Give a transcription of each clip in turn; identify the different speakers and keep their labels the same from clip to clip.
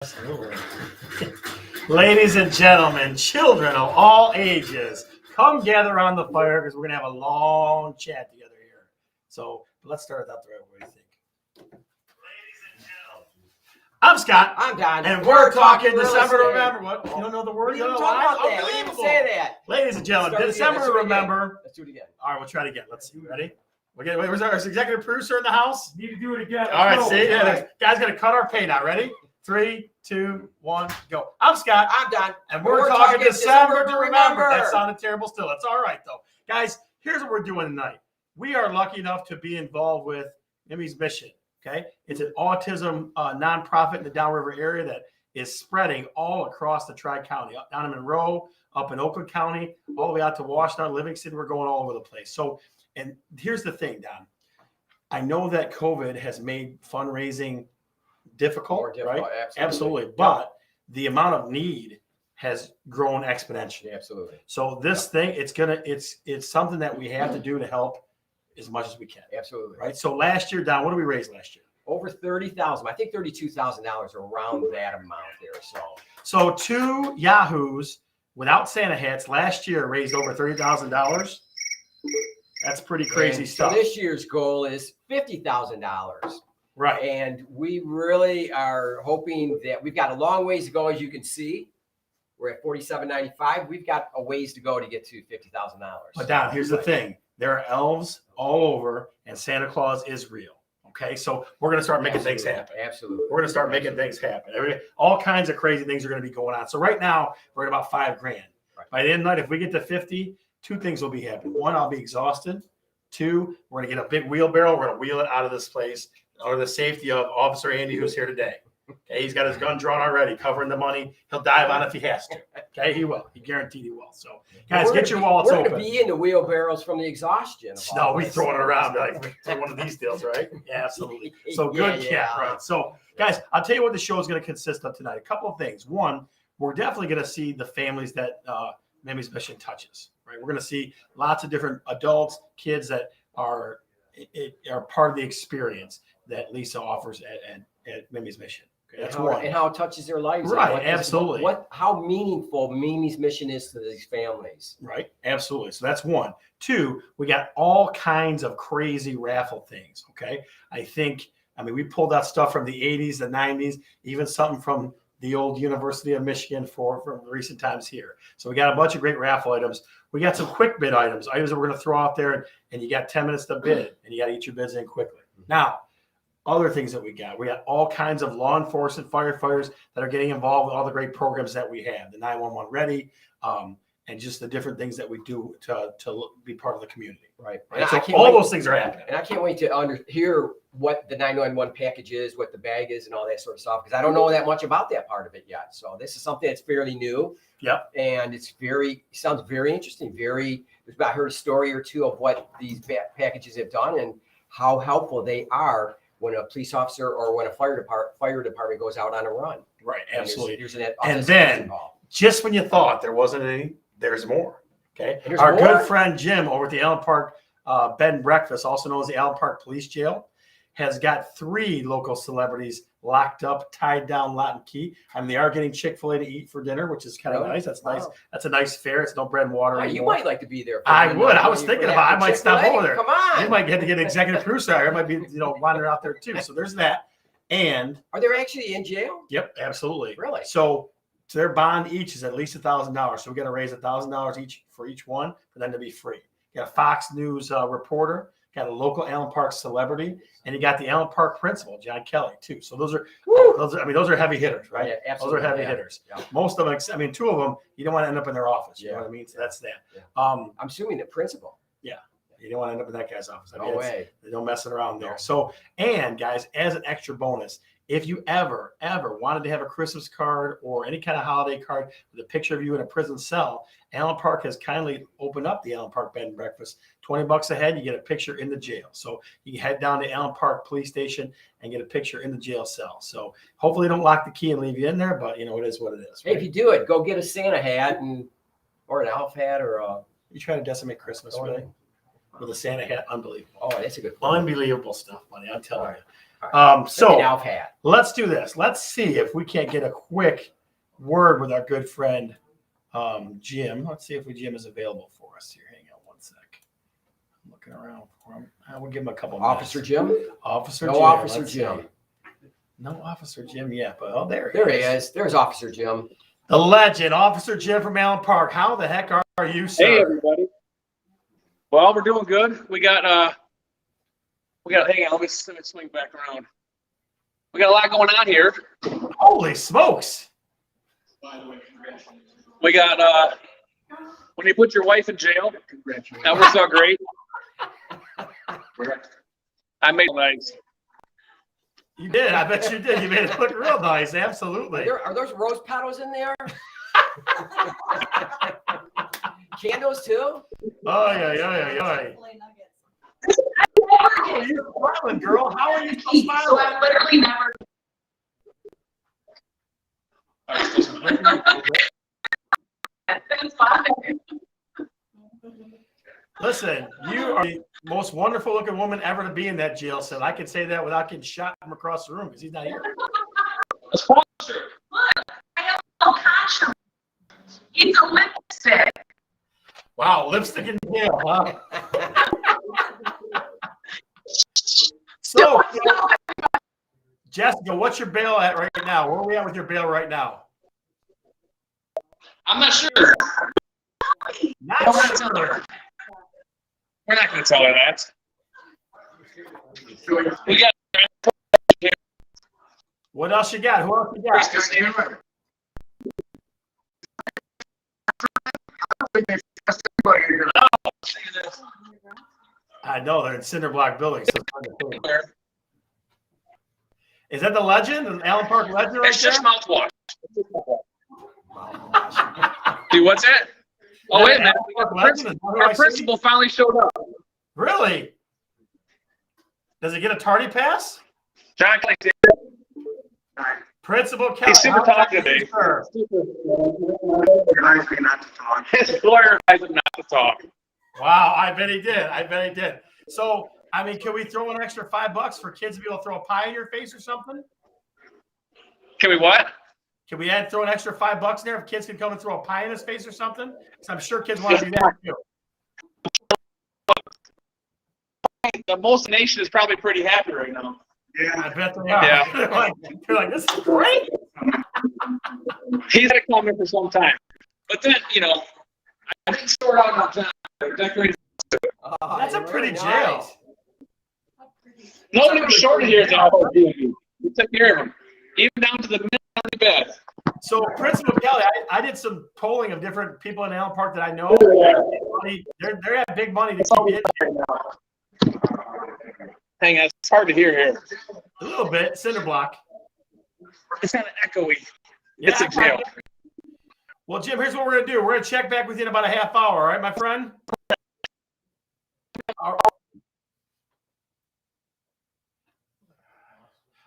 Speaker 1: Absolutely. Ladies and gentlemen, children of all ages, come gather around the fire because we're going to have a long chat together here. So let's start it out the right way. What do you think? Ladies and gentlemen, I'm Scott.
Speaker 2: I'm Don.
Speaker 1: And we're talking December to Remember. What? You don't know the word?
Speaker 2: We didn't talk about that. We didn't say that.
Speaker 1: Ladies and gentlemen, December to Remember.
Speaker 2: Let's do it again.
Speaker 1: All right, we'll try it again. Let's see. Ready? Wait, where's our executive producer in the house?
Speaker 3: Need to do it again.
Speaker 1: All right, see? Yeah, guys, going to cut our pay now. Ready? 3, 2, 1, go. I'm Scott.
Speaker 2: I'm Don.
Speaker 1: And we're talking December to Remember. That sounded terrible still. It's all right, though. Guys, here's what we're doing tonight. We are lucky enough to be involved with Mimmy's Mission, okay? It's an autism nonprofit in the Downriver area that is spreading all across the Tri-County, up down in Monroe, up in Oakland County, all the way out to Washington, Livingston. We're going all over the place. So, and here's the thing, Don. I know that COVID has made fundraising difficult, right? Absolutely. But the amount of need has grown exponentially.
Speaker 2: Absolutely.
Speaker 1: So this thing, it's something that we have to do to help as much as we can.
Speaker 2: Absolutely.
Speaker 1: Right. So last year, Don, what did we raise last year?
Speaker 2: Over $30,000. I think $32,000 around that amount there.
Speaker 1: So two Yahoos without Santa hats last year raised over $30,000. That's pretty crazy stuff.
Speaker 2: So this year's goal is $50,000.
Speaker 1: Right.
Speaker 2: And we really are hoping that we've got a long ways to go, as you can see. We're at $47.95. We've got a ways to go to get to $50,000.
Speaker 1: But Don, here's the thing. There are elves all over, and Santa Claus is real. Okay, so we're going to start making things happen.
Speaker 2: Absolutely.
Speaker 1: We're going to start making things happen. All kinds of crazy things are going to be going on. So right now, we're at about $5,000. Right. By the end of the night, if we get to 50, two things will be happening. One, I'll be exhausted. Two, we're going to get a big wheelbarrow. We're going to wheel it out of this place under the safety of Officer Andy, who's here today. Okay, he's got his gun drawn already, covering the money. He'll dive on if he has to. Okay, he will. He guaranteed he will. So, guys, get your wallets open.
Speaker 2: We're going to be in the wheelbarrows from the exhaustion.
Speaker 1: No, we throw it around like one of these deals, right? Yeah, absolutely. So good, yeah, right. So, guys, I'll tell you what the show is going to consist of tonight. A couple of things. One, we're definitely going to see the families that Mimmy's Mission touches. Right, we're going to see lots of different adults, kids that are part of the experience that Lisa offers at Mimmy's Mission. Okay, that's one.
Speaker 2: And how it touches their lives.
Speaker 1: Right, absolutely.
Speaker 2: How meaningful Mimi's Mission is to these families.
Speaker 1: Right, absolutely. So that's one. Two, we got all kinds of crazy raffle things, okay? We pulled out stuff from the 80s, the 90s, even something from the old University of Michigan from recent times here. So we got a bunch of great raffle items. We got some quick bid items that we're going to throw out there, and you got 10 minutes to bid, and you got to get your bids in quickly. Now, other things that we got all kinds of law enforcement firefighters that are getting involved with all the great programs that we have, the 911 Ready, and just the different things that we do to be part of the community.
Speaker 2: Right.
Speaker 1: And so all those things are happening.
Speaker 2: And I can't wait to hear what the 911 package is, what the bag is, and all that sort of stuff, because I don't know that much about that part of it yet. So this is something that's fairly new.
Speaker 1: Yep.
Speaker 2: And sounds very interesting. I heard a story or two of what these packages have done and how helpful they are when a police officer or when a fire department goes out on a run.
Speaker 1: Right, absolutely.
Speaker 2: And
Speaker 1: then, just when you thought there wasn't any, there's more. Okay. Our good friend Jim over at the Allen Park Bed and Breakfast, also known as the Allen Park Police Jail, has got 3 local celebrities locked up, tied down, lock and key. They are getting Chick-fil-A to eat for dinner, which is kind of nice. That's nice. That's a nice fare. It's no bread and water anymore.
Speaker 2: You might like to be there.
Speaker 1: I would. I was thinking about it. I might stop over there.
Speaker 2: Come on.
Speaker 1: You might get to get an executive producer. I might be, wandering out there too. So there's that. And
Speaker 2: are they actually in jail?
Speaker 1: Yep, absolutely.
Speaker 2: Really?
Speaker 1: So their bond each is at least $1,000. So we got to raise $1,000 each for each one for them to be free. You got a Fox News reporter, got a local Allen Park celebrity, and you got the Allen Park principal, John Kelly, too. So those are heavy hitters, right?
Speaker 2: Yeah, absolutely.
Speaker 1: Those are heavy hitters. Yeah. Most of them, 2 of them, you don't want to end up in their office. You know what I mean? So that's that.
Speaker 2: Yeah. I'm assuming the principal.
Speaker 1: Yeah. You don't want to end up in that guy's office.
Speaker 2: No way.
Speaker 1: There's no messing around there. So, and guys, as an extra bonus, if you ever wanted to have a Christmas card or any kind of holiday card with a picture of you in a prison cell, Allen Park has kindly opened up the Allen Park Bed and Breakfast. $20 a head, you get a picture in the jail. So you can head down to Allen Park Police Station and get a picture in the jail cell. So hopefully they don't lock the key and leave you in there, but it is what it is.
Speaker 2: Right? Hey, if you do it, go get a Santa hat or an elf hat or a.
Speaker 1: You try to decimate Christmas, really? With a Santa hat, unbelievable.
Speaker 2: Oh, that's a good point.
Speaker 1: Unbelievable stuff, buddy. I'm telling you. So
Speaker 2: Alf hat.
Speaker 1: let's do this. Let's see if we can't get a quick word with our good friend Jim. Let's see if Jim is available for us here. Hang on one sec. I'm looking around for him. I will give him a couple minutes.
Speaker 2: Officer Jim?
Speaker 1: Officer
Speaker 2: no
Speaker 1: Jim.
Speaker 2: Officer Jim.
Speaker 1: No Officer Jim yet, but there
Speaker 2: he is. There's Officer Jim.
Speaker 1: The legend, Officer Jim from Allen Park. How the heck are you, sir?
Speaker 3: Hey, everybody. Well, we're doing good. We got, hang on, let me swing back around. We got a lot going on here.
Speaker 1: Holy smokes.
Speaker 3: We got, when you put your wife in jail, that works out great. I made it nice.
Speaker 1: You did. I bet you did. You made it look real nice. Absolutely.
Speaker 2: Are those rose petals in there? Candles too?
Speaker 1: Oh, yeah. How are you smiling, girl? How are you so smiling?
Speaker 4: So I've literally never. That's fine.
Speaker 1: Listen, you are the most wonderful looking woman ever to be in that jail cell. I can say that without getting shot from across the room because he's not here.
Speaker 4: Look, I have no conscience. It's a lipstick.
Speaker 1: Wow, lipstick in jail, huh? So, Jessica, what's your bail at right now? Where are we at with your bail right now?
Speaker 3: I'm not sure.
Speaker 1: Not
Speaker 3: We're not telling her. We're not going to tell her that. We got
Speaker 1: What else you got? Who else you got? I know they're in cinder block buildings. So it's hard to think. Is that the legend? An Allen Park legend right
Speaker 3: It's
Speaker 1: there?
Speaker 3: just mouthwash. Dude, what's that? Oh, wait a minute. Our principal finally showed up.
Speaker 1: Really? Does it get a tardy pass?
Speaker 3: John Kelly.
Speaker 1: Principal Kelly.
Speaker 3: He's super talkative today.
Speaker 5: Advised me not to talk.
Speaker 3: His lawyer advised him not to talk.
Speaker 1: Wow, I bet he did. So, I mean, can we throw an extra $5 for kids to be able to throw a pie in your face or something?
Speaker 3: Can we what?
Speaker 1: Can we throw an extra $5 in there if kids can come and throw a pie in his face or something? Because I'm sure kids want to do that too.
Speaker 3: The most nation is probably pretty happy right now.
Speaker 5: Yeah.
Speaker 1: I bet they are.
Speaker 3: Yeah.
Speaker 1: they're like, this is great.
Speaker 3: He's had a comment for some time. But then, I didn't sort out on time. Decorated.
Speaker 1: That's a pretty jail.
Speaker 3: Nobody was short here at the Alpha DMV. We took care of him. Even down to the middle of the bed.
Speaker 1: So, Principal Kelly, I did some polling of different people in Allen Park that I know. They have big money to keep it in there.
Speaker 3: Hang on, it's hard to hear here.
Speaker 1: A little bit, cinder block.
Speaker 3: It's kind of echoey.
Speaker 1: Yeah,
Speaker 3: It's a jail.
Speaker 1: Well, Jim, here's what we're going to do. We're going to check back with you in about a half hour. All right, my friend? All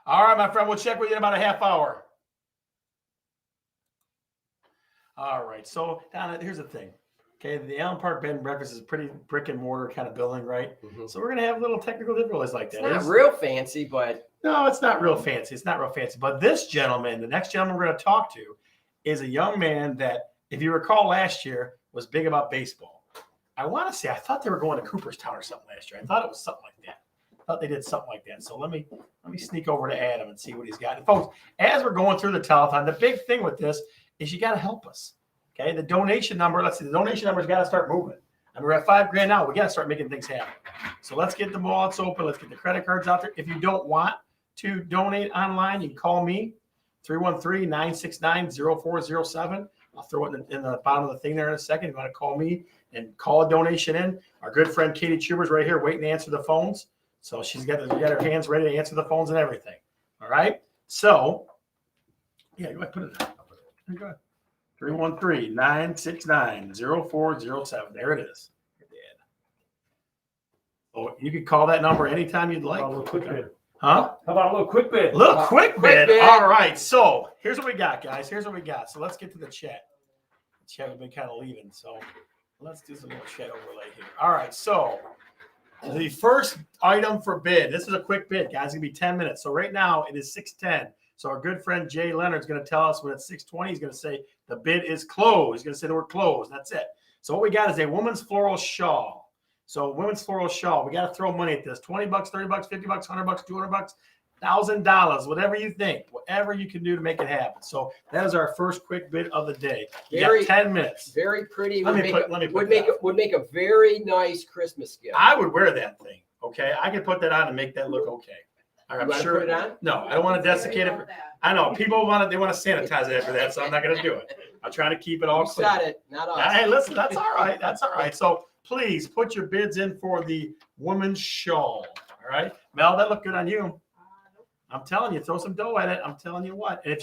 Speaker 1: right, my friend. We'll check with you in about a half hour. All right. So, Donna, here's the thing. Okay, the Allen Park Bed and Breakfast is a pretty brick and mortar kind of building, right? Mm-hmm. So we're going to have little technical difficulties like that.
Speaker 2: It's not real fancy, but...
Speaker 1: No, it's not real fancy. It's not real fancy. But this gentleman, the next gentleman we're going to talk to, is a young man that, if you recall last year, was big about baseball. I want to say, I thought they were going to Cooperstown or something last year. I thought it was something like that. I thought they did something like that. So let me sneak over to Adam and see what he's got. And folks, as we're going through the telethon, the big thing with this is you got to help us. Okay, the donation number, let's see, the donation number's got to start moving. And we're at $5,000 now. We got to start making things happen. So let's get the wallets open. Let's get the credit cards out there. If you don't want to donate online, you can call me, 313-969-0407. I'll throw it in the bottom of the thing there in a second. If you want to call me and call a donation in, our good friend Katie Chuber's right here waiting to answer the phones. So she's got her hands ready to answer the phones and everything. All right. So, yeah, go ahead, put it there. Go ahead. 313-969-0407. There it is. Oh, you can call that number anytime you'd like.
Speaker 6: A little quick bid.
Speaker 1: Huh?
Speaker 6: How about a little quick bid?
Speaker 1: Little quick bid. All right. So here's what we got, guys. Here's what we got. So let's get to the chat. The chat has been kind of leaving. So let's do some little chat overlay here. All right. So The first item for bid. This is a quick bid, guys. It's gonna be 10 minutes. So right now it is 6:10. So our good friend Jay Leonard's gonna tell us when it's 6:20. He's gonna say the bid is closed. He's gonna say the word closed. That's it. So what we got is a woman's floral shawl. So women's floral shawl. We got to throw money at this. $20, $30, $50, $100, $200, $1,000, whatever you think, whatever you can do to make it happen. So that is our first quick bid of the day. You got 10 minutes.
Speaker 2: Very pretty.
Speaker 1: Would
Speaker 2: make a very nice Christmas gift.
Speaker 1: I would wear that thing. Okay, I could put that on and make that look okay. All right,
Speaker 2: You
Speaker 1: I'm
Speaker 2: wanna
Speaker 1: sure.
Speaker 2: put it on?
Speaker 1: No, I don't want to desiccate it. I know people want to. They want to sanitize it after that, so I'm not going to do it. I'm trying to keep it all
Speaker 2: You
Speaker 1: clean.
Speaker 2: said it, not us.
Speaker 1: Hey, listen, that's all right. That's all right. So please put your bids in for the woman's shawl. All right, Mel, that looked good on you. I'm telling you, throw some dough at it. I'm telling you what. And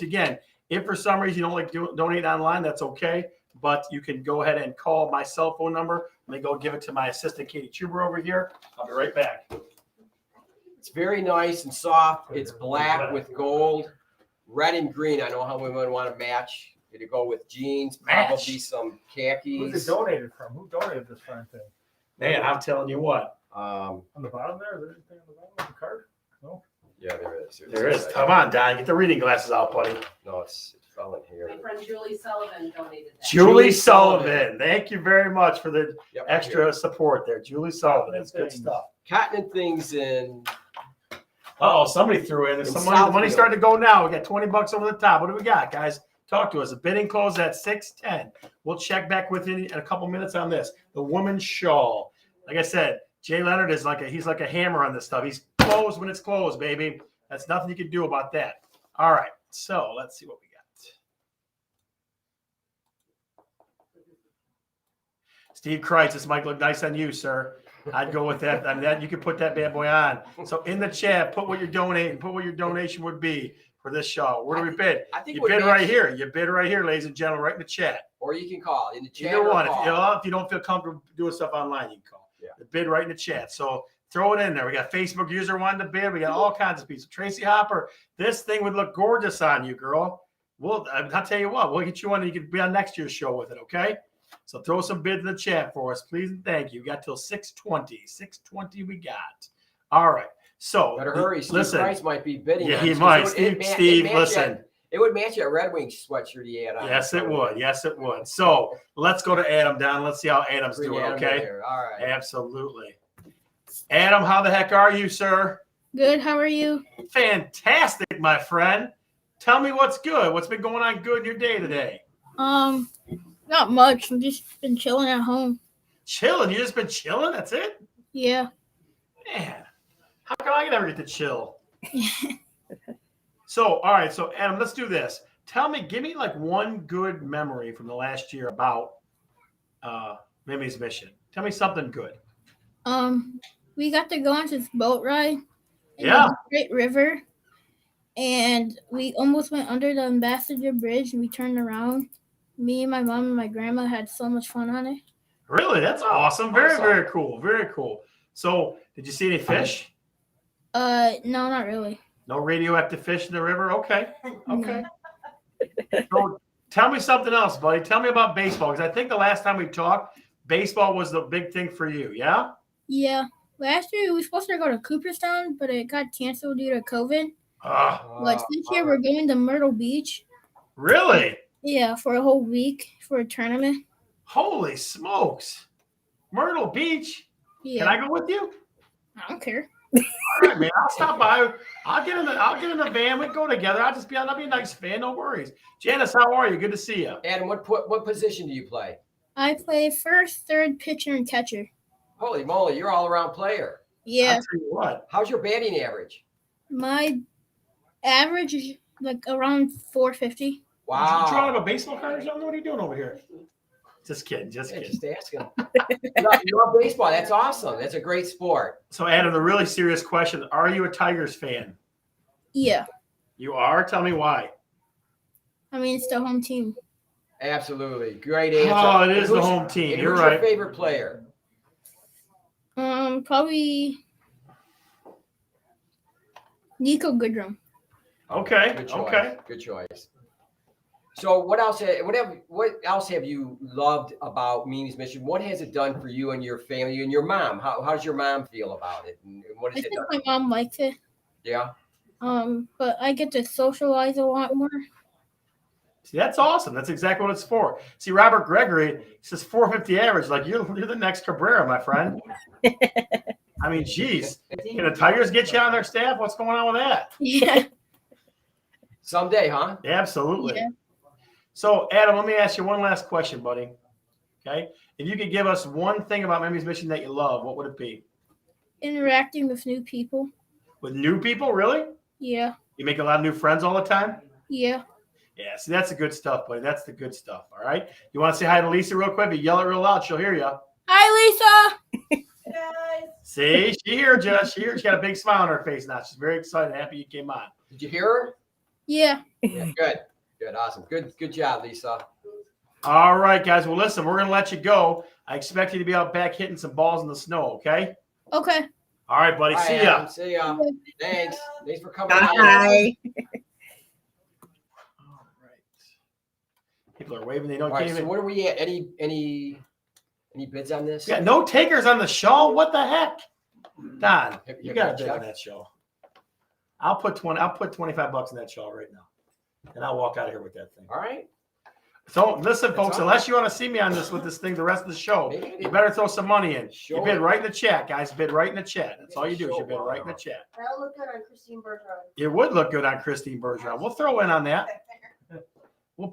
Speaker 1: if for some reason you don't like donate online, that's okay. But you can go ahead and call my cell phone number. Let me go give it to my assistant, Katie Chuber, over here. I'll be right back.
Speaker 2: It's very nice and soft. It's black with gold, red and green. I know how women want to match. To go with jeans, probably some khakis.
Speaker 5: Who's it donated from? Who donated this fine thing?
Speaker 1: Man, I'm telling you what.
Speaker 5: On the bottom there? Is there anything on the bottom of the card? No?
Speaker 2: Yeah, there is.
Speaker 1: There is. Come on, Don. Get the reading glasses out, buddy.
Speaker 2: No, it fell in here.
Speaker 6: My friend Julie Sullivan donated that.
Speaker 1: Julie Sullivan. Thank you very much for the
Speaker 2: Yep,
Speaker 1: extra support there. Julie Sullivan. That's good stuff.
Speaker 2: Cotton and things in.
Speaker 1: Oh, somebody threw in. Some money, money starting to go now. We got $20 over the top. What do we got, guys? Talk to us. The bidding closed at 6:10. We'll check back with you in a couple minutes on this. The woman's shawl. Like I said, Jay Leonard is he's like a hammer on this stuff. He's closed when it's closed, baby. That's nothing you can do about that. All right. So let's see what we got. Steve Kreitz, this might look nice on you, sir. I'd go with that. I mean, that you could put that bad boy on. So in the chat, put what you're donating, put what your donation would be for this show. Where do we bid?
Speaker 2: I think
Speaker 1: You bid right here. You bid right here, ladies and gentlemen, right in the chat.
Speaker 2: Or you can call in the chat.
Speaker 1: Either
Speaker 2: or
Speaker 1: one.
Speaker 2: call.
Speaker 1: If you don't feel comfortable doing stuff online, you can call.
Speaker 2: Yeah.
Speaker 1: The bid right in the chat. So throw it in there. We got Facebook user wanting to bid. We got all kinds of people. Tracy Hopper, this thing would look gorgeous on you, girl. I'll tell you what, we'll get you on and you can be on next year's show with it, okay? So throw some bids in the chat for us, please and thank you. We got till 6:20. 6:20 we got. All right. So
Speaker 2: Better hurry. Steve
Speaker 1: listen.
Speaker 2: Price might be bidding.
Speaker 1: Yeah,
Speaker 2: on
Speaker 1: he
Speaker 2: this,
Speaker 1: might.
Speaker 2: so
Speaker 1: Steve, listen.
Speaker 2: It would match that Red Wings sweatshirt he had on.
Speaker 1: Yes, it would. Yes, it would. So let's go to Adam down. Let's see how Adam's
Speaker 2: Bring
Speaker 1: doing,
Speaker 2: Adam in
Speaker 1: okay?
Speaker 2: here. All right.
Speaker 1: Absolutely. Adam, how the heck are you, sir?
Speaker 7: Good. How are you?
Speaker 1: Fantastic, my friend. Tell me what's good. What's been going on good in your day today?
Speaker 7: Not much. I've just been chilling at home.
Speaker 1: Chilling. You just been chilling? That's it?
Speaker 7: Yeah.
Speaker 1: Man, how come I never get to chill? So, all right. So, Adam, let's do this. Give me like one good memory from the last year about Mimi's mission. Tell me something good.
Speaker 7: We got to go on this boat ride in
Speaker 1: Yeah.
Speaker 7: the Great River, and we almost went under the Ambassador Bridge, and we turned around. Me and my mom and my grandma had so much fun on it.
Speaker 1: Really? That's awesome. Very,
Speaker 2: Awesome.
Speaker 1: very cool. Very cool. So, did you see any fish?
Speaker 7: No, not really.
Speaker 1: No radioactive fish in the river? Okay. Okay. So, tell me something else, buddy. Tell me about baseball, because I think the last time we talked, baseball was the big thing for you. Yeah?
Speaker 7: Yeah. Last year we were supposed to go to Cooperstown, but it got canceled due to COVID. But this year we're going to Myrtle Beach.
Speaker 1: Really?
Speaker 7: Yeah, for a whole week for a tournament.
Speaker 1: Holy smokes. Myrtle Beach?
Speaker 7: Yeah.
Speaker 1: Can I go with you?
Speaker 7: I don't care.
Speaker 1: All right, man. I'll stop by. I'll get in the van. We go together. I'll be a nice fan. No worries. Janice, how are you? Good to see you.
Speaker 2: Adam, what position do you play?
Speaker 7: I play first, third, pitcher, and catcher.
Speaker 2: Holy moly, you're all around player.
Speaker 7: Yeah.
Speaker 1: I'll tell you what.
Speaker 2: How's your batting average?
Speaker 7: My average is like around 450.
Speaker 1: You drawing
Speaker 2: Wow.
Speaker 1: up a baseball card or something? What are you doing over here? Just kidding. Just
Speaker 2: Yeah,
Speaker 1: kidding.
Speaker 2: just asking. You love baseball. That's awesome. That's a great sport.
Speaker 1: So, Adam, the really serious question: are you a Tigers fan?
Speaker 7: Yeah.
Speaker 1: You are. Tell me why.
Speaker 7: I mean, it's the home team.
Speaker 2: Absolutely. Great answer.
Speaker 1: Oh, it is the
Speaker 2: Who's-
Speaker 1: home team.
Speaker 2: and
Speaker 1: You're
Speaker 2: who's
Speaker 1: right.
Speaker 2: your favorite player?
Speaker 7: Probably Nico Goodrum.
Speaker 1: Okay.
Speaker 2: Good choice.
Speaker 1: Okay.
Speaker 2: Good choice. So what else have you loved about Mimi's Mission? What has it done for you and your family and your mom? How does your mom feel about it? And what
Speaker 7: I
Speaker 2: has it
Speaker 7: think
Speaker 2: done?
Speaker 7: my mom likes it.
Speaker 2: Yeah.
Speaker 7: But I get to socialize a lot more.
Speaker 1: See, that's awesome. That's exactly what it's for. See, Robert Gregory says 450 average. Like you're the next Cabrera, my friend. I mean, geez, can the Tigers get you on their staff? What's going on with that?
Speaker 7: Yeah.
Speaker 2: Someday, huh?
Speaker 1: Absolutely.
Speaker 7: Yeah.
Speaker 1: So, Adam, let me ask you one last question, buddy. Okay, if you could give us one thing about Mimi's Mission that you love, what would it be?
Speaker 7: Interacting with new people.
Speaker 1: With new people, really?
Speaker 7: Yeah.
Speaker 1: You make a lot of new friends all the time?
Speaker 7: Yeah.
Speaker 1: Yeah, see, that's the good stuff, buddy. That's the good stuff. All right. You want to say hi to Lisa real quick? But yell it real loud. She'll hear you.
Speaker 7: Hi, Lisa.
Speaker 1: See, she heard you. She got a big smile on her face now. She's very excited, happy you came on.
Speaker 2: Did you hear her?
Speaker 7: Yeah.
Speaker 2: Yeah, good. Good. Awesome. Good job, Lisa.
Speaker 1: All right, guys. Well, listen, we're going to let you go. I expect you to be out back hitting some balls in the snow, okay?
Speaker 7: Okay.
Speaker 1: All right, buddy.
Speaker 2: Bye,
Speaker 1: See ya.
Speaker 2: Adam. See ya. Thanks. Thanks for coming.
Speaker 8: Bye.
Speaker 1: All right. People are waving. They don't
Speaker 2: All right.
Speaker 1: get
Speaker 2: So
Speaker 1: even.
Speaker 2: what are we at? Any bids on this?
Speaker 1: Yeah, no takers on the shawl. What the heck? Don,
Speaker 2: Have
Speaker 1: you
Speaker 2: you
Speaker 1: got a
Speaker 2: got a
Speaker 1: bid on
Speaker 2: check?
Speaker 1: that shawl. I'll put $25 in that shawl right now. And I'll walk out of here with that thing.
Speaker 2: All right.
Speaker 1: So listen, folks,
Speaker 2: all.
Speaker 1: unless you want to see me on this with this thing the rest of the show,
Speaker 2: Maybe.
Speaker 1: you better throw some money in.
Speaker 2: Show
Speaker 1: You bid
Speaker 2: it.
Speaker 1: right in the chat, guys. Bid right in the chat. That's all you do is you
Speaker 2: Show
Speaker 1: bid right in the
Speaker 2: it.
Speaker 1: chat.
Speaker 6: That'll look good on Christine Bergeron.
Speaker 1: It would look good on Christine Bergeron. We'll throw in on that.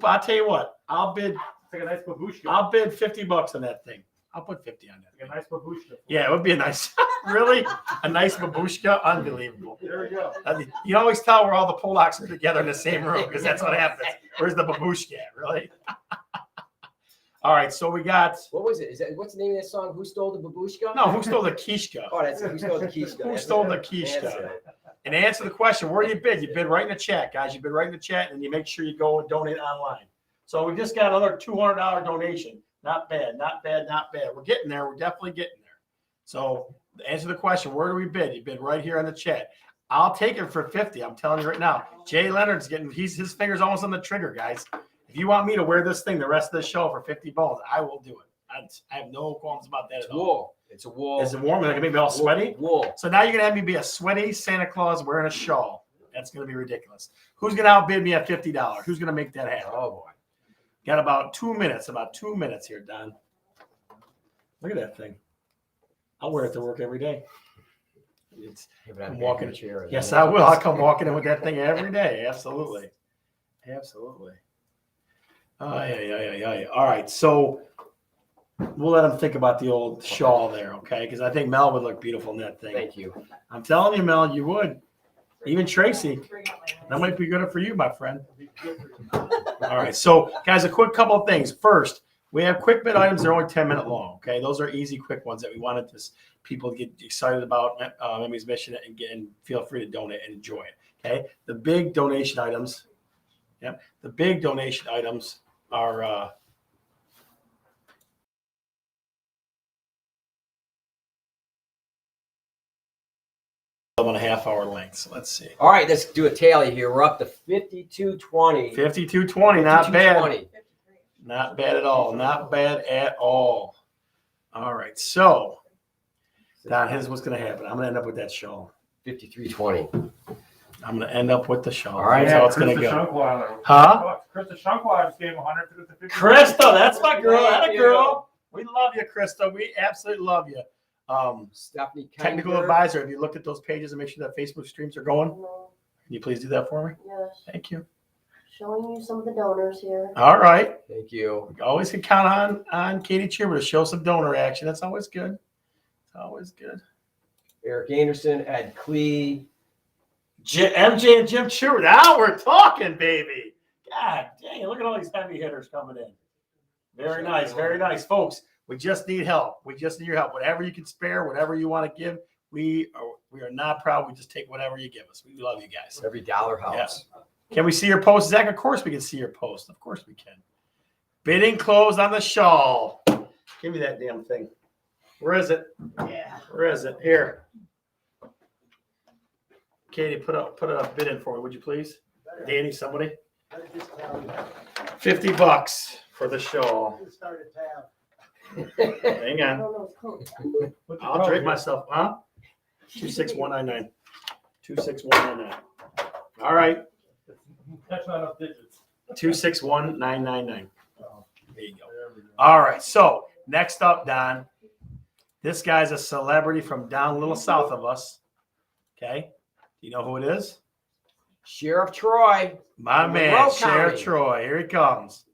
Speaker 1: I'll tell you what. I'll bid
Speaker 5: It's like a nice babushka.
Speaker 1: $50 on that thing. I'll put 50 on that.
Speaker 5: Like a nice babushka.
Speaker 1: Yeah, it would be a nice, really a nice babushka. Unbelievable.
Speaker 5: There we go.
Speaker 1: I mean, you always tell where all the Polacks are together in the same room because that's what happens. Where's the babushka at, really? All right, so we got
Speaker 2: What was it? What's the name of that song? Who stole the babushka?
Speaker 1: no. Who stole the kishka?
Speaker 2: Oh, that's it. Who stole the kishka?
Speaker 1: Who
Speaker 2: That's
Speaker 1: stole
Speaker 2: it.
Speaker 1: the
Speaker 2: That's
Speaker 1: kishka?
Speaker 2: it.
Speaker 1: And to answer the question, where do you bid? You bid right in the chat, guys. You bid right in the chat, and you make sure you go and donate online. So we just got another $200 donation. Not bad, not bad, not bad. We're getting there. We're definitely getting there. So to answer the question, where do we bid? You bid right here in the chat. I'll take it for 50. I'm telling you right now. Jay Leonard's getting his fingers almost on the trigger, guys. If you want me to wear this thing the rest of the show for 50 balls, I will do it. I have no qualms about that
Speaker 2: It's
Speaker 1: at all.
Speaker 2: wool. It's a wool.
Speaker 1: Is it warm? Is it gonna make me all sweaty?
Speaker 2: Wool.
Speaker 1: So now you're gonna have me be a sweaty Santa Claus wearing a shawl. That's gonna be ridiculous. Who's gonna outbid me at $50? Who's gonna make that happen?
Speaker 2: Oh boy.
Speaker 1: Got about 2 minutes. About 2 minutes here, Don. Look at that thing. I'll wear it to work every day. I'm walking-
Speaker 2: chair.
Speaker 1: Yes, I will. I'll come walking in with that thing every day. Absolutely. Absolutely. Oh, yeah. All right. So we'll let him think about the old shawl there, okay? Because I think Mel would look beautiful in that thing.
Speaker 2: Thank you.
Speaker 1: I'm telling you, Mel, you would. Even Tracy. That might be good for you, my friend. All right. So, guys, a quick couple of things. First, we have quick bid items. They're only 10-minute long, okay? Those are easy, quick ones that we wanted people to get excited about Mimi's Mission and feel free to donate and enjoy it, okay? The big donation items, the big donation items are 12.5-hour lengths. Let's see.
Speaker 2: All right, let's do a tally here. We're up to 5220.
Speaker 1: 52.20, not bad.
Speaker 2: 5220.
Speaker 1: Not bad at all. Not bad at all. All right. So, Don, here's what's going to happen. I'm going to end up with that shawl.
Speaker 2: 5320.
Speaker 1: I'm going to end up with the shawl.
Speaker 2: All right.
Speaker 1: That's how it's going to
Speaker 5: Krista
Speaker 1: go.
Speaker 5: Shunkwiler.
Speaker 1: Huh?
Speaker 5: Krista Shunkwiler just gave 100 to the 50.
Speaker 1: Krista, that's my girl. That
Speaker 2: Thank
Speaker 1: a
Speaker 2: you.
Speaker 1: girl. We love you, Krista. We absolutely love you.
Speaker 2: Stephanie
Speaker 1: Technical
Speaker 2: Kinder.
Speaker 1: advisor. Have you looked at those pages and make sure that Facebook streams are going?
Speaker 6: No,
Speaker 1: Can you please do that for me?
Speaker 6: yes,
Speaker 1: Thank you.
Speaker 6: showing you some of the donors here.
Speaker 1: All right.
Speaker 2: Thank you.
Speaker 1: We always can count on Katie Chuber to show some donor action. That's always good. It's always good.
Speaker 2: Eric Anderson, Ed Klee.
Speaker 1: MJ and Jim Chuber. Now we're talking, baby. God dang it. Look at all these heavy hitters coming in. Very nice. Very nice. Folks, we just need help. We just need your help. Whatever you can spare, whatever you want to give, we are not proud. We just take whatever you give us. We love you guys.
Speaker 2: Every dollar helps.
Speaker 1: Can we see your post, Zach? Of course we can see your post. Of course we can. Bidding closed on the shawl. Give me that damn thing. Where is it? Yeah. Where is it? Here. Katie, put a bid in for me, would you please? Danny, somebody. $50 for the shawl.
Speaker 5: Start a tab.
Speaker 1: Hang
Speaker 6: I
Speaker 1: on.
Speaker 6: don't know his code.
Speaker 5: Put the
Speaker 1: I'll
Speaker 5: code
Speaker 1: drink
Speaker 5: in.
Speaker 1: myself, huh? 26199. 26199. All right.
Speaker 5: That's not enough digits.
Speaker 1: 261999.
Speaker 5: Oh,
Speaker 1: There you go.
Speaker 5: there we go.
Speaker 1: All right. So next up, Don. This guy's a celebrity from down a little south of us. Okay. Do you know who it is?
Speaker 2: Sheriff Troy.
Speaker 1: My
Speaker 2: From
Speaker 1: man,
Speaker 2: Monroe
Speaker 1: Sheriff
Speaker 2: County.
Speaker 1: Troy. Here he comes.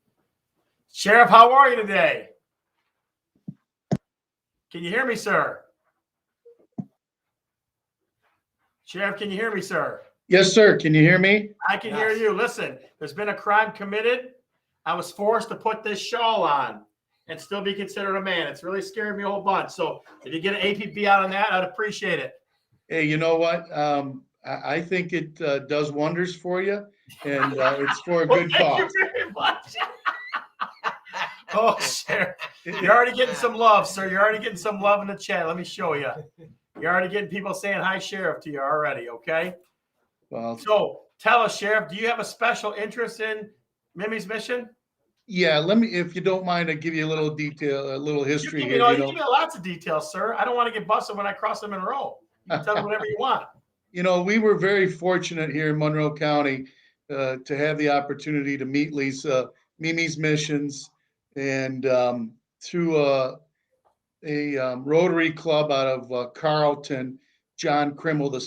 Speaker 1: Sheriff, how are you today? Can you hear me, sir? Sheriff, can you hear me, sir?
Speaker 8: Yes, sir. Can you hear me?
Speaker 1: I can hear
Speaker 2: Yes.
Speaker 1: you. Listen, there's been a crime committed. I was forced to put this shawl on and still be considered a man. It's really scared me a whole bunch. So if you get an APB out on that, I'd appreciate it.
Speaker 8: Hey, you know what? I think it does wonders for you, and it's for a
Speaker 1: Well,
Speaker 8: good
Speaker 1: thank
Speaker 8: cause.
Speaker 1: you very much. Oh, Sheriff. You're already getting some love, sir. You're already getting some love in the chat. Let me show you. You're already getting people saying hi, Sheriff, to you already, okay?
Speaker 8: Well,
Speaker 1: So tell us, Sheriff, do you have a special interest in Mimi's mission?
Speaker 8: yeah. Let me, if you don't mind, I give you a little detail, a little
Speaker 1: You
Speaker 8: history
Speaker 1: give me,
Speaker 8: here.
Speaker 1: no,
Speaker 8: You
Speaker 1: you give
Speaker 8: know,
Speaker 1: me lots of details, sir. I don't want to get busted when I cross them in a row. You can tell me whatever you want.
Speaker 8: we were very fortunate here in Monroe County to have the opportunity to meet Lisa, Mimi's missions, and through a Rotary Club out of Carlton, John Krimmel, the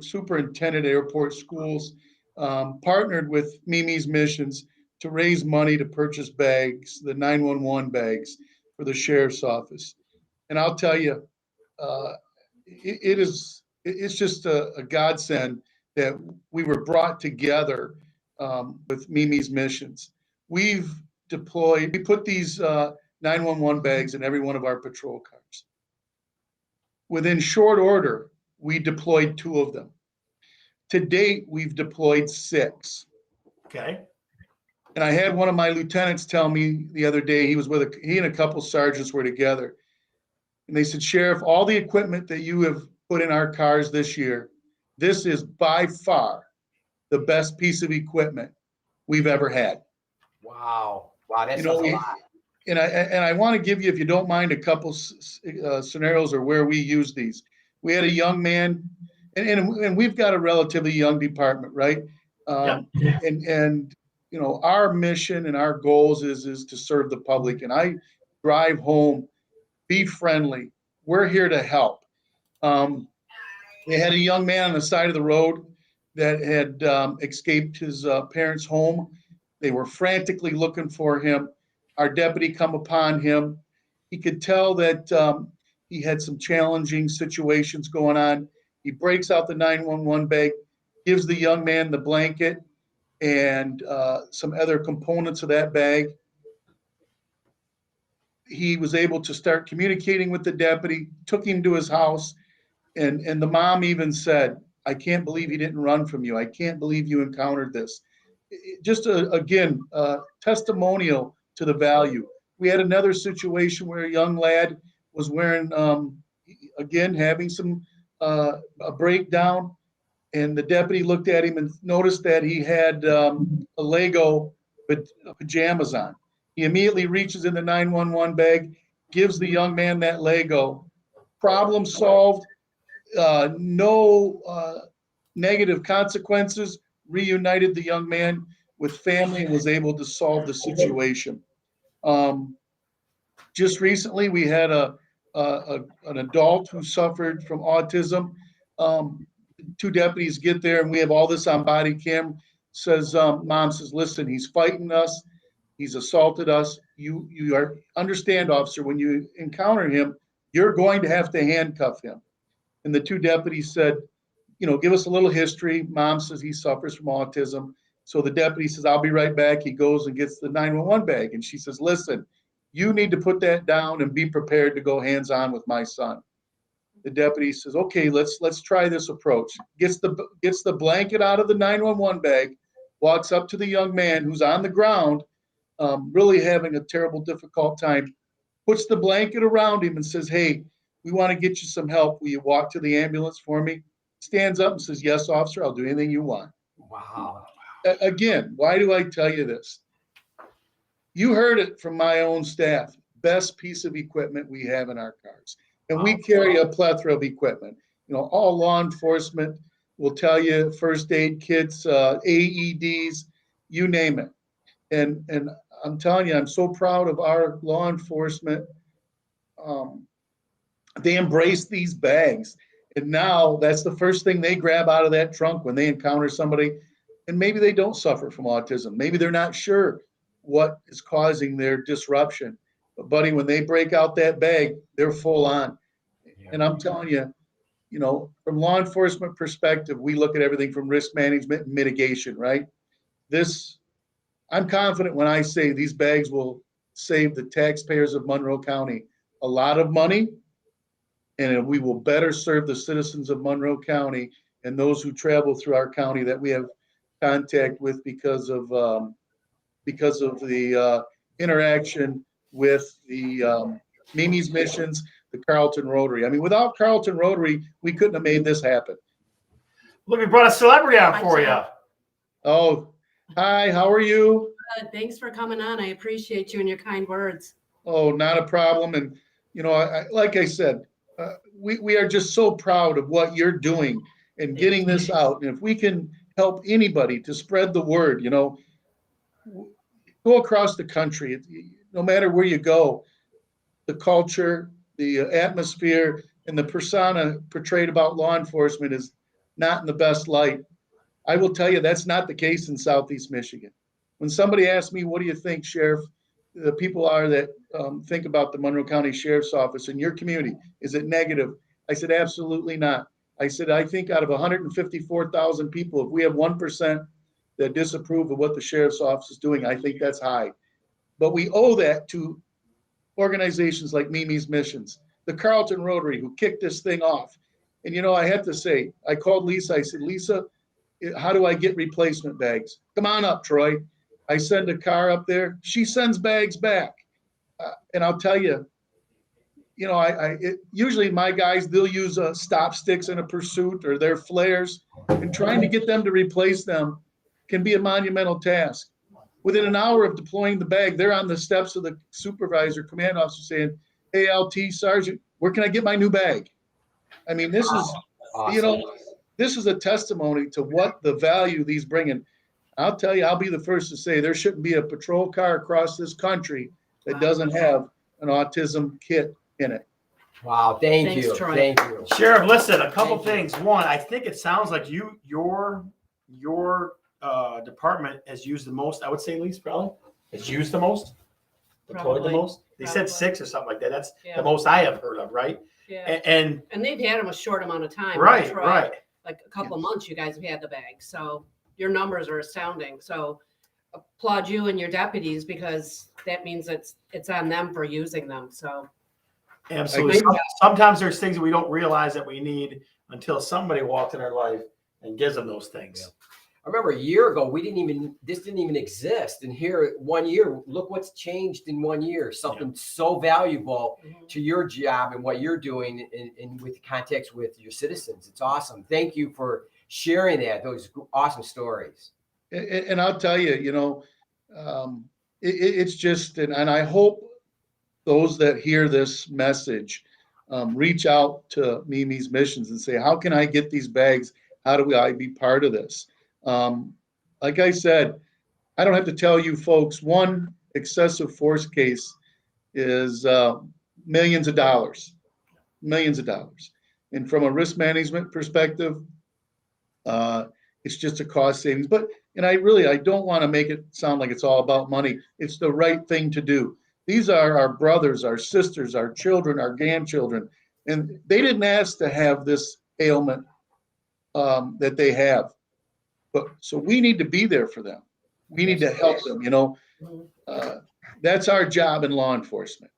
Speaker 8: superintendent of airport schools, partnered with Mimi's Missions to raise money to purchase bags, the 911 bags for the sheriff's office. And I'll tell you, it's just a godsend that we were brought together with Mimi's Missions. We put these 911 bags in every one of our patrol cars. Within short order, we deployed 2 of them. To date, we've deployed 6.
Speaker 1: Okay.
Speaker 8: And I had one of my lieutenants tell me the other day, he and a couple sergeants were together. And they said, Sheriff, all the equipment that you have put in our cars this year, this is by far the best piece of equipment we've ever had.
Speaker 2: Wow. Wow. That
Speaker 8: You
Speaker 2: sounds
Speaker 8: know,
Speaker 2: a lot.
Speaker 8: And I want to give you, if you don't mind, a couple scenarios or where we use these. We had a young man, and we've got a relatively young department, right? And our mission and our goals is to serve the public. And I drive home, be friendly. We're here to help. They had a young man on the side of the road that had escaped his parents' home. They were frantically looking for him. Our deputy come upon him. He could tell that he had some challenging situations going on. He breaks out the 911 bag, gives the young man the blanket and some other components of that bag. He was able to start communicating with the deputy, took him to his house, and the mom even said, I can't believe he didn't run from you. I can't believe you encountered this. Just again, testimonial to the value. We had another situation where a young lad was wearing, again, having some a breakdown, and the deputy looked at him and noticed that he had a Lego pajamas on. He immediately reaches in the 911 bag, gives the young man that Lego. Problem solved. No negative consequences. Reunited the young man with family and was able to solve the situation. Just recently, we had an adult who suffered from autism. 2 deputies get there, and we have all this on body cam. Says, mom says, listen, he's fighting us. He's assaulted us. You understand, officer, when you encounter him, you're going to have to handcuff him. And the 2 deputies said, give us a little history. Mom says he suffers from autism. So the deputy says, I'll be right back. He goes and gets the 911 bag. And she says, listen, you need to put that down and be prepared to go hands-on with my son. The deputy says, okay, let's try this approach. Gets the blanket out of the 911 bag, walks up to the young man who's on the ground, really having a terrible, difficult time, puts the blanket around him and says, hey, we want to get you some help. Will you walk to the ambulance for me? Stands up and says, yes, officer, I'll do anything you want.
Speaker 2: Wow.
Speaker 8: Again, why do I tell you this? You heard it from my own staff. Best piece of equipment we have in our cars. And we carry a plethora of equipment. You know, all law enforcement will tell you first aid kits, AEDs, you name it. And I'm telling you, I'm so proud of our law enforcement. They embrace these bags. And now that's the first thing they grab out of that trunk when they encounter somebody. And maybe they don't suffer from autism. Maybe they're not sure what is causing their disruption. But buddy, when they break out that bag, they're full on. And I'm telling you, you know, from law enforcement perspective, we look at everything from risk management and mitigation, right? I'm confident when I say these bags will save the taxpayers of Monroe County a lot of money, and we will better serve the citizens of Monroe County and those who travel through our county that we have contact with because of the interaction with the Mimi's Missions, the Carlton Rotary. I mean, without Carlton Rotary, we couldn't have made this happen.
Speaker 1: Look, we brought a celebrity on for you.
Speaker 8: Oh, hi, how are you?
Speaker 9: Thanks for coming on. I appreciate you and your kind words.
Speaker 8: Oh, not a problem. And, you know, like I said, we are just so proud of what you're doing and getting this out. And if we can help anybody to spread the word, you know, go across the country, no matter where you go, the culture, the atmosphere, and the persona portrayed about law enforcement is not in the best light. I will tell you that's not the case in Southeast Michigan. When somebody asks me, what do you think, Sheriff, the people are that think about the Monroe County Sheriff's Office in your community, is it negative? I said, absolutely not. I said, I think out of 154,000 people, if we have 1% that disapprove of what the Sheriff's Office is doing, I think that's high. But we owe that to organizations like Mimi's Missions, the Carlton Rotary, who kicked this thing off. And, you know, I had to say, I called Lisa. I said, Lisa, how do I get replacement bags? Come on up, Troy. I send a car up there. She sends bags back. And I'll tell you, you know, usually my guys, they'll use stop sticks in a pursuit or their flares, and trying to get them to replace them can be a monumental task. Within an hour of deploying the bag, they're on the steps of the supervisor, command officer saying, hey, LT, Sergeant, where can I get my new bag? I mean, this is, awesome. You know, this is a testimony to what the value these bring in. I'll tell you, I'll be the first to say there shouldn't be a patrol car across this country that doesn't have an autism kit in it.
Speaker 2: Wow, thanks, you.
Speaker 9: Troy.
Speaker 2: Thank you.
Speaker 1: Sheriff, listen, a couple things. One, I think it sounds like your department has used the most, I would say, least probably, has used the most, deployed the most. They said 6 or something like that. That's the most I have heard of, right?
Speaker 9: Yeah.
Speaker 1: And
Speaker 9: they've had them a short amount of time.
Speaker 1: Right.
Speaker 9: Like a couple of months, you guys have had the bag. So your numbers are astounding. So applaud you and your deputies, because that means it's on them for using them. So
Speaker 1: absolutely. Sometimes there's things that we don't realize that we need until somebody walks in our life and gives them those things.
Speaker 2: Yeah. I remember a year ago, this didn't even exist. And here, 1 year, look what's changed in 1 year. Something so valuable to your job and what you're doing and with context with your citizens. It's awesome. Thank you for sharing that. Those awesome stories.
Speaker 8: And I'll tell you, you know, it's just, and I hope those that hear this message reach out to Mimi's Missions and say, how can I get these bags? How do I be part of this? Like I said, I don't have to tell you folks, one excessive force case is millions of dollars. And from a risk management perspective, it's just a cost savings. And I don't want to make it sound like it's all about money. It's the right thing to do. These are our brothers, our sisters, our children, our grandchildren, and they didn't ask to have this ailment that they have. But so we need to be there for them. We need to help them, you know. That's our job in law enforcement.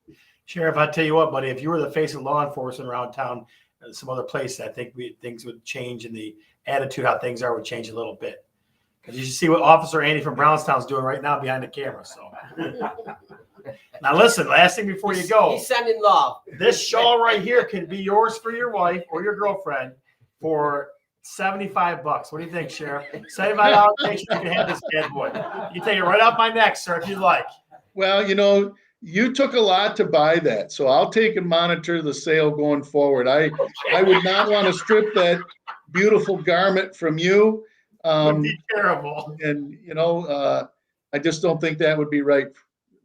Speaker 1: Sheriff, I tell you what, buddy, if you were the face of law enforcement around town and some other place, I think things would change, and the attitude how things are would change a little bit. Because you should see what Officer Andy from Brownstown's doing right now behind the camera. So now listen, last thing before you go.
Speaker 2: He's sending love.
Speaker 1: This shawl right here can be yours for your wife or your girlfriend for $75. What do you think, Sheriff? $75, make sure you can have this bad boy. You take it right off my neck, sir, if you'd like.
Speaker 8: Well, you took a lot to buy that, so I'll take and monitor the sale going forward. I would not want to strip that beautiful garment from you.
Speaker 1: Would be terrible.
Speaker 8: And I just don't think that would be right.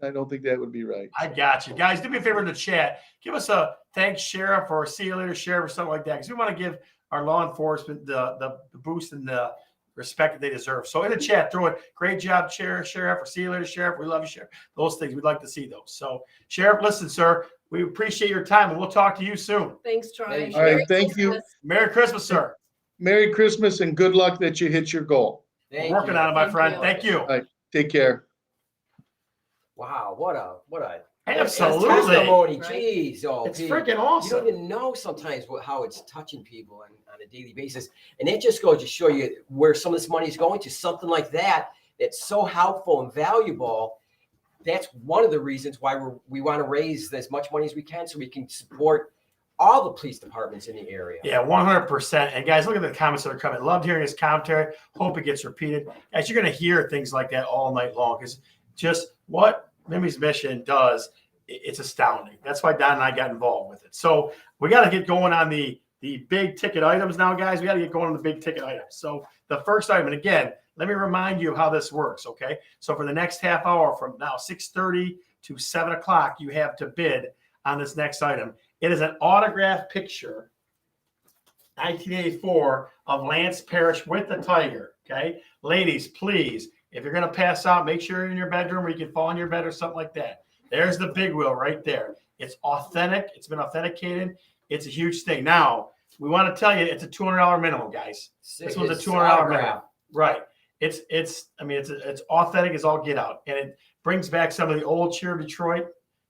Speaker 8: I don't think that would be right.
Speaker 1: I got you. Guys, do me a favor in the chat. Give us a thanks, Sheriff, or see you later, Sheriff, or something like that. Because we want to give our law enforcement the boost and the respect that they deserve. So in the chat, throw it. Great job, Sheriff, or see you later, Sheriff. We love you, Sheriff. Those things, we'd like to see those. So, Sheriff, listen, sir, we appreciate your time, and we'll talk to you soon.
Speaker 9: Thanks, Troy.
Speaker 2: Thanks.
Speaker 8: All right, thank you.
Speaker 1: Merry Christmas, sir.
Speaker 8: Merry Christmas and good luck that you hit your goal.
Speaker 2: Thank
Speaker 1: Working
Speaker 2: you.
Speaker 1: on it, my
Speaker 9: Thank
Speaker 1: friend.
Speaker 9: you.
Speaker 1: Thank you.
Speaker 8: Right. Take care.
Speaker 2: Wow, what a
Speaker 1: Absolutely.
Speaker 2: testimony.
Speaker 9: Right.
Speaker 2: Jeez, oh,
Speaker 1: It's
Speaker 2: Pete.
Speaker 1: freaking
Speaker 2: You
Speaker 1: awesome.
Speaker 2: don't even know sometimes how it's touching people on a daily basis. And it just goes to show you where some of this money is going to, something like that. That's so helpful and valuable. That's one of the reasons why we want to raise as much money as we can so we can support all the police departments in the area.
Speaker 1: Yeah, 100%. And guys, look at the comments that are coming. Loved hearing his commentary. Hope it gets repeated. Guys, you're going to hear things like that all night long because just what Mimi's mission does, it's astounding. That's why Don and I got involved with it. So we got to get going on the big ticket items now, guys. We got to get going on the big ticket items. So the first item, and again, let me remind you of how this works, okay? So for the next half hour from now, 6:30 to 7 o'clock, you have to bid on this next item. It is an autographed picture, 1984, of Lance Parrish with the tiger, okay? Ladies, please, if you're going to pass out, make sure you're in your bedroom or you can fall in your bed or something like that. There's the big wheel right there. It's authentic. It's been authenticated. It's a huge thing. Now, we want to tell you it's a $200 minimum, guys. This one's a $200 minimum. Right. It's authentic as all get out. And it brings back some of the old cheer of Detroit.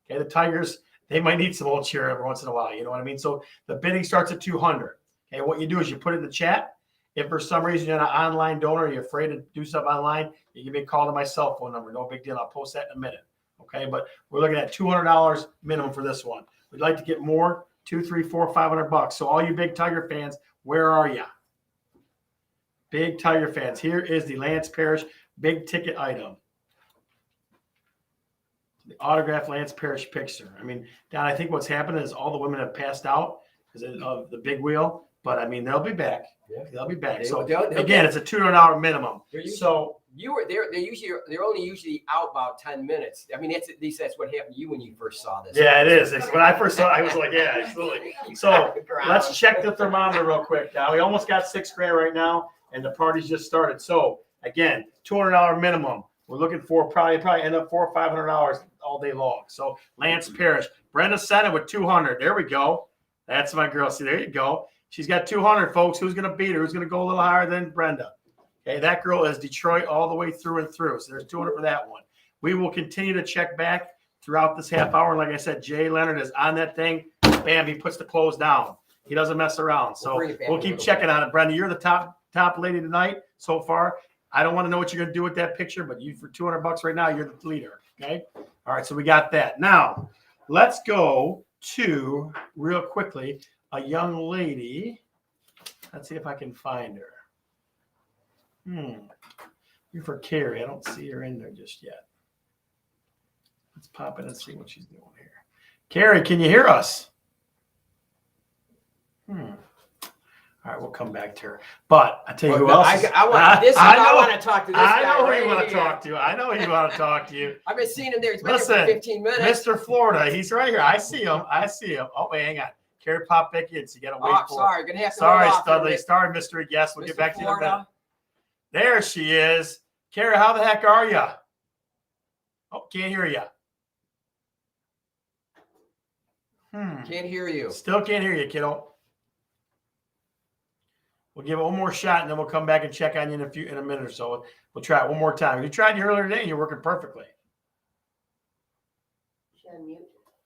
Speaker 1: Okay, the Tigers, they might need some old cheer every once in a while. You know what I mean? So the bidding starts at $200. Okay, what you do is you put it in the chat. If for some reason you're an online donor, you're afraid to do stuff online, you give me a call to my cell phone number. No big deal. I'll post that in a minute. Okay, but we're looking at $200 minimum for this one. We'd like to get more, $200, $300, $400, $500. So all you big Tiger fans, where are you? Big Tiger fans. Here is the Lance Parrish big ticket item. The autographed Lance Parrish picture. I mean, Don, I think what's happened is all the women have passed out because of the big wheel. But I mean, they'll be back.
Speaker 2: Yeah.
Speaker 1: They'll be back.
Speaker 2: They'll
Speaker 1: Again, it's a $200 minimum. So
Speaker 2: you were there. They're only usually out about 10 minutes. I mean, at least that's what happened to you when you first saw this.
Speaker 1: yeah, it is. When I first saw it, I was like, yeah, absolutely. So let's check the thermometer real quick. Now we almost got $6,000 right now, and the party's just started. So again, $200 minimum. We're looking for probably end up $400 or $500 all day long. So Lance Parrish, Brenda Senna with 200. There we go. That's my girl. See, there you go. She's got 200, folks. Who's going to beat her? Who's going to go a little higher than Brenda? Okay, that girl is Detroit all the way through and through. So there's 200 for that one. We will continue to check back throughout this half hour. Like I said, Jay Leonard is on that thing. Bam, he puts the clothes down. He doesn't mess around. So we'll keep checking on it. Brenda, you're the top lady tonight so far. I don't want to know what you're going to do with that picture, but you for $200 right now, you're the leader. Okay. All right. So we got that. Now let's go to real quickly a young lady. Let's see if I can find her. For Carrie. I don't see her in there just yet. Let's pop in and see what she's doing here. Carrie, can you hear us? All right, we'll come back to her. But I tell you who else.
Speaker 2: I want to talk to this guy.
Speaker 1: I know who
Speaker 2: right
Speaker 1: you want to
Speaker 2: here.
Speaker 1: talk to. I know who you want to talk to.
Speaker 2: I've been seeing him there. He's been there
Speaker 1: Listen,
Speaker 2: for 15 minutes.
Speaker 1: Mr. Florida, he's right here. I see him. Oh, wait, hang on. Carrie popped back in, so you got to wait
Speaker 2: Oh,
Speaker 1: for
Speaker 2: sorry. Gonna have to
Speaker 1: Sorry,
Speaker 2: hold off a
Speaker 1: Studley.
Speaker 2: bit.
Speaker 1: Sorry, mystery guest. We'll
Speaker 2: Mr.
Speaker 1: get back to you in a minute.
Speaker 2: Florida.
Speaker 1: There she is. Carrie, how the heck are you? Oh, can't hear you.
Speaker 2: Can't hear you.
Speaker 1: Still can't hear you, kiddo. We'll give it one more shot, and then we'll come back and check on you in a minute or so. We'll try it one more time. You tried it earlier today, and you're working perfectly.
Speaker 6: She on mute.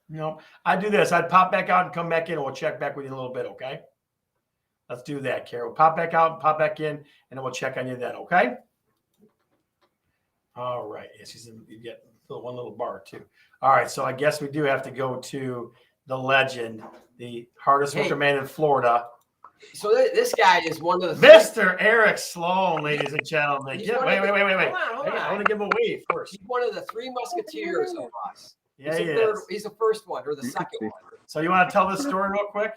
Speaker 1: No, I'd do this. I'd pop back out and come back in, and we'll check back with you in a little bit, okay? Let's do that, Carol. We'll pop back out and pop back in, and then we'll check on you then, okay? All right. Yes, you get one little bar, too. All right, so I guess we do have to go to the legend, the hardest working man in Florida.
Speaker 2: So this guy is one of the
Speaker 1: Mr. Eric Sloan, ladies and gentlemen.
Speaker 2: He's
Speaker 1: Yeah,
Speaker 2: one
Speaker 1: wait.
Speaker 2: of the- Hold on,
Speaker 1: I want to give him a wave first.
Speaker 2: He's one of the three musketeers of us.
Speaker 1: Yeah,
Speaker 2: he's
Speaker 1: he
Speaker 2: the third,
Speaker 1: is.
Speaker 2: he's the first one or the second one.
Speaker 1: So you want to tell this story real quick?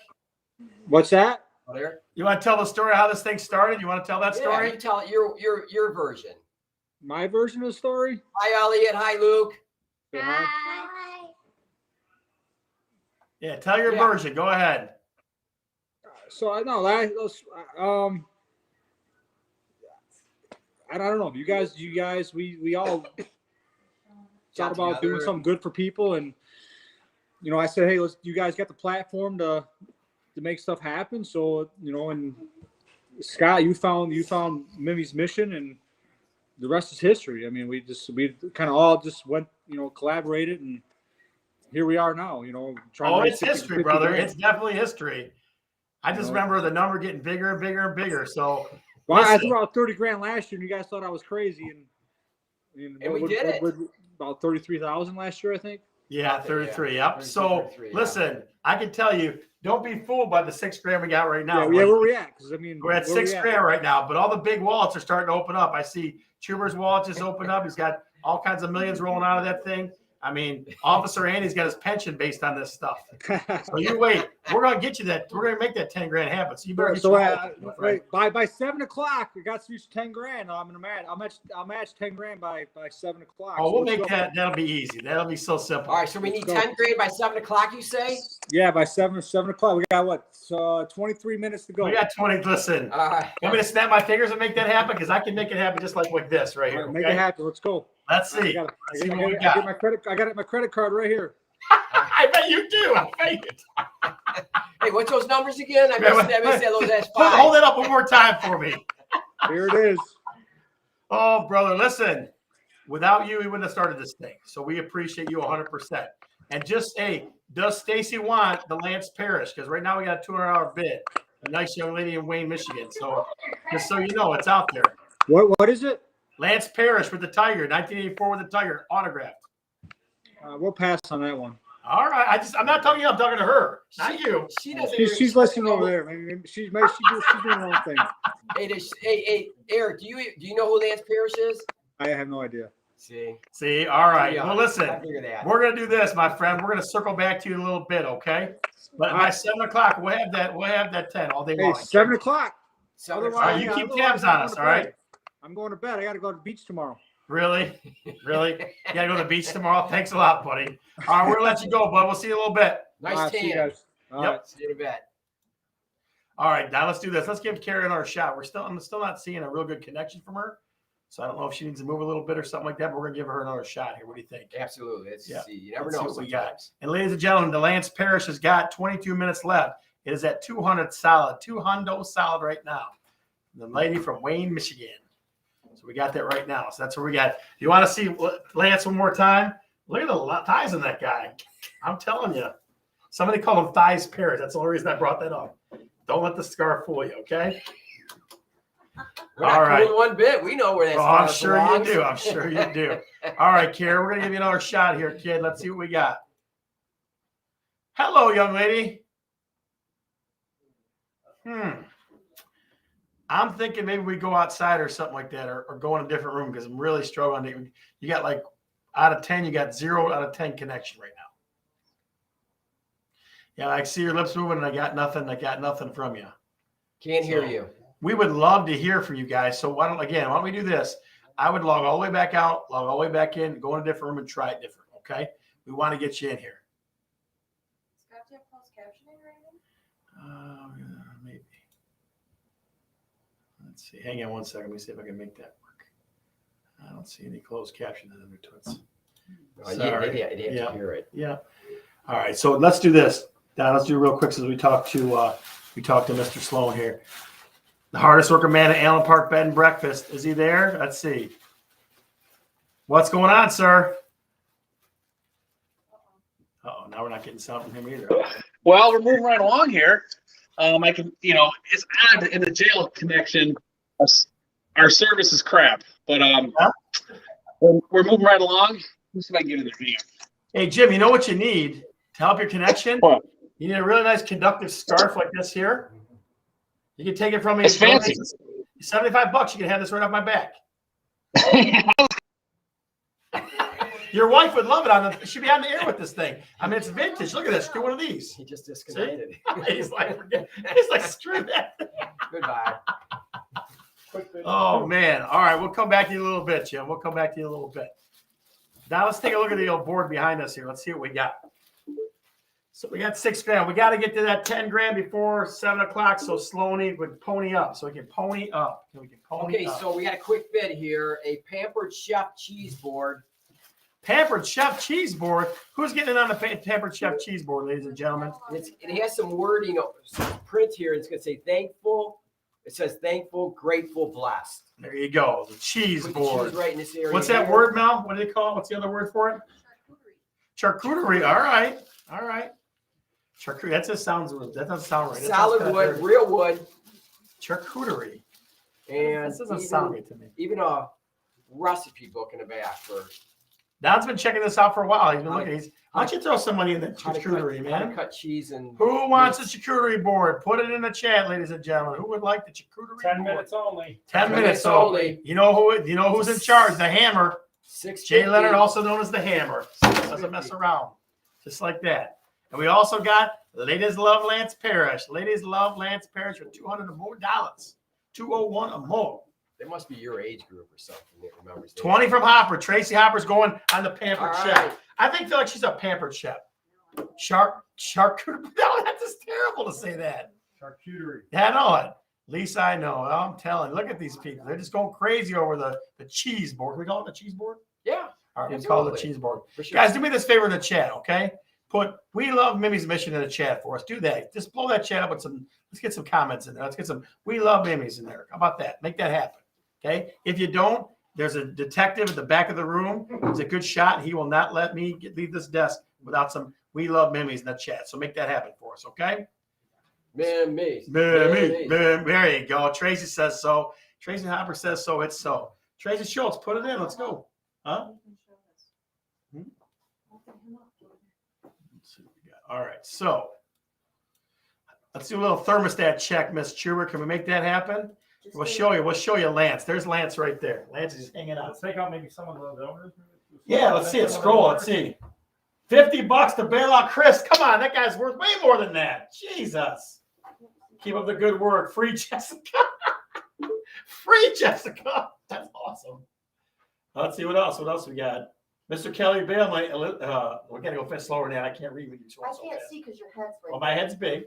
Speaker 5: What's that?
Speaker 2: Oh, there.
Speaker 1: You want to tell the story how this thing started? You want to tell that
Speaker 2: Yeah,
Speaker 1: story?
Speaker 2: you tell it your version.
Speaker 5: My version of the story?
Speaker 2: Hi, Elliot. Hi, Luke.
Speaker 5: Say hi.
Speaker 1: Yeah, tell your
Speaker 2: Yeah.
Speaker 1: version. Go ahead.
Speaker 5: So I know I don't know. You guys, we all thought about doing something good for people, and I said, hey, you guys got the platform to make stuff happen. So and Scott, you found Mimi's mission, and the rest is history. I mean, we kind of all just went, collaborated, and here we are now. Trying to raise
Speaker 1: It's
Speaker 5: 50
Speaker 1: history, brother.
Speaker 5: grand.
Speaker 1: It's definitely history. I just remember the number getting bigger and bigger and bigger. So
Speaker 5: Well, I
Speaker 1: listen.
Speaker 5: threw out 30 grand last year, and you guys thought I was crazy,
Speaker 2: And we did it.
Speaker 5: About 33,000 last year, I think.
Speaker 1: Yeah, 33. Yep.
Speaker 2: 33,
Speaker 1: So
Speaker 2: 33, yeah.
Speaker 1: listen, I can tell you, don't be fooled by the $6 grand we got right now.
Speaker 5: Yeah, where we at? Because
Speaker 1: We're at $6 grand right now, but all the big wallets are starting to open up. I see Chuber's wallet just opened up. He's got all kinds of millions rolling out of that thing. I mean, Officer Andy's got his pension based on this stuff. So you wait. We're gonna get you that. We're gonna make that 10 grand happen. So you better get
Speaker 5: So
Speaker 1: your wallet, right?
Speaker 5: by 7 o'clock, we got to reach 10 grand. I'm gonna match. I'll match 10 grand by 7 o'clock.
Speaker 1: Oh,
Speaker 5: So
Speaker 1: we'll
Speaker 5: let's
Speaker 1: make
Speaker 5: go.
Speaker 1: that. That'll be easy. That'll be so simple.
Speaker 2: All right, so we need
Speaker 5: Let's go.
Speaker 2: 10 grand by 7 o'clock, you say?
Speaker 5: Yeah, by 7 o'clock. We got what? 23 minutes to go.
Speaker 1: We got 20. Listen,
Speaker 2: All right.
Speaker 1: want me to snap my fingers and make that happen? Because I can make it happen just like this right
Speaker 5: All
Speaker 1: here.
Speaker 5: right, make
Speaker 1: okay?
Speaker 5: it happen. Let's go.
Speaker 1: Let's
Speaker 5: I
Speaker 1: see.
Speaker 5: got
Speaker 1: Let's see what we got.
Speaker 5: I got my credit card right here.
Speaker 1: I bet you do. I bet you.
Speaker 2: Hey, what's those numbers again? I missed that. Those last
Speaker 1: Hold
Speaker 2: five.
Speaker 1: that up one more time for me.
Speaker 5: Here it is.
Speaker 1: Oh, brother, listen. Without you, we wouldn't have started this thing. So we appreciate you 100%. And just, hey, does Stacy want the Lance Parish? Because right now we got a $200 bid. A nice young lady in Wayne, Michigan. So just so you know, it's out there.
Speaker 5: What is it?
Speaker 1: Lance Parish with the Tiger, 1984 with the Tiger, autographed.
Speaker 5: We'll pass on that one.
Speaker 1: All right. I'm not talking to you. I'm talking to her, not you.
Speaker 2: She doesn't.
Speaker 5: She's listening over there. Maybe she's doing her own thing.
Speaker 2: Hey, Eric, do you know who Lance Parrish is?
Speaker 5: I have no idea.
Speaker 1: See. All right.
Speaker 2: Yeah,
Speaker 1: Well, listen.
Speaker 2: I figured that.
Speaker 1: We're gonna do this, my friend. We're gonna circle back to you in a little bit, okay? But by 7 o'clock, we'll have that 10 all day
Speaker 5: Hey,
Speaker 1: long.
Speaker 5: 7 o'clock.
Speaker 2: So
Speaker 1: All right, you keep tabs on us, all right?
Speaker 5: I'm going to bed. I got to go to the beach tomorrow.
Speaker 1: Really? Really? You gotta go to the beach tomorrow? Thanks a lot, buddy. All right, we're gonna let you go, bud. We'll see you in a little bit.
Speaker 2: Nice
Speaker 5: All right, see you
Speaker 2: tan.
Speaker 5: guys. All
Speaker 1: Yep.
Speaker 5: right.
Speaker 2: See you in a bit.
Speaker 1: All right, now let's do this. Let's give Karen our shot. I'm still not seeing a real good connection from her. So I don't know if she needs to move a little bit or something like that, but we're gonna give her another shot here. What do you think?
Speaker 2: Absolutely. Let's
Speaker 1: Yeah.
Speaker 2: see. You never
Speaker 1: Let's see
Speaker 2: know.
Speaker 1: what we got.
Speaker 2: sometimes.
Speaker 1: And ladies and gentlemen, the Lance Parish has got 22 minutes left. It is at 200 solid, 200 solid right now. The lady from Wayne, Michigan. So we got that right now. So that's where we got. You want to see Lance one more time? Look at the thighs on that guy. I'm telling you. Somebody called him Thighs Parish. That's the only reason I brought that up. Don't let the scar fool you, okay?
Speaker 2: We're not
Speaker 1: All right.
Speaker 2: cool one bit. We know where that
Speaker 1: Oh, I'm
Speaker 2: star
Speaker 1: sure you
Speaker 2: belongs.
Speaker 1: do. I'm sure you do. All right, Karen, we're going to give you another shot here, kid. Let's see what we got. Hello, young lady. I'm thinking maybe we go outside or something like that, or go in a different room because I'm really struggling. You got like out of 10, you got 0 out of 10 connection right now. Yeah, I see your lips moving and I got nothing from you.
Speaker 2: Can't hear
Speaker 1: So,
Speaker 2: you.
Speaker 1: We would love to hear from you guys. So why don't we do this? I would log all the way back out, log all the way back in, go in a different room and try it different. Okay. We want to get you in here.
Speaker 6: Scott, do you have closed captioning right now?
Speaker 1: Maybe. Let's see. Hang on one second. Let me see if I can make that work. I don't see any closed caption in the toots. Sorry.
Speaker 2: You'd have
Speaker 1: Yeah.
Speaker 2: to hear it.
Speaker 1: Yeah. All right. So let's do this. Now let's do it real quick since we talked to Mr. Sloan here. The hardest working man at Allen Park Bed and Breakfast. Is he there? Let's see. What's going on, sir? Oh, now we're not getting sound from him either.
Speaker 3: Well, we're moving right along here. I can, it's odd in the jail connection. Our service is crap, but we're moving right along. Let's see if I can get in there. Hang on.
Speaker 1: Hey, Jim, you know what you need to help your connection?
Speaker 3: What?
Speaker 1: You need a really nice conductive scarf like this here. You can take it from me.
Speaker 3: It's fancy.
Speaker 1: $75. You can have this right off my back. Your wife would love it. She'd be on the air with this thing. I mean, it's vintage. Look at this. Do one of these.
Speaker 2: He just disconnected.
Speaker 1: He's like, screw that.
Speaker 2: Goodbye.
Speaker 1: Oh man. All right, we'll come back to you a little bit, Jim. We'll come back to you a little bit. Now let's take a look at the old board behind us here. Let's see what we got. So we got $6 grand. We got to get to that 10 grand before 7 o'clock. So Sloaney would pony up. So we can pony up.
Speaker 2: Okay, so we got a quick bid here. A Pampered Chef cheese board.
Speaker 1: Pampered Chef cheese board. Who's getting it on the Pampered Chef cheese board, ladies and gentlemen?
Speaker 2: It has some wording, some print here. It's going to say thankful. It says thankful, grateful, blessed.
Speaker 1: There you go. The cheese
Speaker 2: Put the
Speaker 1: board.
Speaker 2: cheese right in this area.
Speaker 1: What's that
Speaker 2: here.
Speaker 1: word, Mel? What do they call it? What's the other word for it? Charcuterie. All right. All right. Charcuterie. That doesn't sound right. That
Speaker 2: Solid wood, real wood.
Speaker 1: Charcuterie.
Speaker 2: And
Speaker 1: this doesn't sound right to me.
Speaker 2: Even a recipe book in the back for
Speaker 1: Don's been checking this out for a while. He's been looking. Why don't you throw some money in the charcuterie,
Speaker 2: how to
Speaker 1: man?
Speaker 2: cut cheese and
Speaker 1: Who wants a charcuterie board? Put it in the chat, ladies and gentlemen. Who would like the charcuterie
Speaker 3: 10
Speaker 1: board?
Speaker 3: minutes only.
Speaker 1: 10 minutes only. You know who's in charge? The Hammer. Jay Leonard, also known as the Hammer. Doesn't mess around. Just like that. And we also got Ladies Love Lance Parish. Ladies Love Lance Parish for $200 or more. $201 or more.
Speaker 2: They must be your age group or something that remembers that.
Speaker 1: 20 from Hopper. Tracy Hopper's going on the Pampered
Speaker 2: All
Speaker 1: Chef.
Speaker 2: right.
Speaker 1: I feel like she's a Pampered Chef. Charcuterie. No, that's just terrible to say that.
Speaker 3: Charcuterie.
Speaker 1: Yeah, I know it. Lisa, I know. I'm telling you. Look at these people. They're just going crazy over the cheese board. Can we call it the cheese board?
Speaker 2: Yeah.
Speaker 1: All right, let's call it the cheese board.
Speaker 2: For sure.
Speaker 1: Guys, do me this favor in the chat, okay? Put "We Love Mimi's Mission" in the chat for us. Do that. Just blow that chat up with some. Let's get some comments in there. Let's get some "We Love Mimi's" in there. How about that? Make that happen. Okay. If you don't, there's a detective at the back of the room. He's a good shot. He will not let me leave this desk without some "We Love Mimi's" in the chat. So make that happen for us, okay?
Speaker 2: Mimi.
Speaker 1: There you go. Tracy says so. Tracy Hopper says so. It's so. Tracy Schultz, put it in. Let's go. Huh? Let's see what we got. All right. So let's do a little thermostat check, Miss Chuber. Can we make that happen? We'll show you Lance. There's Lance right there. Lance is hanging out.
Speaker 3: Let's take out maybe some of those owners.
Speaker 1: Yeah, let's see it. Scroll. Let's see. $50 to bail out Chris. Come on, that guy's worth way more than that. Jesus. Keep up the good work. Free Jessica. Free Jessica. That's awesome. Let's see what else. What else we got? Mr. Kelly Bale. We're gonna go a bit slower now. I can't read what you're
Speaker 6: I
Speaker 1: so
Speaker 6: can't
Speaker 1: fast.
Speaker 6: see because your head's right.
Speaker 1: Well, my head's big.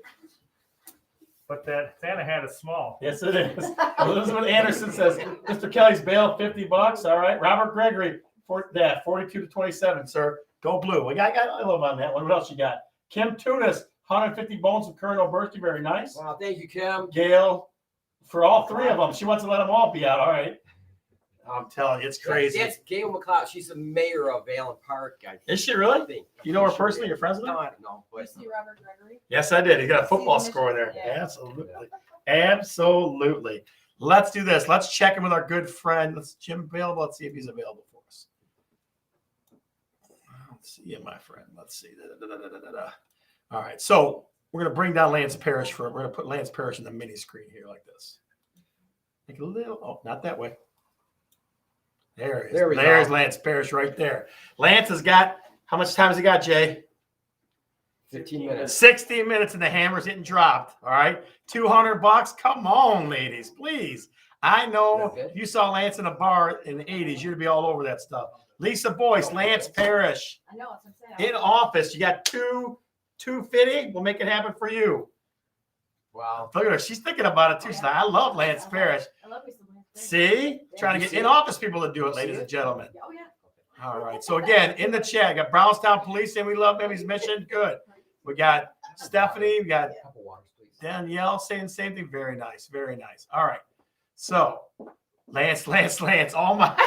Speaker 3: But that Santa hat is small.
Speaker 1: Yes, it is. Elizabeth Anderson says, Mr. Kelly's bail, $50. All right. Robert Gregory, 42 to 27, sir. Go blue. I love on that one. What else you got? Kim Tunis, 150 bones of Colonel Bursty. Very nice.
Speaker 2: Wow, thank you, Kim.
Speaker 1: Gail, for all three of them. She wants to let them all be out. All right. I'm telling you, it's crazy.
Speaker 2: That's Gail McLeod. She's the mayor of Allen Park. I
Speaker 1: Is she really?
Speaker 2: think.
Speaker 1: You know her personally? You're friends with her?
Speaker 2: No, I don't know.
Speaker 6: You
Speaker 2: But
Speaker 6: see Robert Gregory?
Speaker 1: Yes, I did. He got a football
Speaker 6: See the
Speaker 1: score there.
Speaker 6: mission? Yeah.
Speaker 1: Absolutely. Absolutely. Let's do this. Let's check in with our good friend. Let's Jim available. Let's see if he's available for us. Let's see you, my friend. Let's see. All right. So we're going to bring down Lance Parrish we're going to put Lance Parrish in the mini screen here like this. Make it a little, not that way. There he is. There's
Speaker 2: go.
Speaker 1: Lance Parrish right there. Lance has got, how much time has he got, Jay?
Speaker 2: 15 minutes.
Speaker 1: 60 minutes and the hammer's getting dropped. All right. $200. Come on, ladies, please. I know if you saw Lance in a bar in the 80s, you'd be all over that stuff. Lisa Boyce, Lance Parrish.
Speaker 6: I know, that's what I'm saying.
Speaker 1: In office. You got $250. We'll make it happen for you.
Speaker 2: Wow.
Speaker 1: Look at her. She's thinking about it too. She's like, I love Lance Parrish.
Speaker 6: I love you so much.
Speaker 1: See? Trying to get in office people to do it, ladies and gentlemen.
Speaker 6: Oh, yeah.
Speaker 1: All right. So again, in the chat, got Brownstown Police saying we love Mimi's mission. Good. We got Stephanie. We got
Speaker 2: A couple waters, please.
Speaker 1: Danielle saying the same thing. Very nice. Very nice. All right. So Lance. All my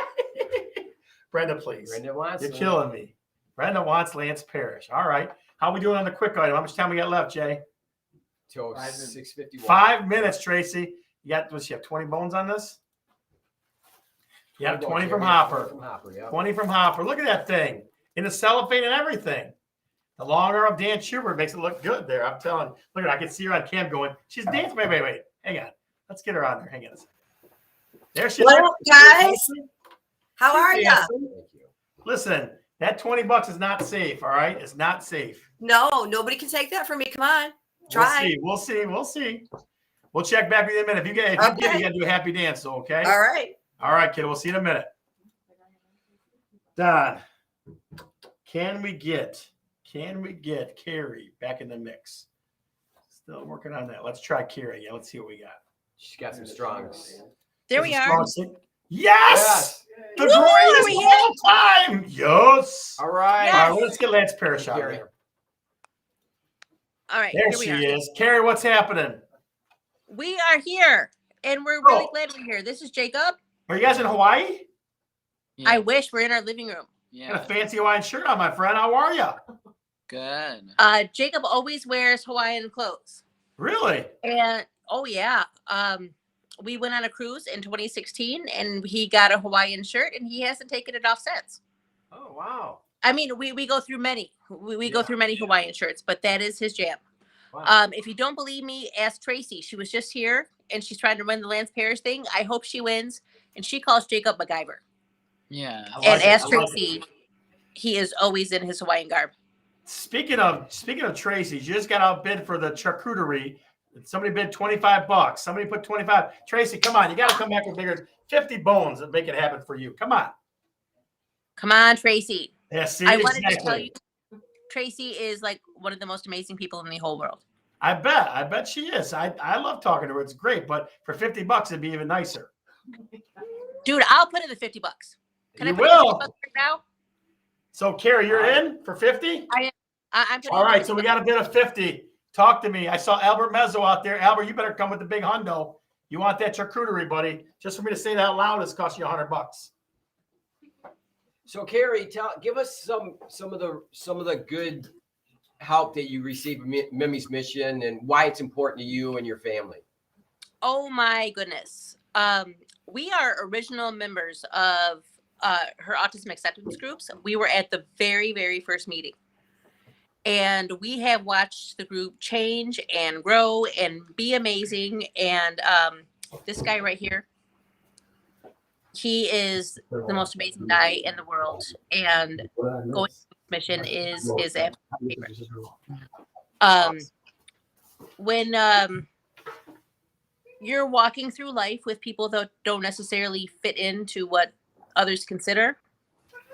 Speaker 1: Brenda, please.
Speaker 2: Brenda wants
Speaker 1: You're killing me. Brenda wants Lance Parrish. All right. How we doing on the quick item? How much time we got left, Jay?
Speaker 2: till 6:51.
Speaker 1: 5 minutes, Tracy. You got, what's she have, 20 bones on this? You have 20 from Hopper. 20 from Hopper. Look at that thing. In the cellophane and everything. The long arm of Dan Schubert makes it look good there. I'm telling you. Look at I can see her on cam going, she's dancing. Wait. Hang on. Let's get her on there. Hang on a second. There she is.
Speaker 10: What up, guys? How are
Speaker 1: She's
Speaker 10: ya?
Speaker 1: dancing. Listen, that $20 is not safe. All right, it's not safe.
Speaker 10: No, nobody can take that from me. Come on, try.
Speaker 1: We'll see. We'll check back with you in a minute. If you get it, you gotta do a happy dance. So okay.
Speaker 10: All right.
Speaker 1: All right, kid. We'll see you in a minute. Don, can we get Carrie back in the mix? Still working on that. Let's try Carrie. Yeah, let's see what we got.
Speaker 2: She's got some strongs.
Speaker 11: There we are.
Speaker 1: Yes! The
Speaker 11: Woo,
Speaker 1: greatest
Speaker 11: we
Speaker 1: of all time! Yes!
Speaker 2: All right.
Speaker 11: Yes.
Speaker 1: All right, let's get Lance Parrish out
Speaker 2: Carrie.
Speaker 1: there.
Speaker 11: All right,
Speaker 1: There
Speaker 11: here we
Speaker 1: she
Speaker 11: are.
Speaker 1: is. Carrie, what's happening?
Speaker 11: We are here, and we're really glad we're here. This is Jacob.
Speaker 1: Are you guys in Hawaii?
Speaker 11: I wish we're in our living room.
Speaker 1: Got a fancy Hawaiian shirt on, my friend. How are you?
Speaker 12: Good.
Speaker 11: Jacob always wears Hawaiian clothes.
Speaker 1: Really?
Speaker 11: And oh yeah, we went on a cruise in 2016, and he got a Hawaiian shirt, and he hasn't taken it off since.
Speaker 2: Oh wow.
Speaker 11: I mean, we go through many. We go through many Hawaiian shirts, but that is his jam.
Speaker 2: Wow.
Speaker 11: If you don't believe me, ask Tracy. She was just here, and she's trying to run the Lance Parrish thing. I hope she wins, and she calls Jacob MacGyver.
Speaker 12: Yeah.
Speaker 11: And ask Tracy. He is always in his Hawaiian garb.
Speaker 1: Speaking of Tracy, she just got outbid for the charcuterie. Somebody bid $25. Somebody put 25. Tracy, come on. You got to come back with bigger 50 bones and make it happen for you. Come on.
Speaker 11: Come on, Tracy.
Speaker 1: Yeah, see,
Speaker 11: I wanted to tell you, Tracy is like one of the most amazing people in the whole world.
Speaker 1: I bet she is. I love talking to her. It's great, but for $50, it'd be even nicer.
Speaker 11: Dude, I'll put in the $50. Can
Speaker 1: You
Speaker 11: I put in the
Speaker 1: will.
Speaker 11: $50 right now?
Speaker 1: So, Carrie, you're in for 50?
Speaker 11: I'm putting
Speaker 1: All
Speaker 11: in the
Speaker 1: right, so we got a bid of 50. Talk to me. I saw Albert Mezzo out there. Albert, you better come with the big hundo. You want that charcuterie, buddy? Just for me to say that out loud, it's cost you $100.
Speaker 2: So Carrie, give us some of the good help that you received from Mimi's mission and why it's important to you and your family.
Speaker 11: Oh my goodness. We are original members of her autism acceptance groups. We were at the very, very first meeting. And we have watched the group change and grow and be amazing. And this guy right here, he is the most amazing guy in the world. And going to this mission is his absolute favorite. When you're walking through life with people that don't necessarily fit into what others consider,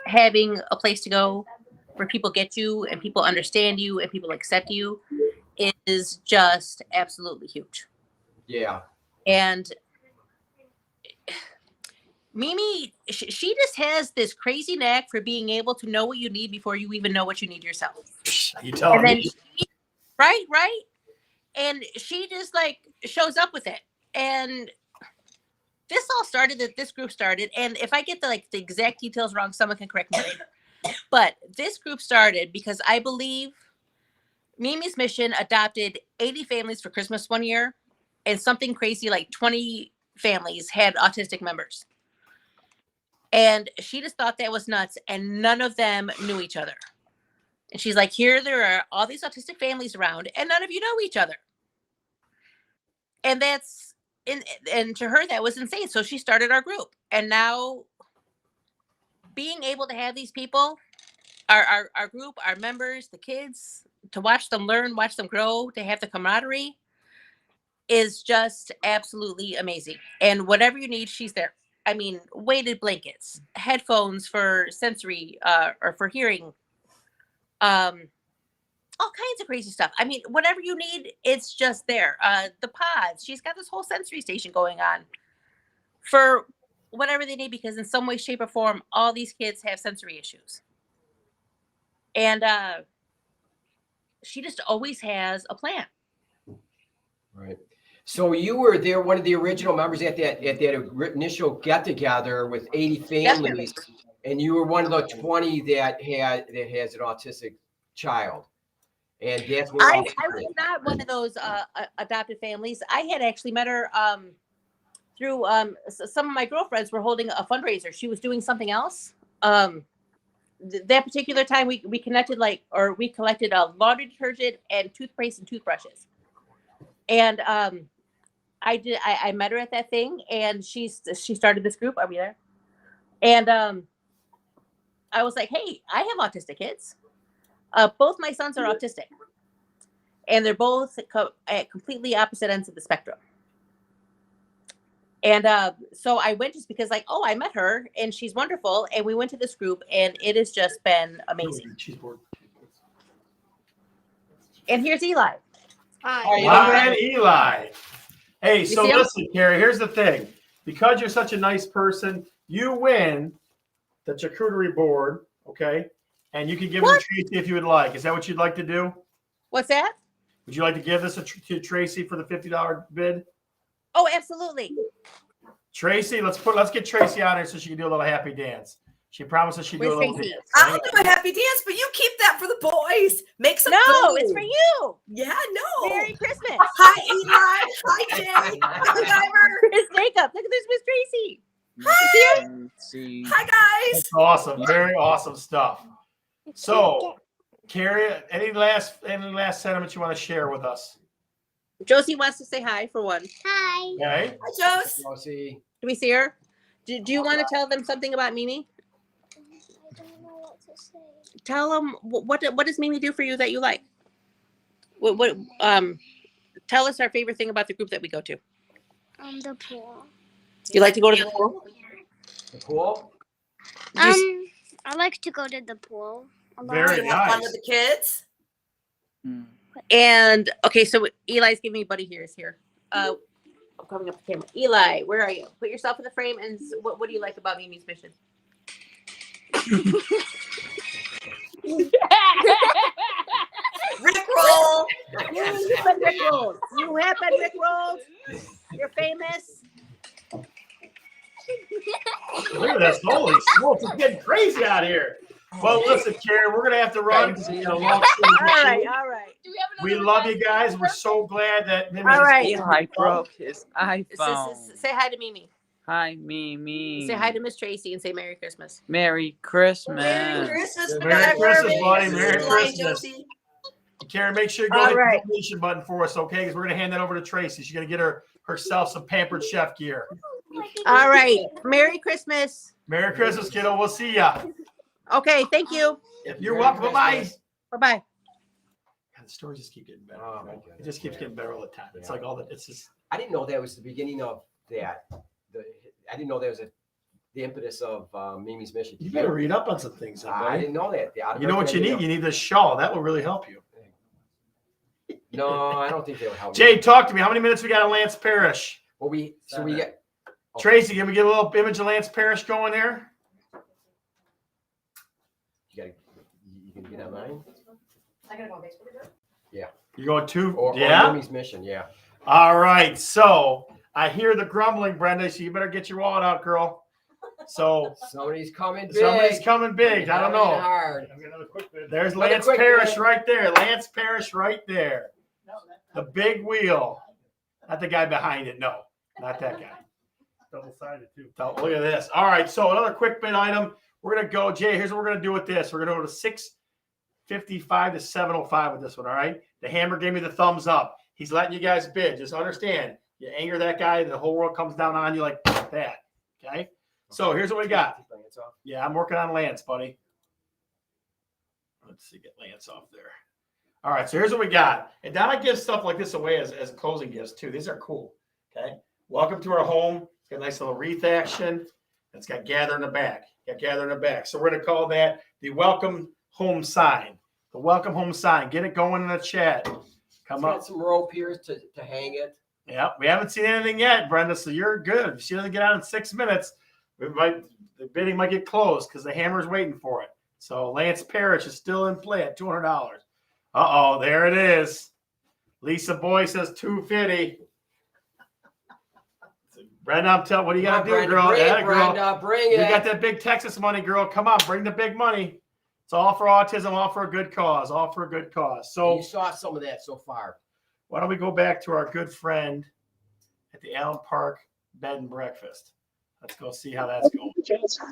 Speaker 11: having a place to go where people get you and people understand you and people accept you is just absolutely huge.
Speaker 2: Yeah.
Speaker 11: And Mimi, she just has this crazy knack for being able to know what you need before you even know what you need yourself.
Speaker 1: You tell me.
Speaker 11: Right. And she just like shows up with it. And this all started that this group started. And if I get the exact details wrong, someone can correct me later. But this group started because I believe Mimi's mission adopted 80 families for Christmas one year, and something crazy like 20 families had autistic members. And she just thought that was nuts, and none of them knew each other. And she's like, there are all these autistic families around, and none of you know each other. And and to her, that was insane. So she started our group. And now being able to have these people, our group, our members, the kids, to watch them learn, watch them grow, to have the camaraderie is just absolutely amazing. And whatever you need, she's there. I mean, weighted blankets, headphones for sensory or for hearing, all kinds of crazy stuff. I mean, whatever you need, it's just there. The pods, she's got this whole sensory station going on for whatever they need, because in some way, shape, or form, all these kids have sensory issues. And she just always has a plan.
Speaker 2: Right. So you were there, one of the original members at that initial get together with 80 families, and you were one of the 20 that has an autistic child. And that's what
Speaker 11: I was not one of those adopted families. I had actually met her through some of my girlfriends were holding a fundraiser. She was doing something else. That particular time we connected we collected laundry detergent and toothpaste and toothbrushes. And I met her at that thing, and she started this group. Are we there? And I was like, hey, I have autistic kids. Both my sons are autistic, and they're both at completely opposite ends of the spectrum. And so I went just because, like, oh, I met her and she's wonderful, and we went to this group, and it has just been amazing. And here's Eli.
Speaker 7: Hi.
Speaker 1: Hi, Eli. Hey, so
Speaker 11: see him?
Speaker 1: listen, Carrie, here's the thing. Because you're such a nice person, you win the charcuterie board, okay? And you can give it to Tracy if you would like. Is that what you'd like to do?
Speaker 11: What's that?
Speaker 1: Would you like to give this to Tracy for the $50 bid?
Speaker 11: Oh, absolutely.
Speaker 1: Tracy, let's get Tracy on here so she can do a little happy dance. She promises she'd do a little
Speaker 11: Tracy?
Speaker 1: dance.
Speaker 10: I'll do a happy dance, but you keep that for the boys. Make some
Speaker 11: No,
Speaker 10: food.
Speaker 11: it's for you.
Speaker 10: Yeah, no.
Speaker 11: Merry Christmas.
Speaker 10: Hi, Eli. Hi, Jay. Hi, Diver.
Speaker 11: Chris Jacob. Look at this, Miss Tracy.
Speaker 10: Hi. Hi, guys.
Speaker 1: That's awesome. Very awesome stuff. So, Carrie, any last sentiments you want to share with us?
Speaker 11: Josie wants to say hi for one.
Speaker 7: Hi.
Speaker 1: Okay.
Speaker 10: Hi, Josie.
Speaker 2: Josie.
Speaker 11: Do we see her? Do you want to tell them something about Mimi?
Speaker 7: I don't know what to say.
Speaker 11: Tell them what does Mimi do for you that you like? What tell us our favorite thing about the group that we go to.
Speaker 7: The pool.
Speaker 11: You like to go to the pool?
Speaker 2: The pool?
Speaker 7: I like to go to the pool a lot.
Speaker 1: Very
Speaker 10: You have fun
Speaker 1: nice.
Speaker 10: with the kids?
Speaker 11: And okay, so Eli's giving me Buddy here is here. I'm coming up the camera. Eli, where are you? Put yourself in the frame, and what do you like about Mimi's mission?
Speaker 10: Rickroll.
Speaker 11: You have been Rickrolled. You have been Rickrolled. You're famous.
Speaker 1: Look at this. Holy smokes. It's getting crazy out here. Well, listen, Karen, we're going to have to run.
Speaker 11: All right.
Speaker 1: We love you guys. We're so glad that Mimi
Speaker 11: All right.
Speaker 12: Eli broke his iPhone.
Speaker 11: Say hi to Mimi.
Speaker 12: Hi, Mimi.
Speaker 11: Say hi to Miss Tracy and say Merry Christmas.
Speaker 12: Merry Christmas.
Speaker 10: Merry Christmas,
Speaker 1: Merry Christmas, buddy.
Speaker 10: Merry
Speaker 1: Merry
Speaker 10: Christmas.
Speaker 1: Christmas.
Speaker 10: Josie.
Speaker 1: Karen, make sure you go
Speaker 11: All
Speaker 1: hit
Speaker 11: right.
Speaker 1: the donation button for us, okay? Because we're going to hand that over to Tracy. She's going to get herself some Pampered Chef gear.
Speaker 11: All right. Merry Christmas.
Speaker 1: Merry Christmas, kiddo. We'll see ya.
Speaker 11: Okay. Thank you.
Speaker 1: You're welcome. Bye-bye.
Speaker 11: Bye-bye.
Speaker 1: God, the stories just keep getting better.
Speaker 2: Oh, my
Speaker 1: It
Speaker 2: goodness.
Speaker 1: just keeps getting better all the time. It's
Speaker 2: Yeah.
Speaker 1: like all the, it's just,
Speaker 2: I didn't know that was the beginning of that. I didn't know there was the impetus of Mimi's mission.
Speaker 1: you better read up on some things.
Speaker 2: I
Speaker 1: Buddy.
Speaker 2: didn't know that.
Speaker 1: You know what you need? You need this shawl. That will really help you.
Speaker 2: No, I don't think they would help me.
Speaker 1: Jay, talk to me. How many minutes we got on Lance Parrish?
Speaker 2: Well, we get
Speaker 1: Tracy, can we get a little image of Lance Parrish going there?
Speaker 2: you can get on mine.
Speaker 6: I gotta go on Facebook.
Speaker 1: You're going to?
Speaker 2: Or
Speaker 1: Yeah.
Speaker 2: Mimi's mission, yeah.
Speaker 1: All right. So I hear the grumbling, Brenda. So you better get your wallet out, girl. So
Speaker 2: Somebody's coming big.
Speaker 1: somebody's coming big. I don't
Speaker 2: Coming
Speaker 1: know.
Speaker 2: Hard.
Speaker 1: There's
Speaker 2: Another
Speaker 1: Lance
Speaker 2: quick
Speaker 1: Parrish
Speaker 2: bid.
Speaker 1: right there. Lance Parrish right there. The big wheel. Not the guy behind it. No, not that guy.
Speaker 3: Double-sided too.
Speaker 1: So look at this. All right. So another quick bid item. We're going to go, Jay, here's what we're going to do with this. We're going to go to 655 to 705 with this one. All right. The hammer gave me the thumbs up. He's letting you guys bid. Just understand. You anger that guy, and the whole world comes down on you like that. Okay. So here's what we got. Yeah, I'm working on Lance, buddy. Let's see, get Lance off there. All right, so here's what we got. And now I give stuff like this away as closing gifts too. These are cool. Okay. Welcome to our home. It's got a nice little wreath action. It's got gather in the back. So we're going to call that the welcome home sign. The welcome home sign. Get it going in the chat. Come up.
Speaker 2: Got some rope here to hang it.
Speaker 1: Yeah, we haven't seen anything yet, Brenda. So you're good. If she doesn't get out in 6 minutes, the bidding might get closed because the hammer's waiting for it. So Lance Parrish is still in play at $200. Uh-oh, there it is. Lisa Boy says $250. Brenda, I'm telling, what do you got to do,
Speaker 2: Brenda,
Speaker 1: girl?
Speaker 2: bring
Speaker 1: Yeah,
Speaker 2: it,
Speaker 1: girl.
Speaker 2: Brenda, bring
Speaker 1: You
Speaker 2: it.
Speaker 1: got that big Texas money, girl. Come on, bring the big money. It's all for autism, all for a good cause, all for a good cause. So
Speaker 2: You saw some of that so far.
Speaker 1: why don't we go back to our good friend at the Allen Park Bed and Breakfast? Let's go see how that's going.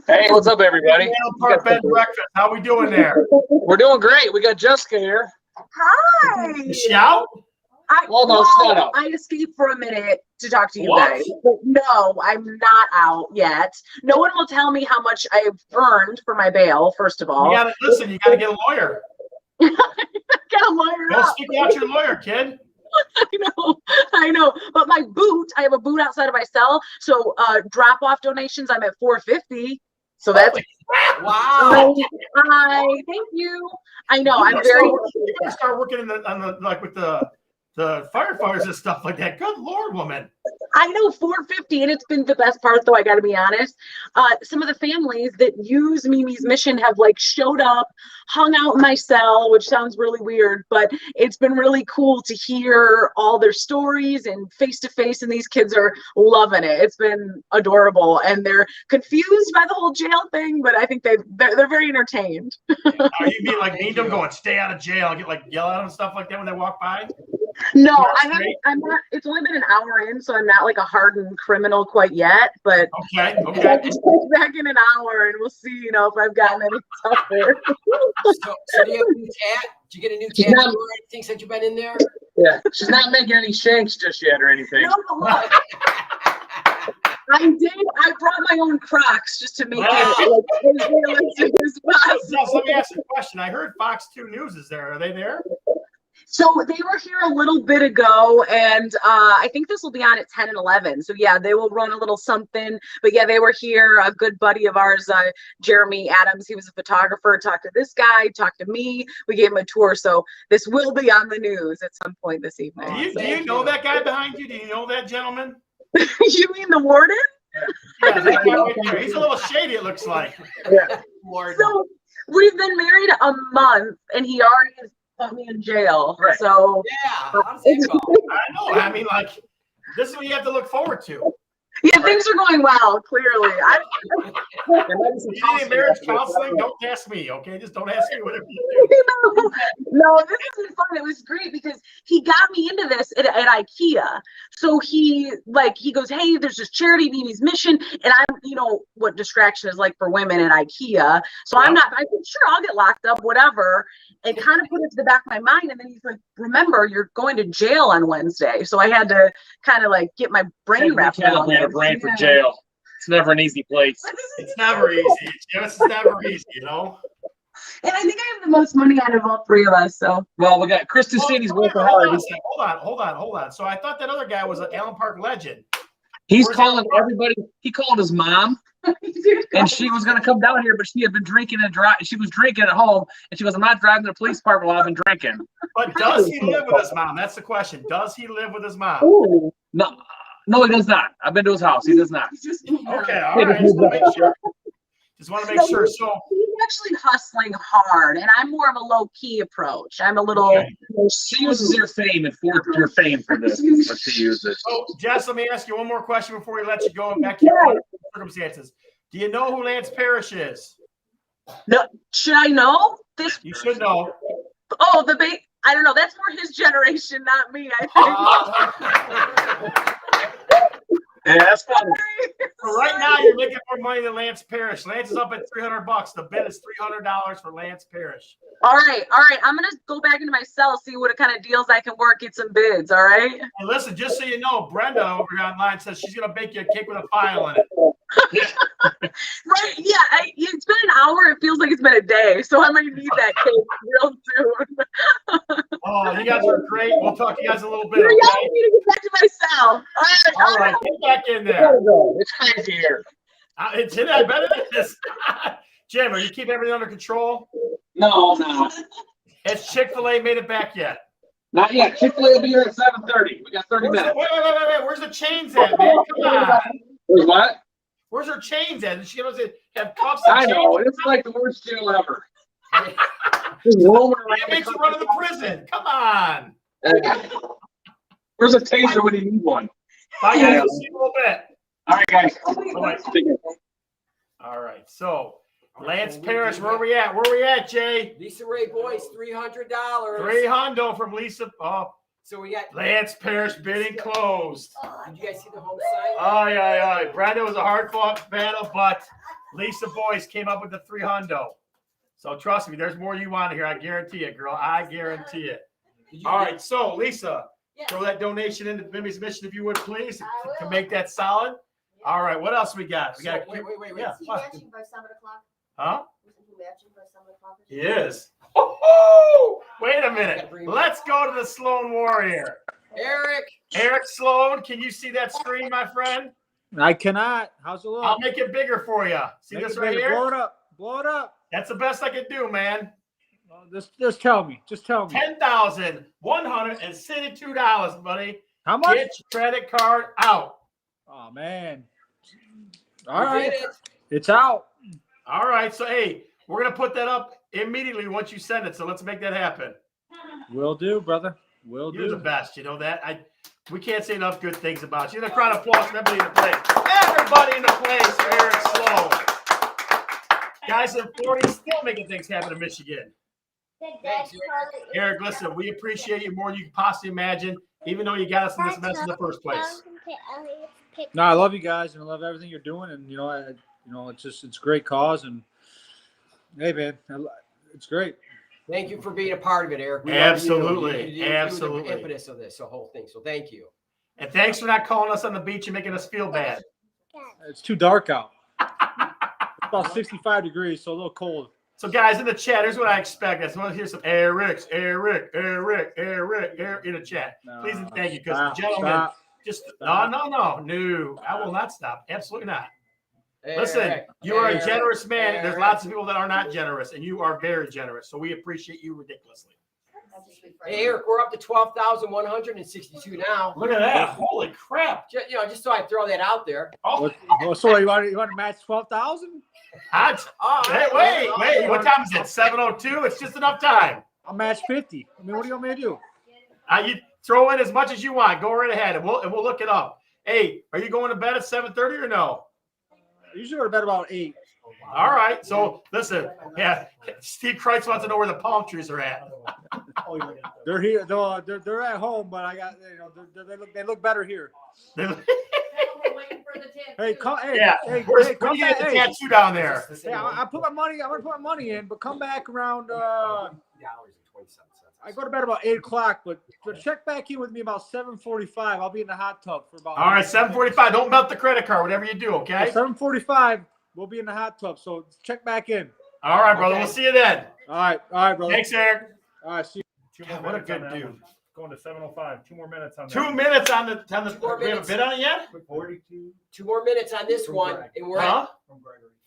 Speaker 3: Hey, what's up, everybody?
Speaker 1: Allen Park Bed and Breakfast. How we doing there?
Speaker 3: We're doing great. We got Jessica here.
Speaker 6: Hi.
Speaker 1: Is she out?
Speaker 3: Well, no, shut up.
Speaker 6: I escaped for a minute.
Speaker 13: to talk to you
Speaker 1: What?
Speaker 13: guys. But no, I'm not out yet. No one will tell me how much I've earned for my bail, first of all.
Speaker 1: You gotta listen, you gotta get a lawyer.
Speaker 13: Get a lawyer
Speaker 1: Go
Speaker 13: up.
Speaker 1: stick out your lawyer, kid.
Speaker 13: I know. But my boot, I have a boot outside of my cell. So drop off donations, I'm at $450. So that's
Speaker 2: Wow.
Speaker 13: thank you. I know. I'm very
Speaker 1: You gotta start working on the like with the firefighters and stuff like that. Good Lord, woman.
Speaker 13: I know, $450, and it's been the best part though, I gotta be honest. Some of the families that use Mimi's mission have like showed up, hung out in my cell, which sounds really weird, but it's been really cool to hear all their stories and face to face, and these kids are loving it. It's been adorable, and they're confused by the whole jail thing, but I think they're very entertained.
Speaker 1: Are you being like mean to them, going stay out of jail, and get like yell at them and stuff like that when they walk by?
Speaker 13: No,
Speaker 1: That's
Speaker 13: I haven't.
Speaker 1: great.
Speaker 13: I'm not. It's only been an hour in, so I'm not like a hardened criminal quite yet. But
Speaker 1: Okay.
Speaker 13: back in an hour, and we'll see. You know, if I've gotten any tougher.
Speaker 2: So do you have a new tat? Did you get a new tattoo or anything since you've been in there?
Speaker 3: Yeah, she's not making any shanks just yet or anything.
Speaker 13: No, look. I did. I brought my own Crocs just to make it like as realistic as possible.
Speaker 1: Let me ask you a question. I heard Fox 2 News is there. Are they there?
Speaker 13: So they were here a little bit ago, and I think this will be on at 10 and 11. So yeah, they will run a little something. But yeah, they were here. A good buddy of ours, Jeremy Adams, he was a photographer, talked to this guy, talked to me. We gave him a tour. So this will be on the news at some point this evening.
Speaker 1: Do you know that guy behind you? Do you know that gentleman?
Speaker 13: You mean the warden?
Speaker 1: Yeah, that guy right there. He's a little shady, it looks like.
Speaker 3: Yeah.
Speaker 13: So we've been married a month, and he already has put me in jail.
Speaker 3: Right.
Speaker 13: So
Speaker 2: Yeah. How does that go?
Speaker 1: I know. I mean, like, this is what you have to look forward to.
Speaker 13: yeah, things are going well. Clearly,
Speaker 1: You need marriage counseling? Don't ask me, okay? Just don't ask me whatever you do.
Speaker 13: No, this has been fun. It was great because he got me into this at IKEA. So he goes, hey, there's this charity, Mimi's Mission, and I'm, you know what distraction is like for women at IKEA. So I said, sure, I'll get locked up, whatever, and kind of put it to the back of my mind. And then he's like, remember, you're going to jail on Wednesday. So I had to kind of like get my brain wrapped around it.
Speaker 3: A brain for jail. It's never an easy place.
Speaker 1: It's never easy. It's never easy, you know?
Speaker 13: And I think I have the most money out of all three of us. So
Speaker 3: Well, we got Kristen City's working
Speaker 1: Hold
Speaker 3: hard.
Speaker 1: on. So I thought that other guy was an Allen Park legend.
Speaker 3: He's
Speaker 1: Where's
Speaker 3: calling everybody. He called his mom, and she was going to come down here, but she had been drinking and she was drinking at home, and she goes, "I'm not driving to the police department while I've been drinking."
Speaker 1: But does he live with his mom? That's the question. Does he live with his mom?
Speaker 13: Ooh.
Speaker 3: No, he does not. I've been to his house. He does not.
Speaker 1: Okay, all right. Just want to make sure. So
Speaker 13: he's actually hustling hard, and I'm more of a low key approach. I'm a little.
Speaker 1: Okay.
Speaker 3: She uses your fame and for your fame for this. But she uses.
Speaker 1: So, Jess, let me ask you one more question before we let you go back to your circumstances. Do you know who Lance Parrish is?
Speaker 13: No, should I know this?
Speaker 1: You should know.
Speaker 13: Oh, I don't know. That's more his generation, not me. I think.
Speaker 3: Yeah, that's funny.
Speaker 1: So right now, you're making more money than Lance Parrish. Lance is up at $300. The bid is $300 for Lance Parrish.
Speaker 13: All right. I'm gonna go back into my cell, see what kind of deals I can work, get some bids. All right.
Speaker 1: And listen, just so you know, Brenda over here online says she's gonna bake you a cake with a file in it.
Speaker 13: Right? Yeah. It's been an hour. It feels like it's been a day. So I'm gonna need that cake real soon.
Speaker 1: Oh, you guys are great. We'll talk to you guys a little bit.
Speaker 13: You're
Speaker 1: Okay?
Speaker 13: yelling me to get back to my cell.
Speaker 1: All right, get back in there.
Speaker 3: It's crazy here.
Speaker 1: It's in. I bet it is. Jim, are you keeping everything under control?
Speaker 3: No.
Speaker 1: Has Chick-fil-A made it back yet?
Speaker 3: Not yet. Chick-fil-A will be here at 7:30. We got 30 minutes.
Speaker 1: Wait. Where's the chains at, man? Come on.
Speaker 3: Where's what?
Speaker 1: Where's her chains at? She doesn't have cuffs.
Speaker 3: I know. It's like the worst jail ever. Just roaming around.
Speaker 1: It makes you run to the prison. Come on.
Speaker 3: Where's a taser when you need one?
Speaker 1: Bye, guys. I'll see you in a little bit.
Speaker 3: All right, guys.
Speaker 1: All right. So, Lance Parrish, where we at? Where we at, Jay?
Speaker 2: Lisa Ray Boyce, $300.
Speaker 1: $300 from Lisa. Oh,
Speaker 2: So we got.
Speaker 1: Lance Parrish bidding closed.
Speaker 2: Did you guys see the home site?
Speaker 1: Aye. Brenda was a hard fought battle, but Lisa Boyce came up with the $300. So trust me, there's more you want to hear. I guarantee it, girl. I guarantee it. All right. So, Lisa, throw that donation into Mimi's Mission if you would, please,
Speaker 6: I
Speaker 1: to
Speaker 6: will.
Speaker 1: make that solid. All right, what else we got? We
Speaker 2: So,
Speaker 1: got
Speaker 2: wait.
Speaker 1: Yeah.
Speaker 6: Is he matching by 7 o'clock?
Speaker 1: Huh?
Speaker 6: Isn't he matching by 7 o'clock?
Speaker 1: He is. Oh, wait a minute. Let's go to the Sloan Warrior. Eric Sloan, can you see that screen, my friend?
Speaker 5: I cannot. How's it look?
Speaker 1: I'll make it bigger for you. See
Speaker 5: Make
Speaker 1: this
Speaker 5: it
Speaker 1: right
Speaker 5: bigger.
Speaker 1: here?
Speaker 5: Blow it up. Blow it up.
Speaker 1: That's the best I can do, man.
Speaker 5: Just tell me. Just tell me.
Speaker 1: $10,162, buddy.
Speaker 5: How much?
Speaker 1: Get your credit card out.
Speaker 5: Oh man. All right. It's out.
Speaker 1: All right. So hey, we're gonna put that up immediately once you send it. So let's make that happen.
Speaker 5: Will do, brother. Will
Speaker 1: You're the
Speaker 5: do.
Speaker 1: best. You know that. We can't say enough good things about you. The crowd of applause for everybody in the place. Everybody in the place for Eric Sloan. Guys in Florida still making things happen in Michigan. Eric, listen, we appreciate you more than you can possibly imagine, even though you got us in this mess in the first place.
Speaker 5: No, I love you guys and I love everything you're doing, and it's a great cause, and hey man, it's great.
Speaker 2: Thank you for being a part of it, Eric.
Speaker 1: Absolutely.
Speaker 2: You were
Speaker 1: Absolutely.
Speaker 2: the impetus of this, the whole thing. So thank you.
Speaker 1: And thanks for not calling us on the beach and making us feel bad.
Speaker 5: It's too dark out. It's about 65 degrees, so a little cold.
Speaker 1: So, guys, in the chat, here's what I expect. I just want to hear some Eric in the chat.
Speaker 5: No,
Speaker 1: Please and thank you, because
Speaker 5: stop,
Speaker 1: gentlemen,
Speaker 5: stop,
Speaker 1: just
Speaker 5: stop.
Speaker 1: no, I will not stop. Absolutely not. Listen,
Speaker 2: Eric,
Speaker 1: you are a
Speaker 2: Eric,
Speaker 1: generous man. There's
Speaker 2: Eric.
Speaker 1: lots of people that are not generous, and you are very generous. So we appreciate you ridiculously.
Speaker 2: Hey, Eric, we're up to 12,162 now.
Speaker 1: Look at that! Holy crap!
Speaker 2: Just so I throw that out there.
Speaker 1: Oh,
Speaker 5: So you want to match 12,000?
Speaker 1: wait! What time is it? 7:02. It's just enough time.
Speaker 5: I'll match 50. I mean, what do you want me to do?
Speaker 1: You throw in as much as you want. Go right ahead, and we'll look it up. Hey, are you going to bed at 7:30 or no?
Speaker 5: I usually go to bed about 8.
Speaker 1: All right. So listen, yeah, Steve Kreitz wants to know where the palm trees are at.
Speaker 5: They're here. They're at home, but I got they look better here. Hey, come, hey,
Speaker 1: Yeah.
Speaker 5: hey,
Speaker 1: Where's
Speaker 5: hey,
Speaker 1: where
Speaker 5: come
Speaker 1: you get
Speaker 5: back.
Speaker 1: the
Speaker 5: Hey,
Speaker 1: tattoo down there?
Speaker 5: hey, I put my money. I'm gonna put my money in, but come back around. I go to bed about 8 o'clock, but check back in with me about 7:45. I'll be in the hot tub for about.
Speaker 1: All right, 7:45. Don't melt the credit card. Whatever you do, okay?
Speaker 5: 7:45. We'll be in the hot tub, so check back in.
Speaker 1: All right, brother.
Speaker 2: Okay.
Speaker 1: We'll see you then.
Speaker 5: All right, brother.
Speaker 1: Thanks, Eric.
Speaker 5: All right, see you.
Speaker 1: God, what a good dude.
Speaker 14: Going to 7:05. 2 more minutes on that.
Speaker 1: 2 minutes on the.
Speaker 2: more
Speaker 1: We have a
Speaker 2: minutes.
Speaker 1: bid on it yet?
Speaker 14: 42.
Speaker 2: 2 more minutes on this one, and we're
Speaker 1: Huh?
Speaker 2: at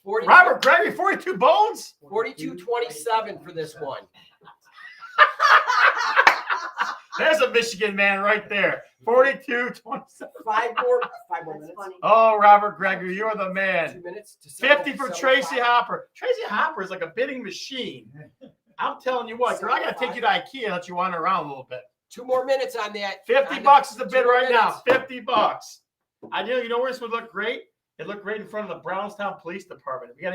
Speaker 2: 40,
Speaker 1: Robert Gregory, 42 bones.
Speaker 2: 42.27 for this one.
Speaker 1: There's a Michigan man right there. 42.27.
Speaker 2: 5 more minutes.
Speaker 1: Oh, Robert Gregory, you're the
Speaker 2: 2
Speaker 1: man.
Speaker 2: minutes to
Speaker 1: 50 for
Speaker 2: 7:05.
Speaker 1: Tracy Hopper. Tracy Hopper is like a bidding machine. I'm telling you what, girl, I gotta take you to IKEA and let you wander around a little bit.
Speaker 2: 2 more minutes on that.
Speaker 1: 50 bucks is the bid
Speaker 2: 2 more
Speaker 1: right now.
Speaker 2: minutes.
Speaker 1: 50 bucks. I know. You know where this would look great? It looked great in front of the Brownstown Police Department. If you got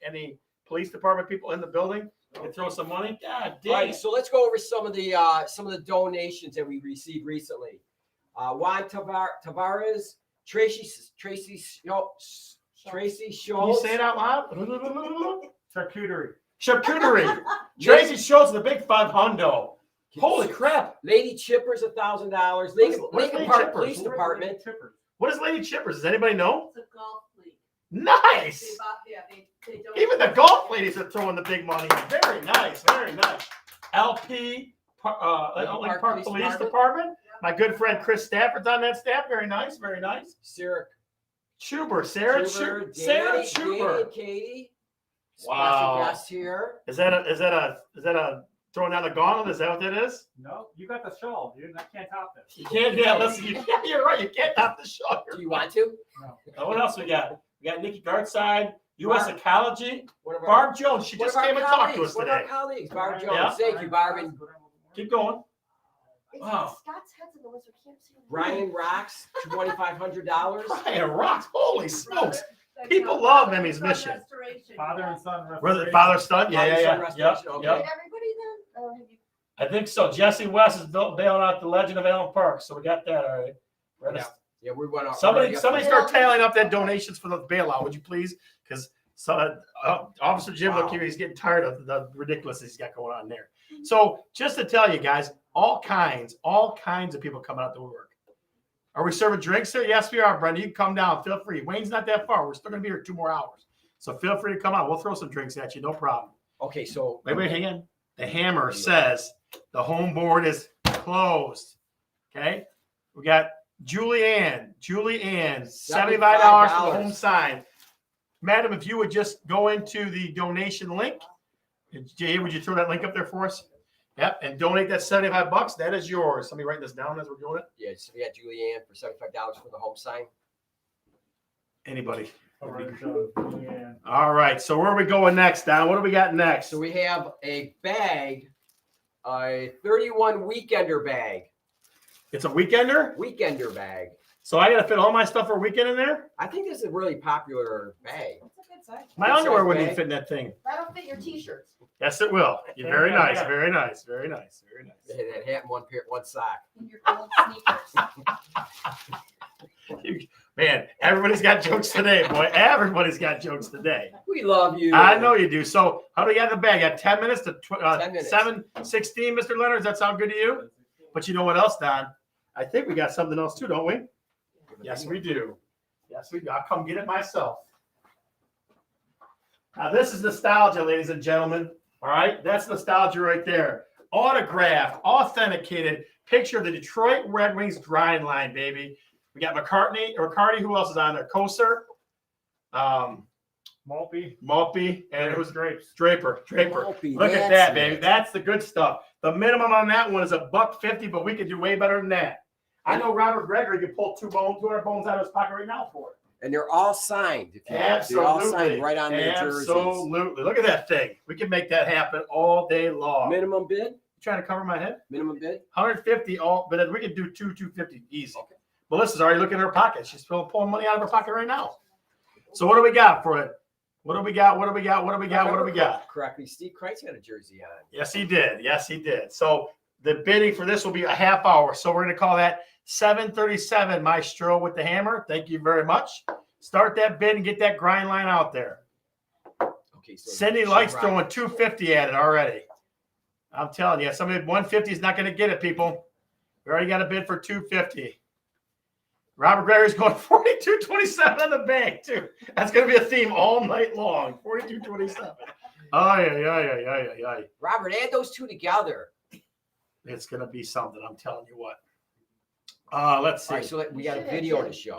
Speaker 1: any police department people in the building, you can throw some money. God
Speaker 2: All
Speaker 1: damn.
Speaker 2: right, so let's go over some of the donations that we received recently. Juan Tavares, Tracy Schultz.
Speaker 1: Can you say it out loud?
Speaker 14: Charcuterie.
Speaker 1: Tracy Schultz, the big 500. Holy crap.
Speaker 2: Lady Chippers, $1,000.
Speaker 1: What is
Speaker 2: Lincoln
Speaker 1: Lady
Speaker 2: Park
Speaker 1: Chippers?
Speaker 2: Police Department.
Speaker 1: What is Lady Chippers? Does anybody know?
Speaker 6: It's a golf league.
Speaker 1: Nice.
Speaker 6: They don't.
Speaker 1: Even the golf ladies are throwing the big money. Very nice. Very nice. LP, Lincoln Park Police Department. My good friend Chris Stafford's on that staff. Very nice. Very nice.
Speaker 2: Sarah
Speaker 1: Schubert.
Speaker 2: Danny
Speaker 1: Schubert.
Speaker 2: and Katie.
Speaker 1: Wow.
Speaker 2: Special guest here.
Speaker 1: Is that a throwing down the gauntlet? Is that what that is?
Speaker 14: No, you got the shawl, dude. I can't top this.
Speaker 1: You can't. Yeah, listen. You're right. You can't top the show.
Speaker 2: Do you want to?
Speaker 1: No. What else we got? We got Nikki Gartside, U.S. Ecology.
Speaker 2: One of our-
Speaker 1: Barb Jones. She
Speaker 2: one
Speaker 1: just
Speaker 2: of our
Speaker 1: came and talked to
Speaker 2: colleagues,
Speaker 1: us
Speaker 2: one of our
Speaker 1: today.
Speaker 2: colleagues, Barb Jones.
Speaker 1: Yeah.
Speaker 2: Thank you, Barb.
Speaker 1: Keep going.
Speaker 6: Wow. Scott's heads in the wizard can't see.
Speaker 2: Brian Rocks, $2,500.
Speaker 1: Brian Rocks. Holy smokes. People love Mimi's Mission.
Speaker 14: Father and son.
Speaker 1: Brother, father, son.
Speaker 2: Father, son
Speaker 1: Yeah.
Speaker 2: restoration, okay.
Speaker 1: Yep.
Speaker 6: Everybody then? Or have you?
Speaker 1: I think so. Jesse West is bailing out the Legend of Allen Park, so we got that all right. We're gonna-
Speaker 2: Yeah, we went off.
Speaker 1: Somebody start tallying up that donations for the bailout, would you please? Because Officer Jim, look here, he's getting tired of the ridiculousness he's got going on there. So just to tell you guys, all kinds of people coming out to work. Are we serving drinks here? Yes, we are, Brenda. You can come down. Feel free. Wayne's not that far. We're still going to be here 2 more hours. So feel free to come out. We'll throw some drinks at you. No problem.
Speaker 2: Okay, so
Speaker 1: Wait, hang on. The hammer says the home board is closed. Okay. We got Julianne, $75 for the home sign. Madam, if you would just go into the donation link. Jay, would you throw that link up there for us? Yep, and donate that $75. That is yours. Somebody write this down as we're doing it.
Speaker 2: yeah, so we got Julianne for $75 for the home sign.
Speaker 1: Anybody?
Speaker 14: All right, yeah.
Speaker 1: All right. So where are we going next, Don? What do we got next?
Speaker 2: So we have a bag, a 31 weekender bag.
Speaker 1: It's a weekender?
Speaker 2: Weekender bag.
Speaker 1: So I got to fit all my stuff for a weekend in there?
Speaker 2: I think this is a really popular bag.
Speaker 6: It's a good size.
Speaker 1: My underwear wouldn't even fit in that thing.
Speaker 6: That'll fit your t-shirts.
Speaker 1: Yes, it will. You're very nice. Very nice. Very nice. Very nice.
Speaker 2: They had that hat and one sock.
Speaker 6: And your gold sneakers.
Speaker 1: Man, everybody's got jokes today, boy. Everybody's got jokes today.
Speaker 2: We love you.
Speaker 1: I know you do. So how do we get in the bag? Got 10 minutes to
Speaker 2: 10 minutes.
Speaker 1: 7:16, Mr. Leonard. Does that sound good to you? But you know what else, Don? I think we got something else too, don't we? Yes, we do. Yes, we do. I'll come get it myself. Now, this is nostalgia, ladies and gentlemen. All right? That's nostalgia right there. Autographed, authenticated picture of the Detroit Red Wings grind line, baby. We got McCartney. Who else is on there? Koser. Maltby. And it was Draper.
Speaker 2: Maltby,
Speaker 1: Look at
Speaker 2: that's
Speaker 1: that, baby.
Speaker 2: it.
Speaker 1: That's the good stuff. The minimum on that one is $150, but we could do way better than that. I know Robert Gregory could pull 200 bones out of his pocket right now for it.
Speaker 2: And they're all signed.
Speaker 1: Absolutely.
Speaker 2: They're all signed right on their jerseys.
Speaker 1: Absolutely. Look at that thing. We can make that happen all day long.
Speaker 2: Minimum bid?
Speaker 1: You trying to cover my head?
Speaker 2: Minimum bid?
Speaker 1: 150 all, but we could do 250 easy. Okay. Melissa's already looking in her pocket. She's pulling money out of her pocket right now. So what do we got for it? What do we got?
Speaker 2: Correctly, Steve Kreitz got a jersey on.
Speaker 1: Yes, he did. So the bidding for this will be a half hour. So we're going to call that 7:37, Maestro with the hammer. Thank you very much. Start that bid and get that grind line out there.
Speaker 2: Okay. So
Speaker 1: Cindy Light's throwing 250 at it already. I'm telling you, somebody 150 is not going to get it, people. We already got a bid for 250. Robert Gregory's going 42.27 on the bank, too. That's going to be a theme all night long. 42.27. Ay.
Speaker 2: Robert, add those two together.
Speaker 1: It's going to be something, I'm telling you what. Let's see.
Speaker 2: All right, so we got a video to show.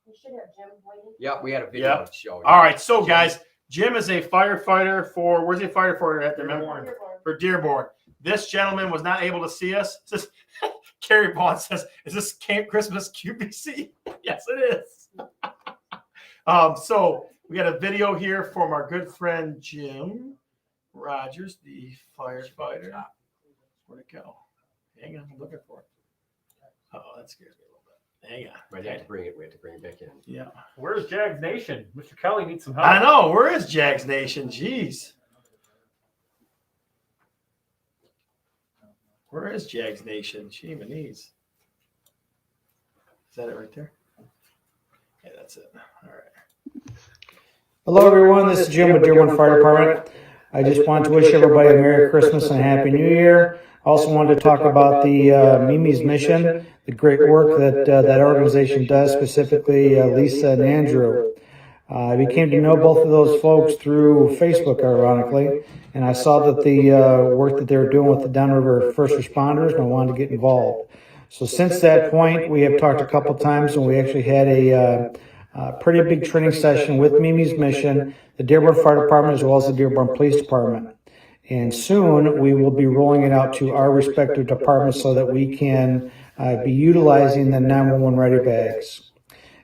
Speaker 6: We should have Jim waiting.
Speaker 2: Yep, we had a video to show.
Speaker 1: All right, so guys, Jim is a firefighter for, where's he a firefighter at? Dearborn. For Dearborn. This gentleman was not able to see us. Says, Carrie Bond says, is this Camp Christmas QBC? Yes, it is. So we got a video here from our good friend Jim Rogers, the firefighter. Where'd it go? Hang on, I'm looking for it. Oh, that scares me a little bit. Hang on.
Speaker 2: We have to bring it back in.
Speaker 1: Yeah.
Speaker 14: Where's Jags Nation? Mr. Kelly needs some help.
Speaker 1: I know. Where is Jags Nation? Jeez. Where is Jags Nation? Jeez. Is that it right there? Yeah, that's it. All right.
Speaker 15: Hello, everyone. This is Jim with Dearborn Fire Department. I just want to wish everybody a Merry Christmas and a Happy New Year. Also wanted to talk about the Mimi's Mission, the great work that that organization does, specifically Lisa and Andrew. I became to know both of those folks through Facebook, ironically, and I saw that the work that they were doing with the downriver first responders, and I wanted to get involved. So since that point, we have talked a couple times, and we actually had a pretty big training session with Mimi's Mission, the Dearborn Fire Department, as well as the Dearborn Police Department. And soon we will be rolling it out to our respective departments so that we can be utilizing the 911 ready bags.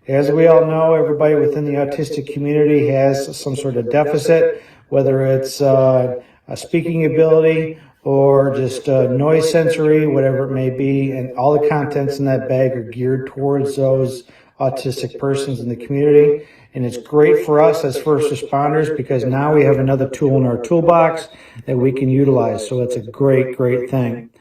Speaker 15: As we all know, everybody within the autistic community has some sort of deficit, whether it's a speaking ability or just noise sensory, whatever it may be, and all the contents in that bag are geared towards those autistic persons in the community. And it's great for us as first responders because now we have another tool in our toolbox that we can utilize. So it's a great, great thing.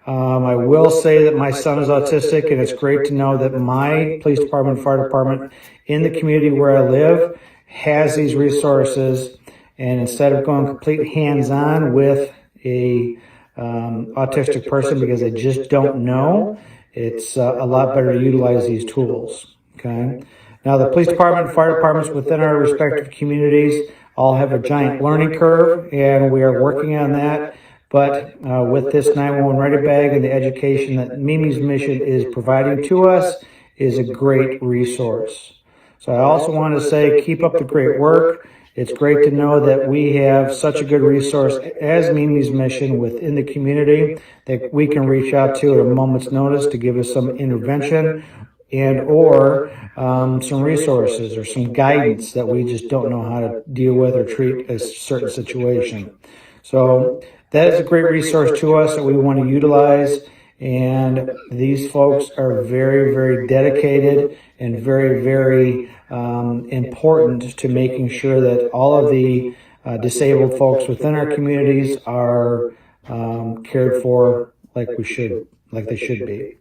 Speaker 15: I will say that my son is autistic, and it's great to know that my police department, fire department in the community where I live has these resources. And instead of going complete hands-on with a autistic person because they just don't know, it's a lot better to utilize these tools. Okay. Now, the police department and fire departments within our respective communities all have a giant learning curve, and we are working on that. But with this 911 Ready Bag and the education that Mimi's Mission is providing to us is a great resource. So I also want to say, keep up the great work. It's great to know that we have such a good resource as Mimi's Mission within the community that we can reach out to at a moment's notice to give us some intervention and or some resources or some guidance that we just don't know how to deal with or treat a certain situation. So that is a great resource to us that we want to utilize. And these folks are very, very dedicated and very, very important to making sure that all of the disabled folks within our communities are cared for like they should be.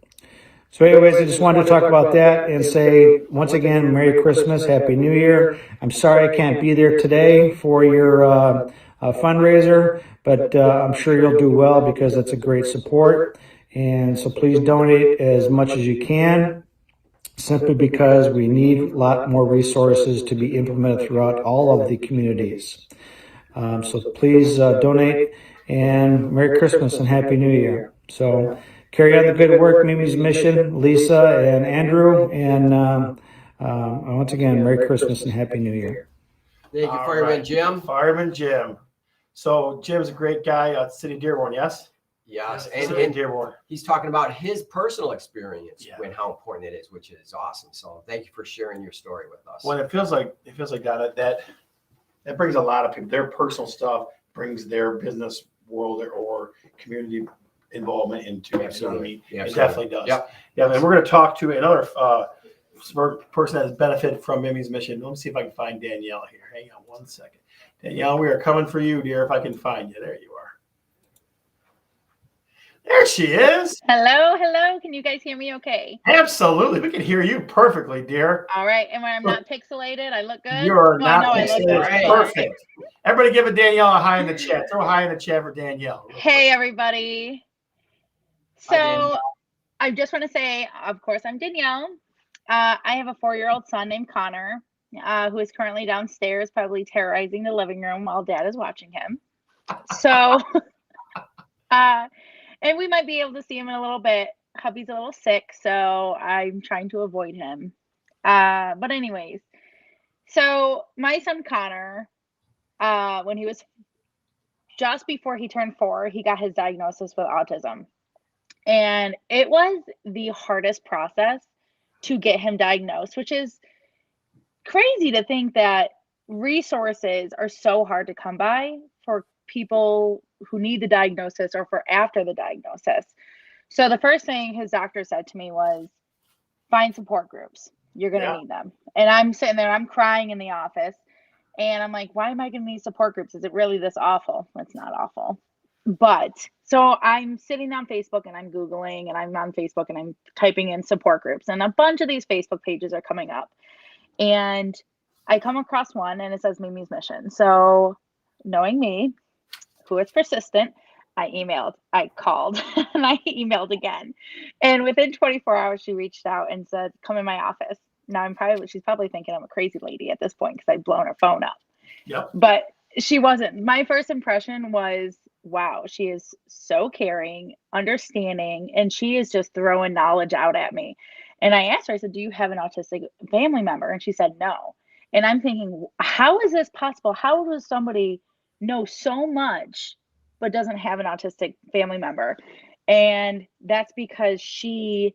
Speaker 15: So anyways, I just wanted to talk about that and say, once again, Merry Christmas, Happy New Year. I'm sorry I can't be there today for your fundraiser, but I'm sure you'll do well because it's a great support. And so please donate as much as you can, simply because we need a lot more resources to be implemented throughout all of the communities. So please donate, and Merry Christmas and Happy New Year. So carry on the good work, Mimi's Mission, Lisa and Andrew, and once again, Merry Christmas and Happy New Year.
Speaker 2: Thank you, Fireman Jim.
Speaker 1: Fireman Jim. So Jim's a great guy at City of Dearborn, yes?
Speaker 2: Yes,
Speaker 1: City of Dearborn.
Speaker 2: he's talking about his personal experience and how important it is, which is awesome. So thank you for sharing your story with us.
Speaker 1: Well, it feels like that brings a lot of people. Their personal stuff brings their business world or community involvement into it. So, I mean, it definitely does.
Speaker 2: Yep.
Speaker 1: Yeah, and we're going to talk to another person that has benefited from Mimi's Mission. Let me see if I can find Danielle here. Hang on one second. Danielle, we are coming for you, dear, if I can find you. There you are. There she is.
Speaker 16: Hello, hello. Can you guys hear me okay?
Speaker 1: Absolutely. We can hear you perfectly, dear.
Speaker 16: All right. And when I'm not pixelated, I look good?
Speaker 1: You're
Speaker 16: Well,
Speaker 1: not
Speaker 16: no, I look
Speaker 1: pixelated.
Speaker 16: good.
Speaker 1: Perfect. Everybody give a Danielle a hi in the chat. Throw a hi in the chat for Danielle.
Speaker 16: Hey, everybody. So I just want to say, of course, I'm Danielle. I have a 4-year-old son named Connor, who is currently downstairs, probably terrorizing the living room while Dad is watching him. So, and we might be able to see him in a little bit. Hubby's a little sick, so I'm trying to avoid him. But anyways, so my son Connor, when he was just before he turned 4, he got his diagnosis with autism. And it was the hardest process to get him diagnosed, which is crazy to think that resources are so hard to come by for people who need the diagnosis or for after the diagnosis. So the first thing his doctor said to me was, find support groups. You're going to need them. And I'm sitting there, I'm crying in the office. And I'm like, why am I going to need support groups? Is it really this awful? It's not awful. But so I'm sitting on Facebook and I'm Googling and I'm on Facebook and I'm typing in support groups. And a bunch of these Facebook pages are coming up. And I come across one and it says Mimi's Mission. So knowing me, who is persistent, I called and I emailed again. And within 24 hours, she reached out and said, come in my office. Now she's probably thinking I'm a crazy lady at this point because I've blown her phone up.
Speaker 1: Yep.
Speaker 16: But she wasn't. My first impression was, wow, she is so caring, understanding, and she is just throwing knowledge out at me. And I asked her, I said, do you have an autistic family member? And she said, no. And I'm thinking, how is this possible? How does somebody know so much but doesn't have an autistic family member? And that's because she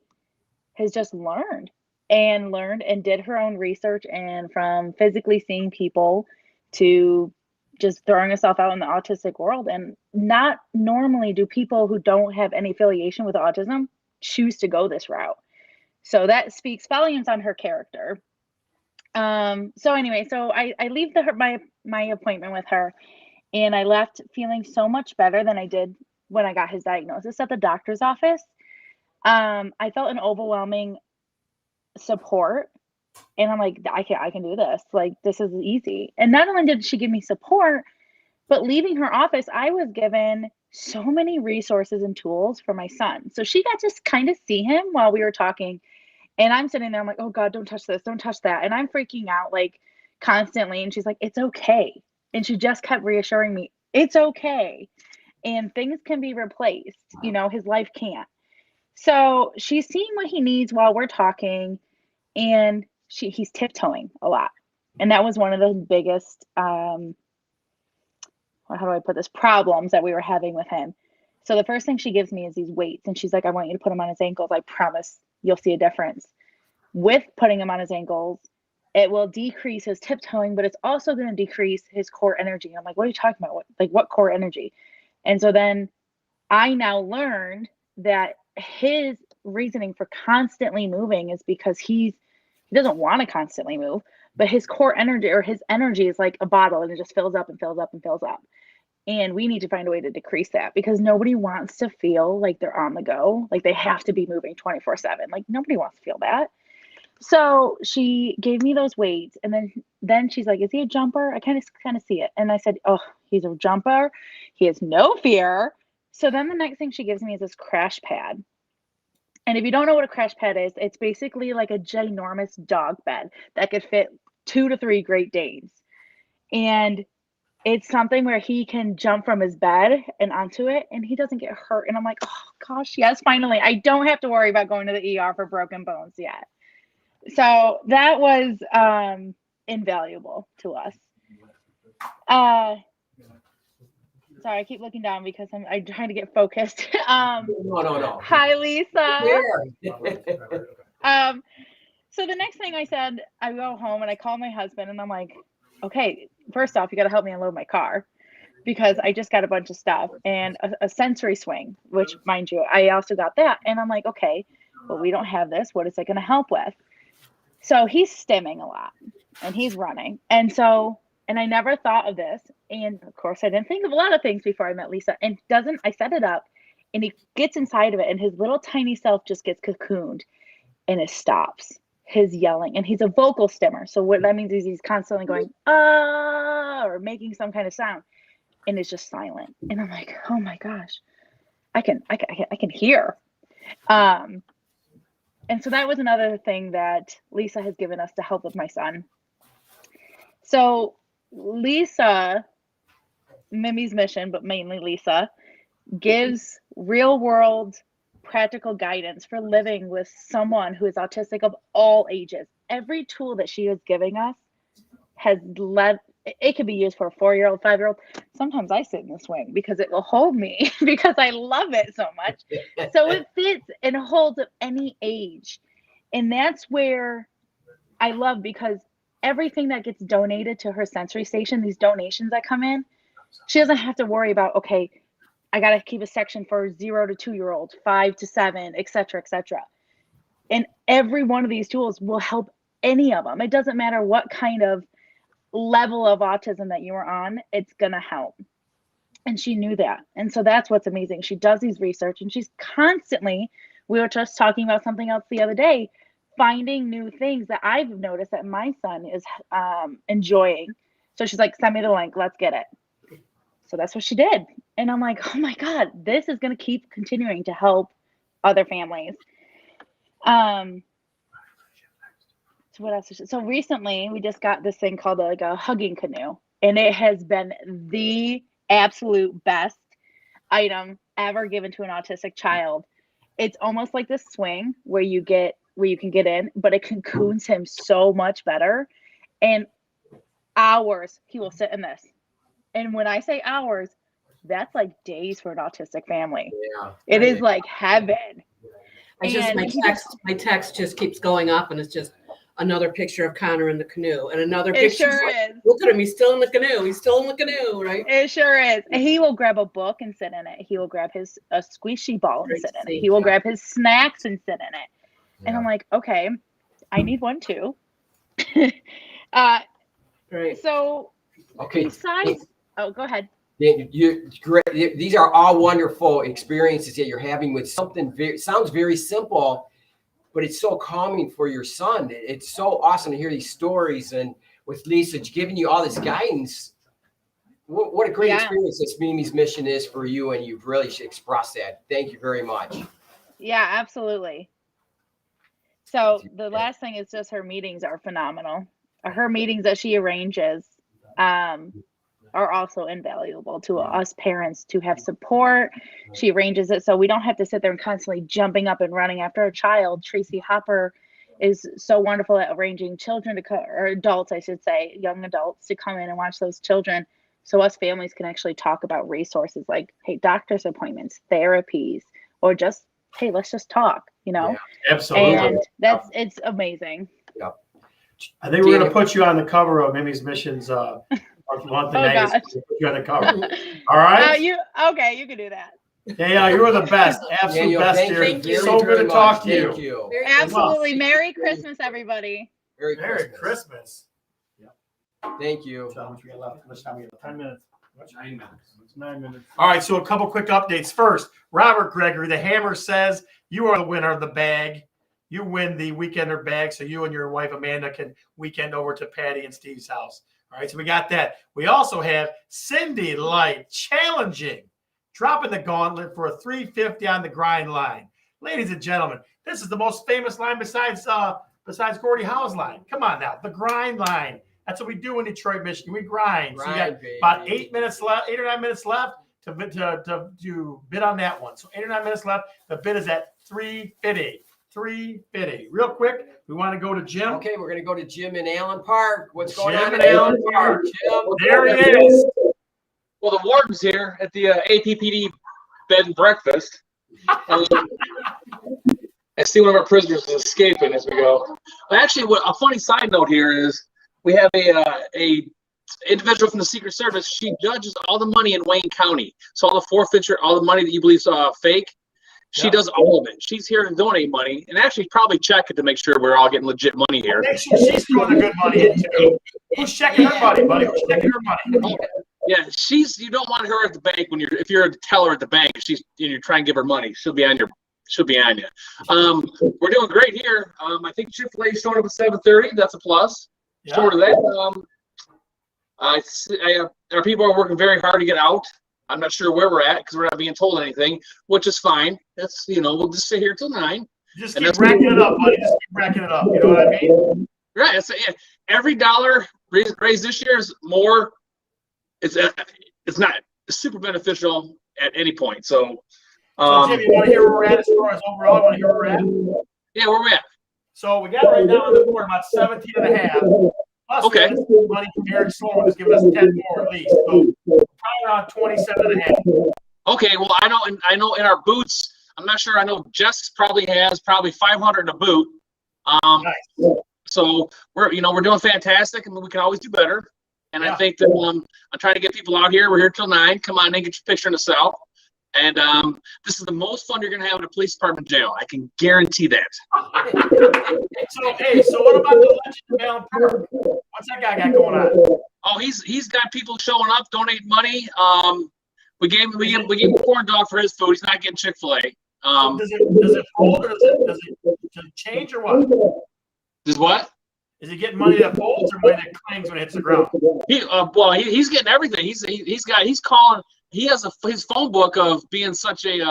Speaker 16: has just learned and did her own research, and from physically seeing people to just throwing herself out in the autistic world. And not normally do people who don't have any affiliation with autism choose to go this route. So that speaks volumes on her character. So anyway, so I leave my appointment with her, and I left feeling so much better than I did when I got his diagnosis at the doctor's office. I felt an overwhelming support, and I'm like, I can do this. Like, this is easy. And not only did she give me support, but leaving her office, I was given so many resources and tools for my son. So she got to kind of see him while we were talking. And I'm sitting there, I'm like, oh God, don't touch this, don't touch that. And I'm freaking out like constantly. And she's like, it's okay. And she just kept reassuring me, it's okay. And things can be replaced. You know, his life can't. So she's seeing what he needs while we're talking. And he's tiptoeing a lot. And that was one of the biggest, how do I put this, problems that we were having with him. So the first thing she gives me is these weights. And she's like, I want you to put him on his ankles. I promise you'll see a difference. With putting him on his ankles, it will decrease his tiptoeing, but it's also going to decrease his core energy. I'm like, what are you talking about? What core energy? And so then I now learned that his reasoning for constantly moving is because he doesn't want to constantly move, but his core energy, or his energy, is like a bottle, and it just fills up and fills up and fills up. And we need to find a way to decrease that, because nobody wants to feel like they're on the go, like they have to be moving 24/7. Like nobody wants to feel that. So she gave me those weights, and then she's like, is he a jumper? I kind of see it. And I said, oh, he's a jumper. He has no fear. So then the next thing she gives me is this crash pad. And if you don't know what a crash pad is, it's basically like a ginormous dog bed that could fit 2 to 3 Great Danes. And it's something where he can jump from his bed and onto it, and he doesn't get hurt. And I'm like, oh gosh, yes, finally. I don't have to worry about going to the ER for broken bones yet. So that was invaluable to us. Sorry, I keep looking down because I'm trying to get focused.
Speaker 2: No.
Speaker 16: Hi, Lisa.
Speaker 2: Yeah.
Speaker 16: So the next thing I said, I go home and I call my husband, and I'm like, okay, first off, you got to help me unload my car, because I just got a bunch of stuff and a sensory swing, which, mind you, I also got that. And I'm like, okay, well, we don't have this. What is it going to help with? So he's stimming a lot and he's running. And I never thought of this. And of course, I didn't think of a lot of things before I met Lisa. And I set it up, and he gets inside of it, and his little tiny self just gets cocooned, and it stops his yelling. And he's a vocal stimmer. So what that means is he's constantly going, ah, or making some kind of sound, and it's just silent. And I'm like, oh my gosh, I can hear. And so that was another thing that Lisa has given us to help with my son. So Lisa, Mimi's mission, but mainly Lisa, gives real world practical guidance for living with someone who is autistic of all ages. Every tool that she is giving us has led, it can be used for a 4-year-old, 5-year-old. Sometimes I sit in the swing because it will hold me because I love it so much. So it fits and holds at any age. And that's where I love, because everything that gets donated to her sensory station, these donations that come in, she doesn't have to worry about, okay, I got to keep a section for 0 to 2-year-old, 5 to 7, et cetera, et cetera. And every one of these tools will help any of them. It doesn't matter what kind of level of autism that you are on, it's going to help. And she knew that. And so that's what's amazing. She does these research, and she's constantly, we were just talking about something else the other day, finding new things that I've noticed that my son is enjoying. So she's like, send me the link, let's get it. So that's what she did. And I'm like, oh my God, this is going to keep continuing to help other families. So what else? So recently we just got this thing called like a hugging canoe, and it has been the absolute best item ever given to an autistic child. It's almost like this swing where you can get in, but it cocoons him so much better. And hours he will sit in this. And when I say hours, that's like days for an autistic family.
Speaker 2: Yeah.
Speaker 16: It is like heaven.
Speaker 9: My text just keeps going up, and it's just another picture of Connor in the canoe, and another
Speaker 16: It
Speaker 9: picture.
Speaker 16: sure is.
Speaker 9: Look at him, he's still in the canoe. He's still in the canoe, right?
Speaker 16: It sure is. And he will grab a book and sit in it. He will grab a squishy ball and sit in it. He will grab his snacks and sit in it. And I'm like, okay, I need one too.
Speaker 2: Right.
Speaker 16: So
Speaker 2: okay.
Speaker 16: Besides, oh, go ahead.
Speaker 2: These are all wonderful experiences that you're having with something sounds very simple, but it's so calming for your son. It's so awesome to hear these stories, and with Lisa giving you all this guidance. What a great
Speaker 16: Yeah.
Speaker 2: experience this Mimi's mission is for you, and you've really expressed that. Thank you very much.
Speaker 16: Yeah, absolutely. So the last thing is just her meetings are phenomenal. Her meetings that she arranges are also invaluable to us parents to have support. She arranges it so we don't have to sit there and constantly jumping up and running after a child. Tracy Hopper is so wonderful at arranging children to or adults, I should say, young adults to come in and watch those children. So us families can actually talk about resources like, hey, doctor's appointments, therapies, or just, hey, let's just talk, you know?
Speaker 1: Yeah, absolutely.
Speaker 16: And it's amazing.
Speaker 2: Yep.
Speaker 1: I think we're going to put you on the cover of Mimi's Missions monthly
Speaker 16: Oh,
Speaker 1: magazine.
Speaker 16: gosh.
Speaker 1: Put you on the cover. All right?
Speaker 16: You can do that.
Speaker 1: Yeah, you were the best. Absolute
Speaker 2: Daniel,
Speaker 1: best
Speaker 2: thank
Speaker 1: here.
Speaker 2: you
Speaker 1: So
Speaker 2: very
Speaker 1: good to
Speaker 2: much.
Speaker 1: talk to
Speaker 2: Thank
Speaker 1: you.
Speaker 2: you.
Speaker 16: Absolutely. Merry Christmas, everybody.
Speaker 2: Merry
Speaker 1: Christmas.
Speaker 2: Thank you.
Speaker 1: How much we got left? How much time we got?
Speaker 14: 10 minutes.
Speaker 1: 9 minutes.
Speaker 14: It's 9 minutes.
Speaker 1: All right, so a couple quick updates. First, Robert Gregory, the Hammer says you are the winner of the bag. You win the weekender bag, so you and your wife Amanda can weekend over to Patty and Steve's house. All right, so we got that. We also have Cindy Light challenging, dropping the gauntlet for a 350 on the grind line. Ladies and gentlemen, this is the most famous line besides Gordie Howe's line. Come on now, the grind line. That's what we do in Detroit, Michigan. We grind. So you got about 8 minutes left, 8 or 9 minutes left to bid on that one. So 8 or 9 minutes left. The bid is at $350. $350. Real quick, we want to go to Jim.
Speaker 2: Okay, we're going to go to Jim in Allen Park. What's going on
Speaker 1: in Allen Park?
Speaker 2: Jim?
Speaker 1: There he is.
Speaker 3: Well, the warden's here at the APPD bed and breakfast. I see one of our prisoners is escaping as we go. But actually, what a funny side note here is we have a individual from the Secret Service. She judges all the money in Wayne County. So all the forfeiture, all the money that you believe is fake, she does all of it. She's here to donate money and actually probably check it to make sure we're all getting legit money here.
Speaker 1: Make sure she's throwing the good money in too. Who's checking her money, buddy? Who's checking her money?
Speaker 3: Yeah, you don't want her at the bank if you're a teller at the bank. You're trying to give her money. She'll be on you. We're doing great here. I think Chick-fil-A showing up at 7:30. That's a plus.
Speaker 1: Yeah.
Speaker 3: Short of that, our people are working very hard to get out. I'm not sure where we're at because we're not being told anything, which is fine. That's we'll just sit here till 9.
Speaker 1: Just keep racking it up, buddy. Just keep racking it up. You know what I mean?
Speaker 3: Right. So, yeah, every dollar raised this year is more. It's not super beneficial at any point. So
Speaker 1: Jim, you want to hear where we're at as far as overall? You want to hear where we're at?
Speaker 3: Yeah, where we're at.
Speaker 1: So we got right now on the board about 17 and a half. Plus,
Speaker 3: okay.
Speaker 1: Money from Eric Sloan is giving us 10 more at least. So probably around 27 and a half.
Speaker 3: Okay, well, I know in our boots, I'm not sure. I know Jess probably has 500 in a boot.
Speaker 1: Nice.
Speaker 3: So we're doing fantastic, and we can always do better. And I think that I'm trying to get people out here. We're here till 9. Come on in, get your picture in the cell. And this is the most fun you're going to have in a police department jail. I can guarantee that.
Speaker 1: So what about the Legend of Allen Park? What's that guy got going on?
Speaker 3: Oh, he's got people showing up, donating money. We gave him a corn dog for his food. He's not getting Chick-fil-A.
Speaker 1: Does it fold or does it change or what?
Speaker 3: Does what?
Speaker 1: Is he getting money that folds or money that clangs when it hits the ground?
Speaker 3: He's getting everything. He has his phone book of being such a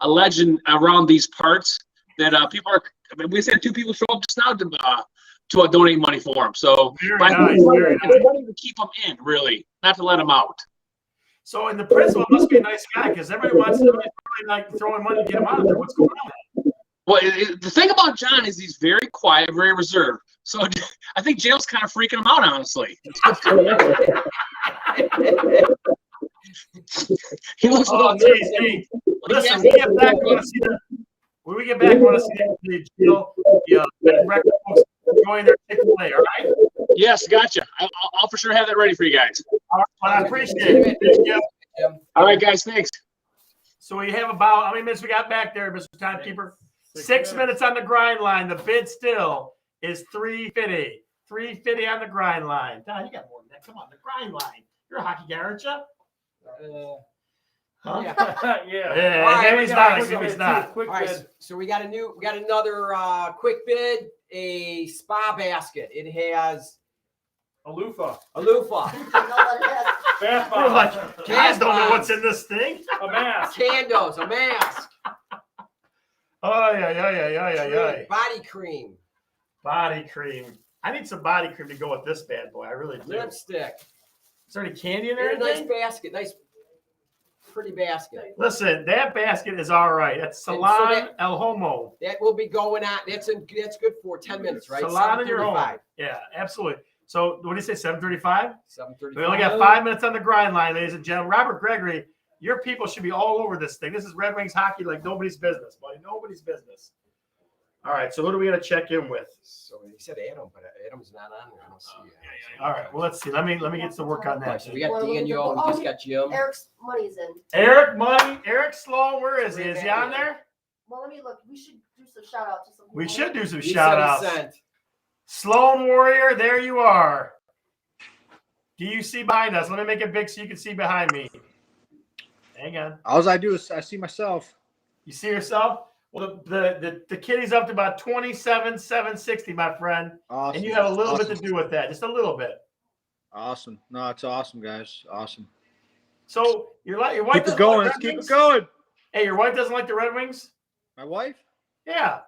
Speaker 3: legend around these parts that people are. I mean, we said 2 people show up just now to donate money for him. So
Speaker 1: very nice.
Speaker 3: It's money to keep him in, really, not to let him out.
Speaker 1: So, and the principal must be a nice guy because everybody wants to really like throwing money to get him out of there. What's going on?
Speaker 3: Well, the thing about John is he's very quiet, very reserved. So I think jail's kind of freaking him out, honestly. He looks a little
Speaker 1: geez. Listen, we get back. When we get back, we want to see the jail, the record folks join their Chick-fil-A, all right?
Speaker 3: Yes, gotcha. I'll for sure have that ready for you guys.
Speaker 1: All right, I appreciate it. Thank you.
Speaker 3: All right, guys, thanks.
Speaker 1: So we have about, how many minutes we got back there, Mr. Timekeeper? 6 minutes on the grind line. The bid still is $350. $350 on the grind line. Don, you got more than that. Come on, the grind line. You're a hockey guy, aren't you? Huh?
Speaker 14: Yeah.
Speaker 2: All right,
Speaker 1: Maybe he's not. Maybe he's not.
Speaker 2: All right, so we got another quick bid, a spa basket. It has
Speaker 14: a loofah.
Speaker 2: A loofah.
Speaker 14: Bath
Speaker 1: We're like,
Speaker 14: bombs.
Speaker 1: guys don't know what's
Speaker 2: bombs.
Speaker 1: in this thing.
Speaker 14: A mask.
Speaker 2: Candles, a mask,
Speaker 1: Oh, yeah.
Speaker 2: body cream,
Speaker 1: Body cream. I need some body cream to go with this bad boy. I really do.
Speaker 2: lipstick,
Speaker 1: Is there any candy in there?
Speaker 2: and a nice
Speaker 1: anything?
Speaker 2: basket, nice, pretty basket.
Speaker 1: Listen, that basket is all right. That's
Speaker 2: And so
Speaker 1: Salon
Speaker 2: that-
Speaker 1: El Homo.
Speaker 2: That will be going on. That's good for 10 minutes, right?
Speaker 1: Salon in your home.
Speaker 2: 7:35.
Speaker 1: Yeah, absolutely. So what do you say, 7:35?
Speaker 2: 7:35.
Speaker 1: We only got 5 minutes on the grind line, ladies and gentlemen. Robert Gregory, your people should be all over this thing. This is Red Wings hockey like nobody's business, buddy. Nobody's business. All right, so who do we got to check in with?
Speaker 2: So he said Adam, but Adam's not on there. I don't see it.
Speaker 1: All right, well, let's see. Let me get to work on that.
Speaker 2: So we got Daniel. We just got Jim.
Speaker 6: Eric's money's in.
Speaker 1: Eric Sloan, where is he? Is he on there?
Speaker 6: Well, let me look. We should do some shout outs to some people.
Speaker 1: We should do some
Speaker 2: He
Speaker 1: shout
Speaker 2: said he
Speaker 1: outs.
Speaker 2: sent.
Speaker 1: Sloan Warrior, there you are. Do you see behind us? Let me make it big so you can see behind me. Hang on.
Speaker 5: All I do is I see myself.
Speaker 1: You see yourself? Well, the kitty's up to about 27,760, my friend.
Speaker 5: Awesome.
Speaker 1: And you have a little bit to do with that, just a little bit.
Speaker 5: Awesome. No, it's awesome, guys. Awesome.
Speaker 1: So your wife
Speaker 5: Keep it
Speaker 1: doesn't
Speaker 5: going.
Speaker 1: like
Speaker 5: Let's
Speaker 1: Red
Speaker 5: keep
Speaker 1: Wings?
Speaker 5: it going.
Speaker 1: Hey, your wife doesn't like the Red Wings?
Speaker 5: My wife?
Speaker 1: Yeah.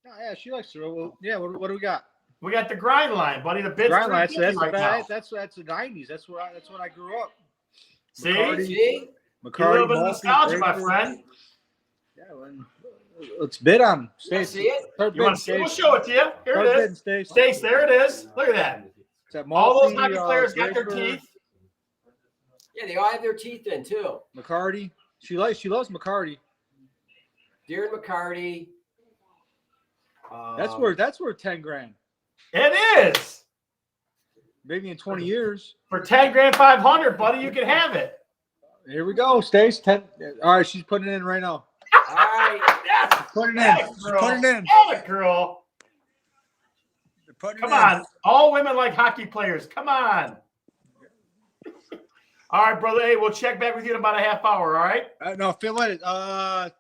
Speaker 5: Oh, yeah, she likes it. Well, yeah. What do we got?
Speaker 1: We got the grind line, buddy. The bid's
Speaker 5: Grind line.
Speaker 1: $3.50 right now.
Speaker 5: That's the 90s. That's when I grew up.
Speaker 1: See?
Speaker 2: See?
Speaker 1: A little bit of nostalgia, my friend.
Speaker 5: Yeah, let's bid on them.
Speaker 2: You see it?
Speaker 1: You want to see? We'll show it to you. Here it is. Stace, there it is. Look at that. All those hockey players got their teeth.
Speaker 2: Yeah, they all have their teeth in too.
Speaker 5: McCarty. She loves McCarty.
Speaker 2: Darren McCarty.
Speaker 5: That's worth 10 grand.
Speaker 1: It is.
Speaker 5: Maybe in 20 years.
Speaker 1: For 10 grand, 500, buddy, you can have it.
Speaker 5: Here we go, Stace. 10. All right, she's putting it in right now.
Speaker 2: All right.
Speaker 1: Yes.
Speaker 5: Put it
Speaker 1: Yes,
Speaker 5: in.
Speaker 1: girl.
Speaker 5: Put it in.
Speaker 1: Yeah, girl.
Speaker 5: Put it
Speaker 1: Come
Speaker 5: in.
Speaker 1: on. All women like hockey players. Come on. All right, brother. Hey, we'll check back with you in about a half hour, all right?
Speaker 5: No, fill it.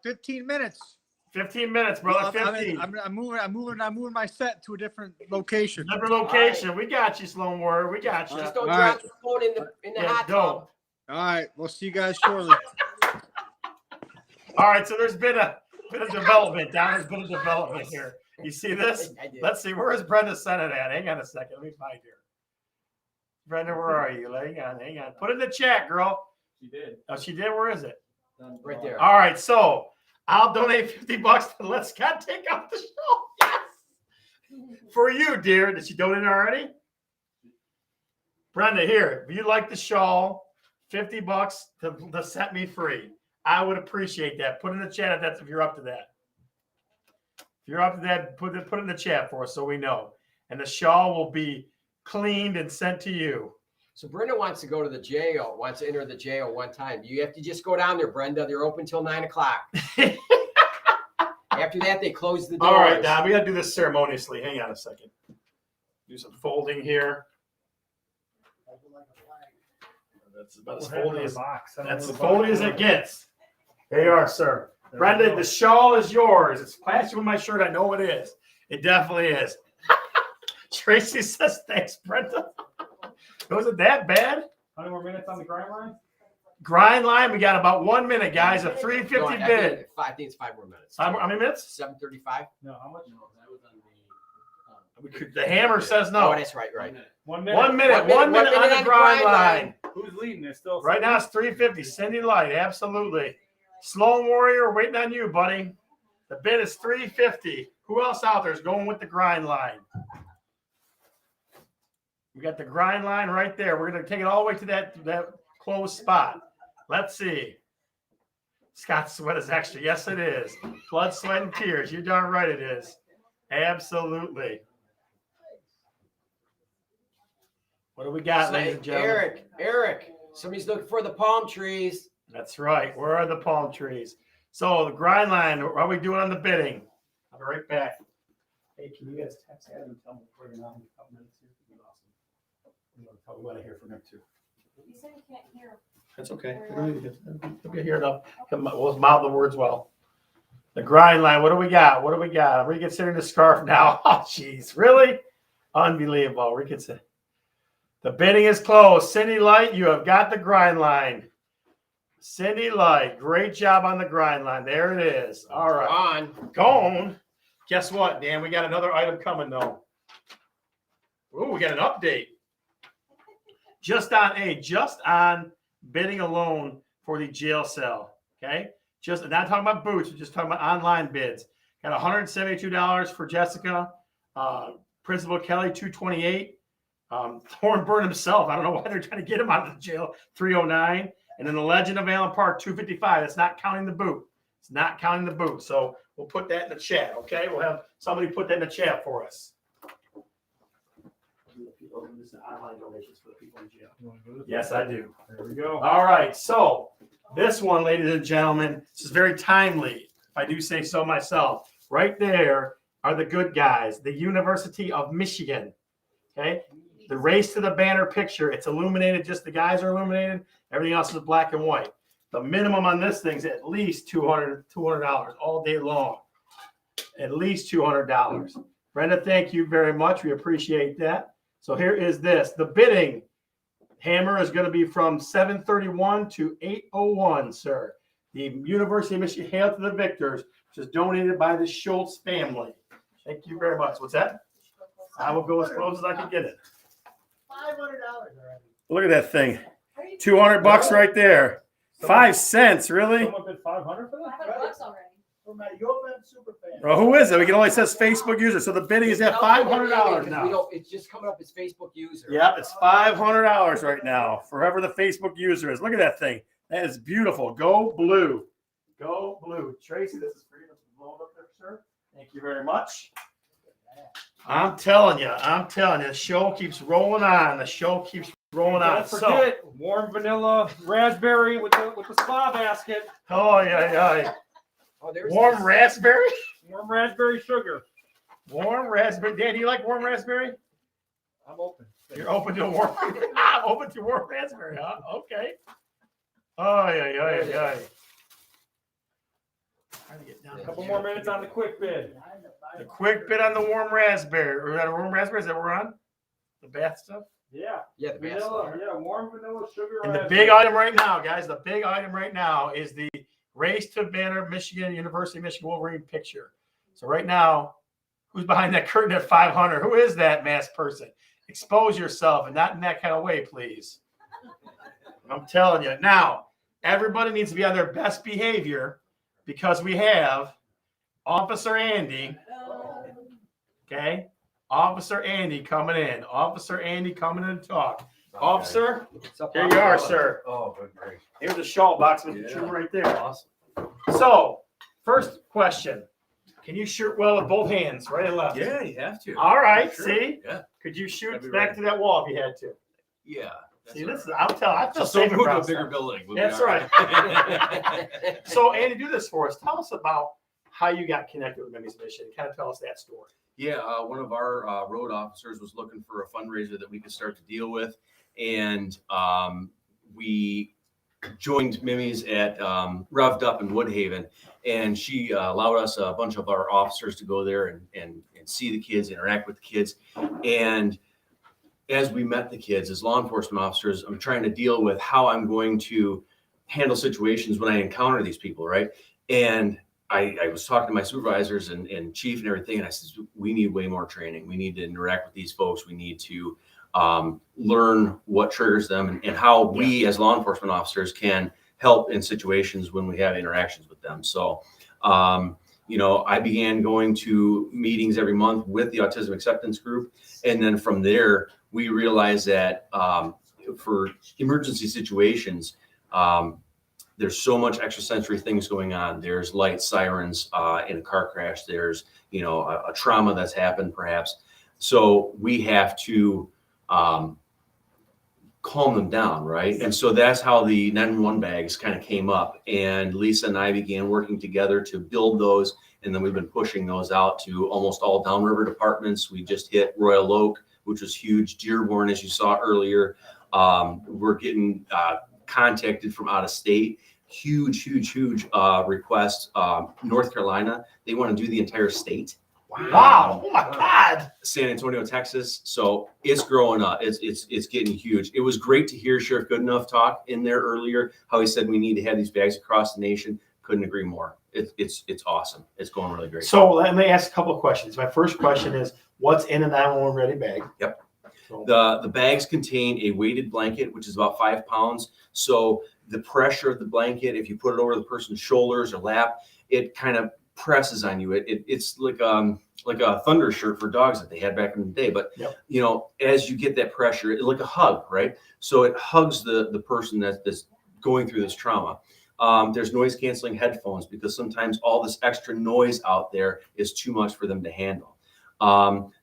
Speaker 5: 15 minutes.
Speaker 1: 15 minutes, brother. 15.
Speaker 5: I'm moving my set to a different location.
Speaker 1: Different location. Right. We got you, Sloan Warrior. We got you.
Speaker 2: Just don't drop the phone in the hot tub.
Speaker 5: All right, we'll see you guys shortly.
Speaker 1: All right, so there's been a development, Don. There's been a development here. You see this? Let's see. Where is Brenda Sennett at? Hang on a second. Let me find her. Brenda, where are you? Hang on. Put it in the chat, girl.
Speaker 14: She did.
Speaker 1: Oh, she did? Where is it?
Speaker 2: Right there.
Speaker 1: All right, so I'll donate $50 to Let's Scott take off the show. Yes. For you, dear. Did she donate already? Brenda, here. If you like the shawl, $50 to set me free. I would appreciate that. Put in the chat if you're up to that. If you're up to that, put it in the chat for us so we know. And the shawl will be cleaned and sent to you.
Speaker 2: So Brenda wants to go to the jail, wants to enter the jail one time. You have to just go down there, Brenda. They're open till 9 o'clock. After that, they close the doors.
Speaker 1: All right, Don, we got to do this ceremoniously. Hang on a second. Do some folding here. That's about as foldy as it gets. There you are, sir. Brenda, the shawl is yours. It's classy with my shirt. I know it is. It definitely is. Tracy says, thanks, Brenda. Was it that bad?
Speaker 14: How many more minutes on the grind line?
Speaker 1: Grind line, we got about 1 minute, guys. A $3.50 bid.
Speaker 2: I think it's 5 more minutes.
Speaker 1: How many minutes?
Speaker 2: 7:35.
Speaker 14: No, how much?
Speaker 1: The hammer says no.
Speaker 2: Oh, that's right.
Speaker 14: 1 minute.
Speaker 1: 1 minute. 1 minute on the grind line.
Speaker 14: Who's leading? It's still
Speaker 1: Right now it's $3.50. Cindy Light, absolutely. Sloan Warrior, waiting on you, buddy. The bid is $3.50. Who else out there is going with the grind line? We got the grind line right there. We're going to take it all the way to that closed spot. Let's see. Scott's sweat is extra. Yes, it is. Blood, sweat, and tears. You're darn right it is. Absolutely. What do we got, ladies and gentlemen?
Speaker 2: Eric. Somebody's looking for the palm trees.
Speaker 1: That's right. Where are the palm trees? So the grind line, what are we doing on the bidding? I'll be right back. Hey, can you guys text Adam and tell me where you're on in a couple minutes here? That'd be awesome. We want to hear from him too.
Speaker 6: You said you can't hear.
Speaker 1: That's okay. He'll get here enough. We'll mouth the words well. The grind line. What do we got? What do we got? I'm reconsidering the scarf now. Oh, jeez. Really? Unbelievable. Reconsider. The bidding is closed. Cindy Light, you have got the grind line. Cindy Light, great job on the grind line. There it is. All right. Gone. Guess what, Dan? We got another item coming, though. Oh, we got an update. Just on bidding alone for the jail cell. Okay? Just not talking about boots, we're just talking about online bids. Got $172 for Jessica. Principal Kelly, $228. Thornburn himself, I don't know why they're trying to get him out of the jail, $309. And then the Legend of Allen Park, $255. That's not counting the boot. It's not counting the boot. So we'll put that in the chat, okay? We'll have somebody put that in the chat for us. Online donations for the people in jail. Yes, I do.
Speaker 14: There we go.
Speaker 1: All right. So this one, ladies and gentlemen, this is very timely, if I do say so myself. Right there are the good guys, the University of Michigan. Okay. The race to the banner picture. It's illuminated. Just the guys are illuminated. Everything else is black and white. The minimum on this thing is at least $200 all day long. At least $200. Brenda, thank you very much. We appreciate that. So here is this. The bidding hammer is going to be from 7:31 to 8:01, sir. The University of Michigan Hail to the Victors, which is donated by the Schultz family. Thank you very much. What's that? I will go as close as I can get it.
Speaker 6: $500 already.
Speaker 1: Look at that thing. $200 right there. 5 cents, really?
Speaker 14: Someone bid 500 for that?
Speaker 6: $500 already.
Speaker 14: For my UFM super fan.
Speaker 1: Well, who is it? We can only says Facebook user. So the bidding is at $500 now.
Speaker 2: It's just coming up as Facebook user.
Speaker 1: Yep, it's $500 right now. Forever the Facebook user is. Look at that thing. That is beautiful. Go blue. Go blue. Tracy, this is for you to blow it up there, sir. Thank you very much. I'm telling you, the show keeps rolling on. The show keeps rolling on.
Speaker 14: Don't forget, warm vanilla raspberry with the spa basket.
Speaker 1: Oh, yeah.
Speaker 2: Oh,
Speaker 1: Warm raspberry?
Speaker 14: Warm raspberry sugar.
Speaker 1: Warm raspberry. Dan, do you like warm raspberry?
Speaker 14: I'm open.
Speaker 1: You're open to warm. I'm open to warm raspberry, huh? Okay. Oh, yeah.
Speaker 14: A couple more minutes on the quick bid.
Speaker 1: The quick bit on the warm raspberry. Or that warm raspberries that we're on? The bath stuff?
Speaker 14: Yeah.
Speaker 2: Yeah, the
Speaker 14: vanilla. Yeah, warm vanilla sugar.
Speaker 1: And the big item right now, guys, the big item right now is the Race to Banner Michigan, University of Michigan Wolverine picture. So right now, who's behind that curtain at 500? Who is that masked person? Expose yourself, and not in that kind of way, please. I'm telling you. Now, everybody needs to be on their best behavior because we have Officer Andy. Okay? Officer Andy coming in. Officer Andy coming in to talk. Officer, here you are, sir.
Speaker 2: Oh, good grief.
Speaker 1: Here's the shawl box with the shoe right there. Awesome. So, first question. Can you shoot well with both hands, right and left?
Speaker 17: Yeah, you have to.
Speaker 1: All right,
Speaker 17: Sure.
Speaker 1: see?
Speaker 17: Yeah.
Speaker 1: Could you shoot
Speaker 17: That'd be
Speaker 1: back
Speaker 17: right.
Speaker 1: to that wall if you had to?
Speaker 17: Yeah.
Speaker 1: See, this is, I feel
Speaker 17: Just
Speaker 1: safe
Speaker 17: don't move to a
Speaker 1: around
Speaker 17: bigger
Speaker 1: stuff.
Speaker 17: building. We'll be
Speaker 1: That's
Speaker 17: all
Speaker 1: right. So, Andy, do this for us. Tell us about how you got connected with Mimi's Mission. Kind of tell us that story.
Speaker 17: Yeah, one of our road officers was looking for a fundraiser that we could start to deal with. And we joined Mimi's at Revved Up in Woodhaven. And she allowed us, a bunch of our officers, to go there and see the kids, interact with the kids. And as we met the kids as law enforcement officers, I'm trying to deal with how I'm going to handle situations when I encounter these people, right? And I was talking to my supervisors and chief and everything, and I said, we need way more training. We need to interact with these folks. We need to learn what triggers them and how we as law enforcement officers can help in situations when we have interactions with them. So, I began going to meetings every month with the Autism Acceptance Group. And then from there, we realized that for emergency situations, there's so much extrasensory things going on. There's lights, sirens in a car crash. There's, a trauma that's happened perhaps. So we have to calm them down, right? And so that's how the 911 bags kind of came up. And Lisa and I began working together to build those. And then we've been pushing those out to almost all downriver departments. We just hit Royal Oak, which was huge. Dearborn, as you saw earlier. We're getting contacted from out of state. Huge request. North Carolina, they want to do the entire state.
Speaker 1: Wow. Oh my God.
Speaker 17: San Antonio, Texas. So it's growing up. It's getting huge. It was great to hear Sheriff Goodenough talk in there earlier, how he said we need to have these bags across the nation. Couldn't agree more. It's awesome. It's going really great.
Speaker 1: So let me ask a couple of questions. My first question is, what's in a 911 ready bag?
Speaker 17: Yep. The bags contain a weighted blanket, which is about 5 pounds. So the pressure of the blanket, if you put it over the person's shoulders or lap, it kind of presses on you. It's like a thunder shirt for dogs that they had back in the day. But you know, as you get that pressure, it's like a hug, right? So it hugs the person that's going through this trauma. There's noise canceling headphones because sometimes all this extra noise out there is too much for them to handle.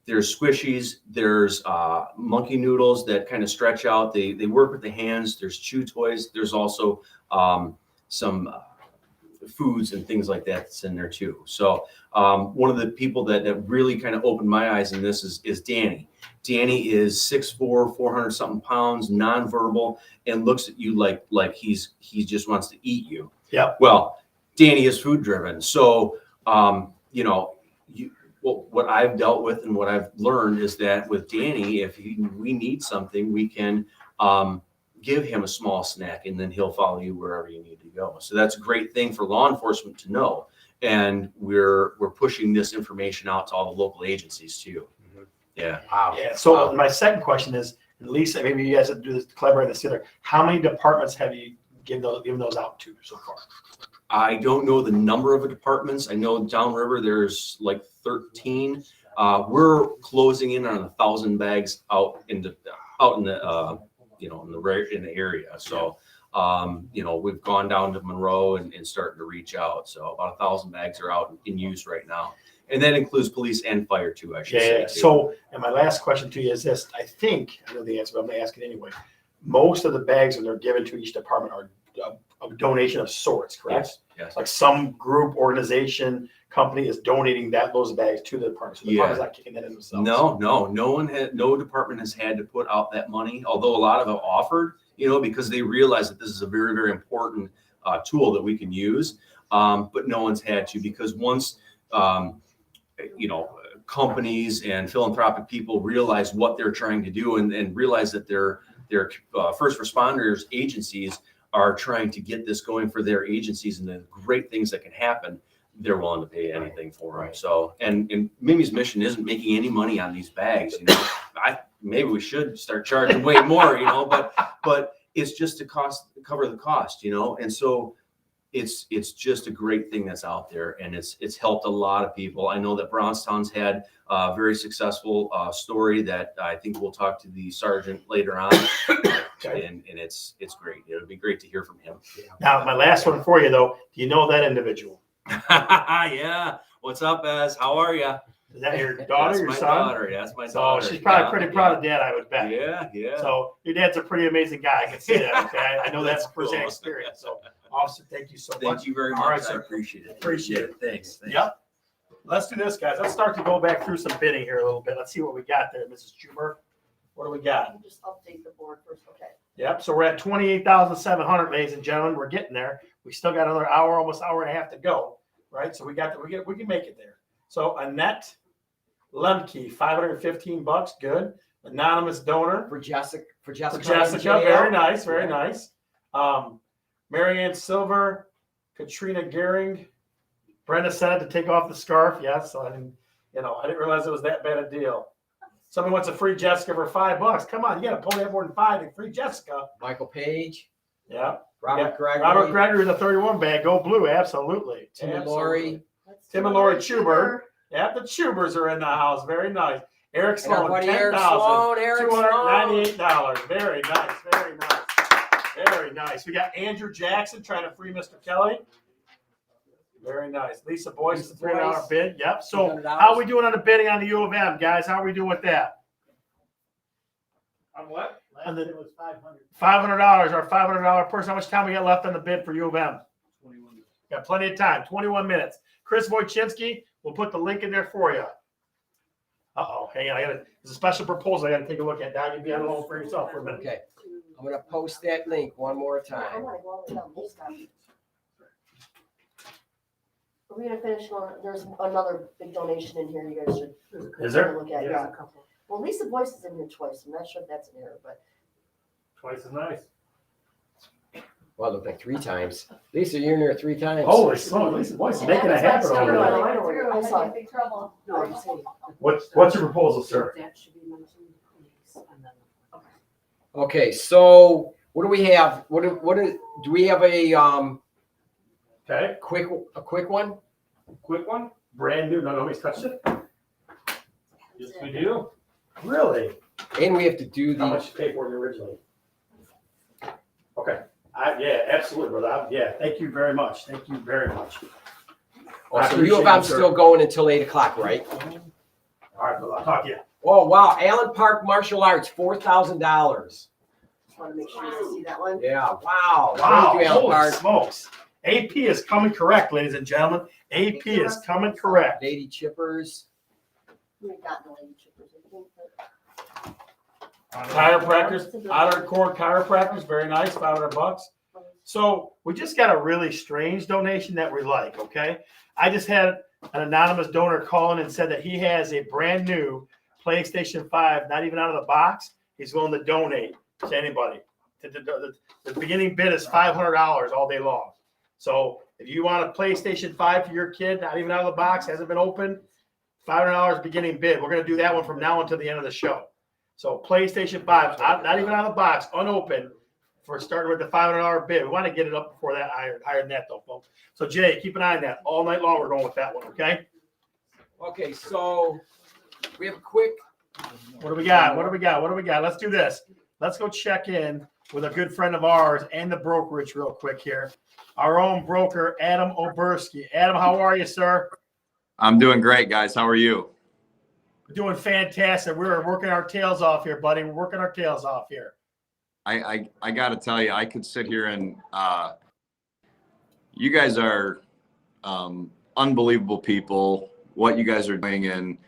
Speaker 17: There's squishies, there's monkey noodles that kind of stretch out. They work with the hands. There's chew toys. There's also some foods and things like that that's in there too. So one of the people that really kind of opened my eyes in this is Danny. Danny is 6'4", 400 something pounds, nonverbal, and looks at you like he just wants to eat you.
Speaker 1: Yeah.
Speaker 17: Well, Danny is food driven. So you know, what I've dealt with and what I've learned is that with Danny, if we need something, we can give him a small snack and then he'll follow you wherever you need to go. So that's a great thing for law enforcement to know. And we're pushing this information out to all the local agencies too. Yeah.
Speaker 1: Wow. Yeah. So my second question is, at least maybe you guys have to do this, collaborate this together. How many departments have you given those out to so far?
Speaker 17: I don't know the number of departments. I know downriver there's like 13. We're closing in on 1,000 bags out in the you know, in the area. So you know, we've gone down to Monroe and starting to reach out. So about 1,000 bags are out in use right now. And that includes police and fire too, I should say.
Speaker 1: Yeah.
Speaker 17: Too.
Speaker 1: So, and my last question to you is this: I think I know the answer, but I'm going to ask it anyway. Most of the bags that are given to each department are a donation of sorts, correct?
Speaker 17: Yes. Yes.
Speaker 1: Like some group, organization, company is donating those bags to the department. So the department's not kicking that in themselves.
Speaker 17: No department has had to put out that money, although a lot of them offered, you know, because they realize that this is a very, very important tool that we can use. But no one's had to, because once, you know, companies and philanthropic people realize what they're trying to do and realize that their first responders agencies are trying to get this going for their agencies and the great things that can happen, they're willing to pay anything for them. So, and Mimi's mission isn't making any money on these bags. You know, maybe we should start charging way more, you know, but it's just to cover the cost, you know? And so it's just a great thing that's out there, and it's helped a lot of people. I know that Brownstown's had a very successful story that I think we'll talk to the sergeant later on. And it's great. It'll be great to hear from him.
Speaker 1: Now, my last one for you though, do you know that individual?
Speaker 17: Yeah. What's up, Ez? How are you?
Speaker 1: Is that your daughter, your
Speaker 17: my
Speaker 1: son?
Speaker 17: Daughter. Yeah, that's my daughter.
Speaker 1: So she's probably pretty proud of Dad, I would bet.
Speaker 17: Yeah, yeah.
Speaker 1: So your dad's a pretty amazing guy. I can see that. Okay, I know that's
Speaker 17: That's
Speaker 1: firsthand
Speaker 17: cool.
Speaker 1: experience. So, officer, thank you so much.
Speaker 17: Thank you very much.
Speaker 1: All right,
Speaker 17: I
Speaker 1: sir.
Speaker 17: appreciate it.
Speaker 1: Appreciate it.
Speaker 17: Thanks.
Speaker 1: Yep. Let's do this, guys. Let's start to go back through some bidding here a little bit. Let's see what we got there, Mrs. Schumer. What do we got?
Speaker 6: Just update the board first, okay?
Speaker 1: Yep. So we're at 28,700, ladies and gentlemen. We're getting there. We still got another hour, almost hour and a half to go, right? So we can make it there. So Annette Lemke, $515, good. Anonymous donor
Speaker 2: For Jessica.
Speaker 1: very nice, very nice. Marianne Silver, Katrina Gehring, Brenda said to take off the scarf. Yes, I didn't realize it was that bad a deal. Somebody wants a free Jessica for $5. Come on, you got to pony up more than $5 to free Jessica.
Speaker 2: Michael Page.
Speaker 1: Yeah.
Speaker 2: Robert Gregory.
Speaker 1: Robert Gregory, the 31 bag, go blue, absolutely.
Speaker 2: Tim and Lori.
Speaker 1: Tim and Lori Schubert. Yeah, the Schubers are in the house. Very nice. Eric
Speaker 2: And our
Speaker 1: Sloan,
Speaker 2: buddy Eric Sloan,
Speaker 1: $10,298. Very nice, very nice, very nice. We got Andrew Jackson trying to free Mr. Kelly. Very nice. Lisa Boyce is a $300 bid. Yep. So
Speaker 2: $300.
Speaker 1: how are we doing on the bidding on the U of M, guys? How are we doing with that?
Speaker 14: On what?
Speaker 1: On the,
Speaker 14: It was $500.
Speaker 1: $500, our $500 person. How much time we got left on the bid for U of M?
Speaker 14: 21 minutes.
Speaker 1: Got plenty of time. 21 minutes. Chris Wojcinski, we'll put the link in there for you. Uh-oh, hang on. There's a special proposal I got to take a look at. Now you be on hold for yourself for a minute.
Speaker 2: Okay. I'm going to post that link one more time.
Speaker 18: Are we gonna finish on, there's another big donation in here you guys should.
Speaker 1: Is there?
Speaker 18: Look at, yeah. Well, Lisa Boyce is in here twice. I'm not sure if that's an error, but.
Speaker 14: Twice as nice.
Speaker 2: Well, it looked like 3 times. Lisa, you're in there 3 times.
Speaker 1: Holy smokes, Lisa Boyce is making a habit over there.
Speaker 18: I saw it. Big trouble. No, I'm saying.
Speaker 1: What's your proposal, sir?
Speaker 18: That should be mentioned.
Speaker 2: Okay, so what do we have? Do we have a
Speaker 1: Okay,
Speaker 2: quick one?
Speaker 1: quick one, brand new. No, nobody's touched it.
Speaker 14: Yes, we do.
Speaker 1: Really?
Speaker 2: And we have to do
Speaker 1: How
Speaker 2: the
Speaker 1: much you pay for it originally? Okay. Yeah, absolutely, brother. Yeah, thank you very much. Thank you very much. I
Speaker 2: so U
Speaker 1: appreciate
Speaker 2: of M's
Speaker 1: it, sir.
Speaker 2: still going until 8 o'clock, right?
Speaker 1: All right, brother. I'll talk to you.
Speaker 2: Oh wow, Allen Park Martial Arts, $4,000.
Speaker 18: Just want to make sure you see that one.
Speaker 2: Yeah, wow.
Speaker 1: Wow,
Speaker 2: Thank you, Allen
Speaker 1: holy
Speaker 2: Park.
Speaker 1: smokes. AP is coming correct, ladies and gentlemen. AP is coming correct.
Speaker 2: Lady Chippers.
Speaker 18: We ain't got no lady chippers, I think, but.
Speaker 1: Chiropractors, out of the core chiropractors, very nice, $500. So we just got a really strange donation that we like, okay? I just had an anonymous donor call in and said that he has a brand new PlayStation 5, not even out of the box. He's willing to donate to anybody. The beginning bid is $500 all day long. So if you want a PlayStation 5 for your kid, not even out of the box, hasn't been opened, $500 beginning bid. We're going to do that one from now until the end of the show. So PlayStation 5, not even out of the box, unopened, for starting with the $500 bid. We want to get it up before that, higher than that though, folks. So Jay, keep an eye on that. All night long, we're going with that one, okay?
Speaker 2: Okay, so we have a quick.
Speaker 1: What do we got? Let's do this. Let's go check in with a good friend of ours and the brokerage real quick here. Our own broker, Adam Oberski. Adam, how are you, sir?
Speaker 19: I'm doing great, guys. How are you?
Speaker 1: We're doing fantastic. We're working our tails off here, buddy. We're working our tails off here.
Speaker 19: I got to tell you, I could sit here and you guys are unbelievable people. What you guys are doing, and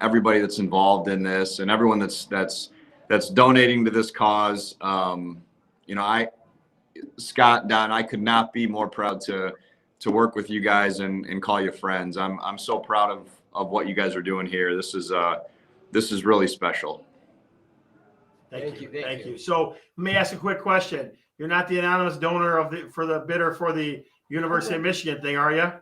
Speaker 19: everybody that's involved in this, and everyone that's donating to this cause. Scott, Don, I could not be more proud to work with you guys and call you friends. I'm so proud of what you guys are doing here. This is really special.
Speaker 1: Thank you. So let me ask a quick question. You're not the anonymous donor for the bidder for the University of Michigan thing, are you?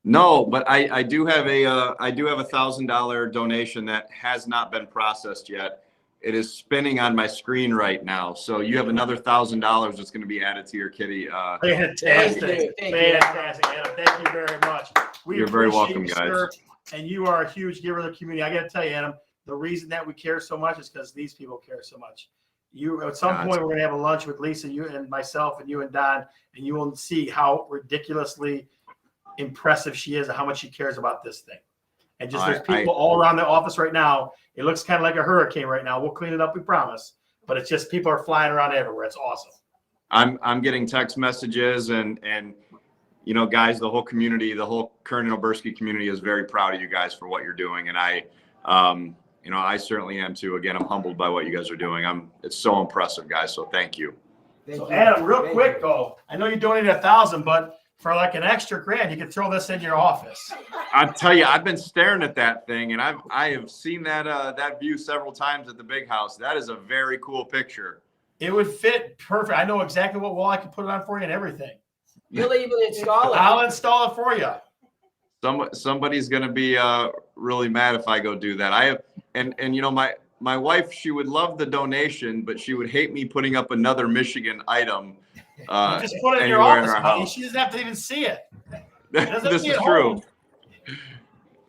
Speaker 19: No, but I do have a $1,000 donation that has not been processed yet. It is spinning on my screen right now. So you have another $1,000 that's going to be added to your kitty.
Speaker 1: Fantastic. Fantastic, Adam. Thank you very much.
Speaker 19: You're very welcome,
Speaker 1: you,
Speaker 19: guys.
Speaker 1: Sir, and you are a huge giver of the community. I got to tell you, Adam, the reason that we care so much is because these people care so much. You, at some point, we're going to have a lunch with Lisa, you and myself, and you and Don, and you will see how ridiculously impressive she is and how much she cares about this thing. And just there's people all around the office right now. It looks kind of like a hurricane right now. We'll clean it up, we promise. But it's just people are flying around everywhere. It's awesome.
Speaker 19: I'm getting text messages and guys, the whole community, the whole Kern and Oberski community is very proud of you guys for what you're doing. And I certainly am too. Again, I'm humbled by what you guys are doing. It's so impressive, guys. So thank you.
Speaker 1: So Adam, real quick though, I know you donated $1,000, but for like an extra grand, you can throw this in your office.
Speaker 19: I tell you, I've been staring at that thing, and I have seen that view several times at the big house. That is a very cool picture.
Speaker 1: It would fit perfect. I know exactly what wall I can put it on for you and everything.
Speaker 2: You'll even install it.
Speaker 1: I'll install it for you.
Speaker 19: Somebody's gonna be really mad if I go do that. My wife, she would love the donation, but she would hate me putting up another Michigan item.
Speaker 1: Just put it in your office, buddy. She doesn't have to even see it.
Speaker 19: This is true.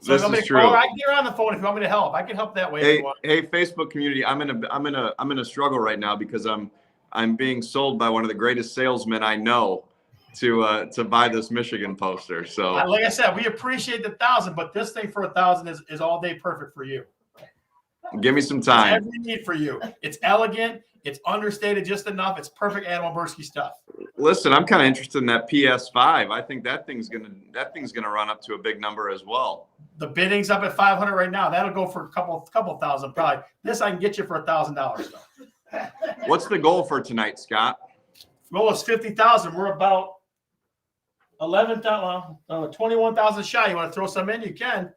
Speaker 1: So this is true. I can get her on the phone if you want me to help. I can help that way.
Speaker 19: Hey, Facebook community, I'm in a struggle right now because I'm being sold by one of the greatest salesmen I know to buy this Michigan poster. So
Speaker 1: like I said, we appreciate the $1,000, but this thing for $1,000 is all day perfect for you.
Speaker 19: Give me some time.
Speaker 1: It's every need for you. It's elegant. It's understated just enough. It's perfect Adam Oberski stuff.
Speaker 19: Listen, I'm kind of interested in that PS5. I think that thing's gonna run up to a big number as well.
Speaker 1: The bidding's up at $500 right now. That'll go for a couple thousand probably. This I can get you for $1,000 though.
Speaker 19: What's the goal for tonight, Scott?
Speaker 1: Goal is $50,000. We're about 11,000, 21,000 shy. You want to throw some in? You can.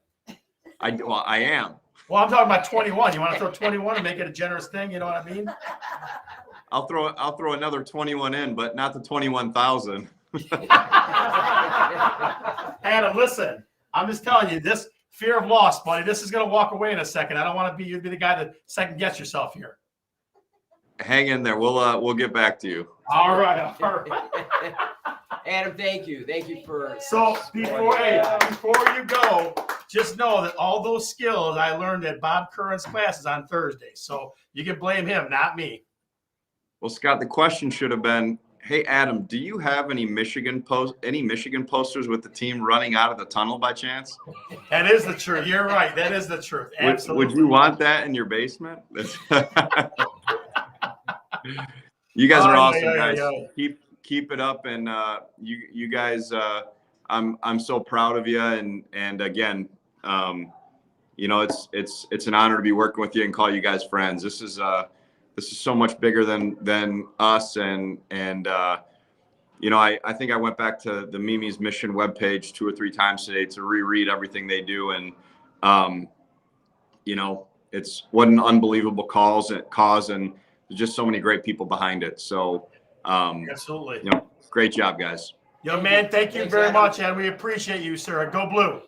Speaker 19: I am.
Speaker 1: Well, I'm talking about 21. You want to throw 21 and make it a generous thing? You know what I mean?
Speaker 19: I'll throw another 21 in, but not the 21,000.
Speaker 1: Adam, listen, I'm just telling you, this fear of loss, buddy, this is going to walk away in a second. I don't want to be, you'd be the guy that second guess yourself here.
Speaker 19: Hang in there. We'll get back to you.
Speaker 1: All right.
Speaker 2: Adam, thank you. Thank you for.
Speaker 1: So before you go, just know that all those skills I learned at Bob Curran's classes on Thursday. So you can blame him, not me.
Speaker 19: Well, Scott, the question should have been, hey, Adam, do you have any Michigan posters with the team running out of the tunnel by chance?
Speaker 1: That is the truth. You're right. That is the truth. Absolutely.
Speaker 19: Would you want that in your basement? You guys are awesome, guys. Keep it up, and you guys. I'm so proud of you, and again, you know, it's an honor to be working with you and call you guys friends. This is so much bigger than us, and you know, I think I went back to the Mimi's Mission webpage 2 or 3 times today to reread everything they do, and you know, it's what an unbelievable cause, and there's just so many great people behind it. So
Speaker 1: absolutely,
Speaker 19: you know, great job, guys.
Speaker 1: Yo, man, thank you very much, and we appreciate you, sir. Go Blue.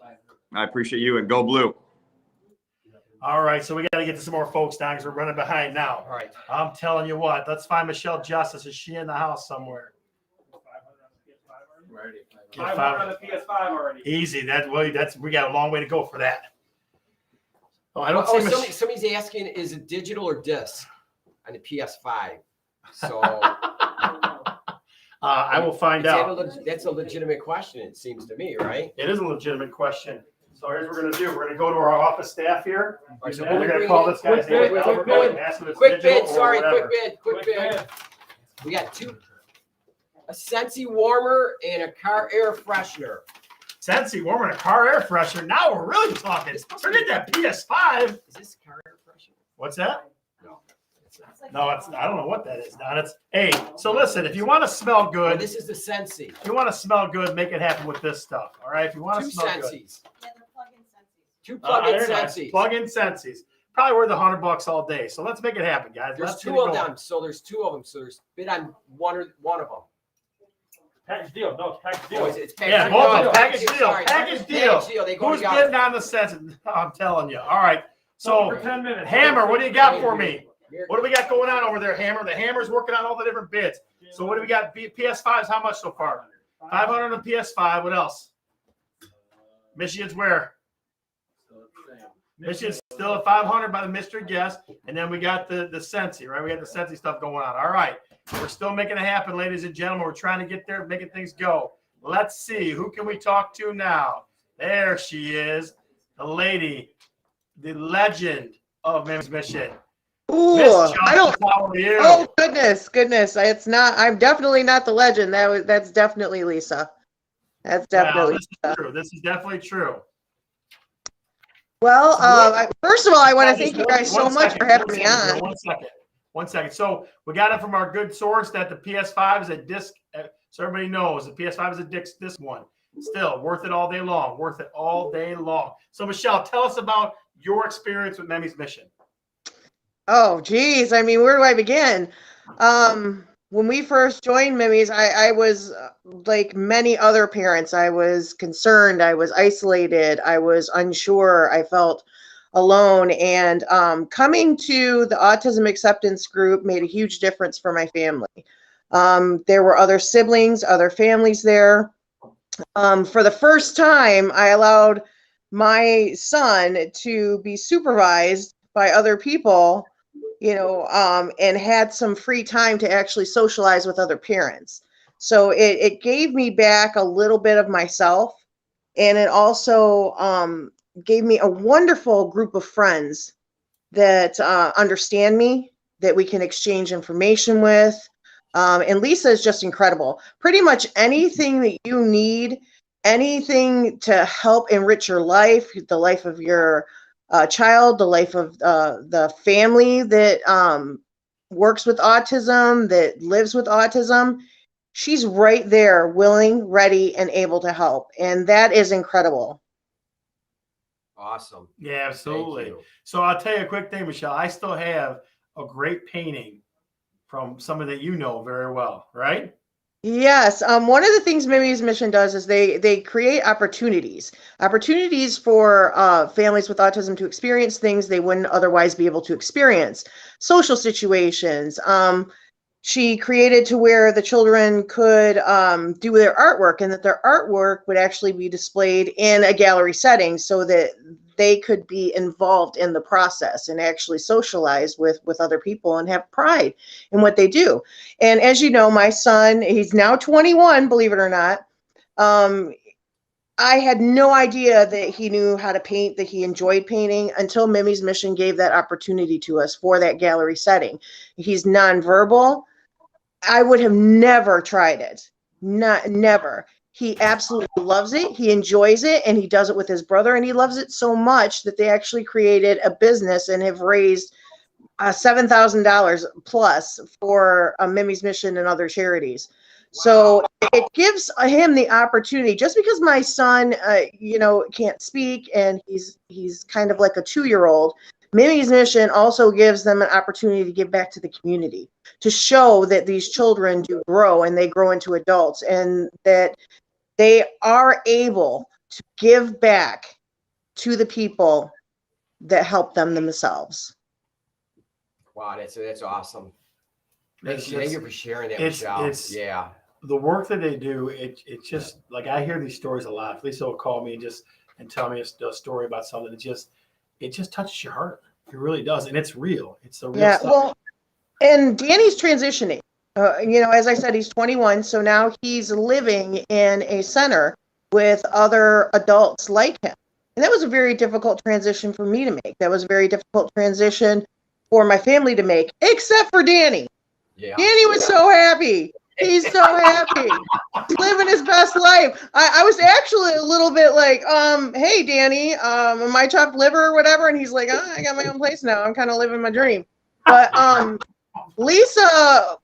Speaker 19: I appreciate you, and go Blue.
Speaker 1: All right, so we got to get to some more folks down because we're running behind now.
Speaker 2: All right.
Speaker 1: I'm telling you what, let's find Michelle Justice. Is she in the house somewhere?
Speaker 14: 500 on the PS5 already.
Speaker 1: Easy. We got a long way to go for that. Oh, I don't see
Speaker 2: Somebody's asking, is it digital or disc on the PS5? So
Speaker 1: I will find out.
Speaker 2: That's a legitimate question, it seems to me, right?
Speaker 1: It is a legitimate question. So here's what we're going to do. We're going to go to our office staff here.
Speaker 2: All right, so
Speaker 1: and we're going to call this guy's name.
Speaker 2: Quick bid. We got a Sensi warmer and a car air freshener.
Speaker 1: Sensi warmer and a car air freshener. Now we're really talking. Forget that PS5.
Speaker 2: Is this car air freshener?
Speaker 1: What's that? No, it's I don't know what that is. Don. Hey, so listen, if you want to smell good,
Speaker 2: well, this is the Sensi.
Speaker 1: If you want to smell good, make it happen with this stuff. All right. If you want to smell
Speaker 2: Sensis.
Speaker 1: good.
Speaker 2: Two plug-in Sensis.
Speaker 1: Nice. Plug-in Sensis. Probably worth $100 all day. So let's make it happen, guys.
Speaker 2: There's
Speaker 1: let's
Speaker 2: 2 of them. So there's 2 of them. So there's bid on one of them.
Speaker 14: Package deal. No, it's package deal.
Speaker 2: Oh, it's package
Speaker 1: yeah,
Speaker 2: deal.
Speaker 1: both of them. Package deal.
Speaker 2: Sorry.
Speaker 1: Package deal.
Speaker 2: They go
Speaker 1: Who's
Speaker 2: together.
Speaker 1: bidding on the Sensis? I'm telling you. All right. So,
Speaker 14: for 10 minutes.
Speaker 1: Hammer, what do you got for me? What do we got going on over there, Hammer? The Hammer's working on all the different bids. So what do we got? PS5s, how much so far? 500 on the PS5. What else? Michigan's where? Michigan's still at 500 by the mystery guest. And then we got the Sensi, right? We got the Sensi stuff going on. All right. We're still making it happen, ladies and gentlemen. We're trying to get there, making things go. Let's see. Who can we talk to now? There she is. The lady, the legend of Mimi's Mission.
Speaker 20: Ooh, I don't.
Speaker 1: How are you?
Speaker 20: Oh goodness. It's not. I'm definitely not the legend. That's definitely Lisa. That's definitely.
Speaker 1: This is true. This is definitely true.
Speaker 20: Well, first of all, I want to thank you guys so much for having me on.
Speaker 1: 1 second. So we got it from our good source that the PS5 is a disc. So everybody knows the PS5 is a disc one. Still worth it all day long. Worth it all day long. So Michelle, tell us about your experience with Mimi's Mission.
Speaker 20: Oh, geez. I mean, where do I begin? When we first joined Mimi's, I was like many other parents. I was concerned. I was isolated. I was unsure. I felt alone. And coming to the autism acceptance group made a huge difference for my family. There were other siblings, other families there. For the first time, I allowed my son to be supervised by other people, and had some free time to actually socialize with other parents. So it gave me back a little bit of myself. And it also gave me a wonderful group of friends that understand me, that we can exchange information with. And Lisa is just incredible. Pretty much anything that you need, anything to help enrich your life, the life of your child, the life of the family that works with autism, that lives with autism, she's right there, willing, ready, and able to help. And that is incredible.
Speaker 2: Awesome.
Speaker 1: Yeah, absolutely.
Speaker 2: you.
Speaker 1: So I'll tell you a quick thing, Michelle. I still have a great painting from someone that you know very well, right?
Speaker 20: Yes, one of the things Mimi's Mission does is they create opportunities for families with autism to experience things they wouldn't otherwise be able to experience, social situations. She created to where the children could do their artwork, and that their artwork would actually be displayed in a gallery setting so that they could be involved in the process and actually socialize with other people and have pride in what they do. And as you know, my son, he's now 21, believe it or not. I had no idea that he knew how to paint, that he enjoyed painting until Mimi's Mission gave that opportunity to us for that gallery setting. He's nonverbal. I would have never tried it. Never. He absolutely loves it. He enjoys it, and he does it with his brother, and he loves it so much that they actually created a business and have raised $7,000 plus for Mimi's Mission and other charities. So it gives him the opportunity. Just because my son, can't speak and he's kind of like a 2-year-old, Mimi's Mission also gives them an opportunity to give back to the community, to show that these children do grow and they grow into adults, and that they are able to give back to the people that help them themselves.
Speaker 2: Wow, that's awesome.
Speaker 1: It's
Speaker 2: Thank you for sharing that, Michelle. Yeah.
Speaker 1: The work that they do, it just like I hear these stories a lot. Lisa will call me and tell me a story about something. It just touches your heart. It really does, and it's real. It's the real stuff.
Speaker 20: Well, and Danny's transitioning. As I said, he's 21, so now he's living in a center with other adults like him. And that was a very difficult transition for me to make. That was a very difficult transition for my family to make, except for Danny.
Speaker 2: Yeah.
Speaker 20: Danny was so happy. He's so happy. He's living his best life. I was actually a little bit like, hey, Danny, my chopped liver or whatever. And he's like, I got my own place now. I'm kind of living my dream. But Lisa,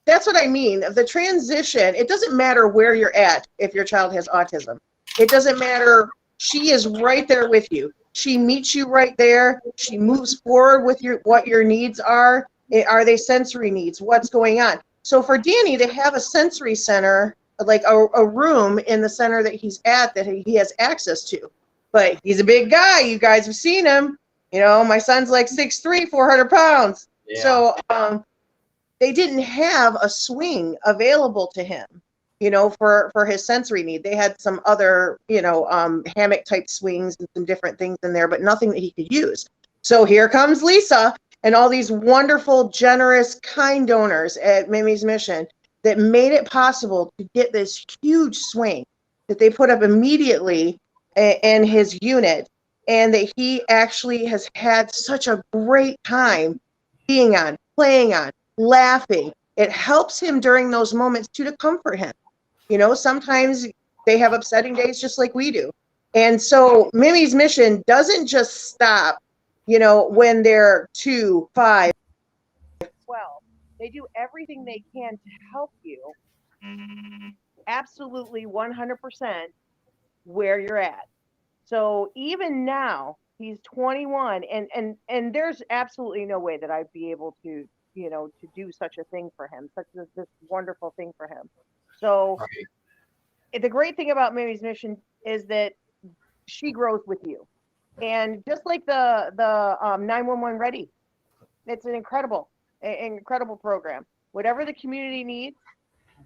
Speaker 20: that's what I mean. The transition, it doesn't matter where you're at if your child has autism. It doesn't matter. She is right there with you. She meets you right there. She moves forward with what your needs are. Are they sensory needs? What's going on? So for Danny to have a sensory center, like a room in the center that he's at that he has access to. But he's a big guy. You guys have seen him. My son's like 6'3", 400 pounds. Yeah. So they didn't have a swing available to him, for his sensory need. They had some other, hammock type swings and some different things in there, but nothing that he could use. So here comes Lisa and all these wonderful, generous, kind donors at Mimi's Mission that made it possible to get this huge swing that they put up immediately in his unit, and that he actually has had such a great time being on, playing on, laughing. It helps him during those moments too, to comfort him. Sometimes they have upsetting days just like we do. And so Mimi's Mission doesn't just stop, when they're 2, 5, 12. They do everything they can to help you absolutely 100% where you're at. So even now, he's 21, and there's absolutely no way that I'd be able to, to do such a thing for him, such this wonderful thing for him. So the great thing about Mimi's Mission is that she grows with you. And just like the 911 Ready, it's an incredible program. Whatever the community needs,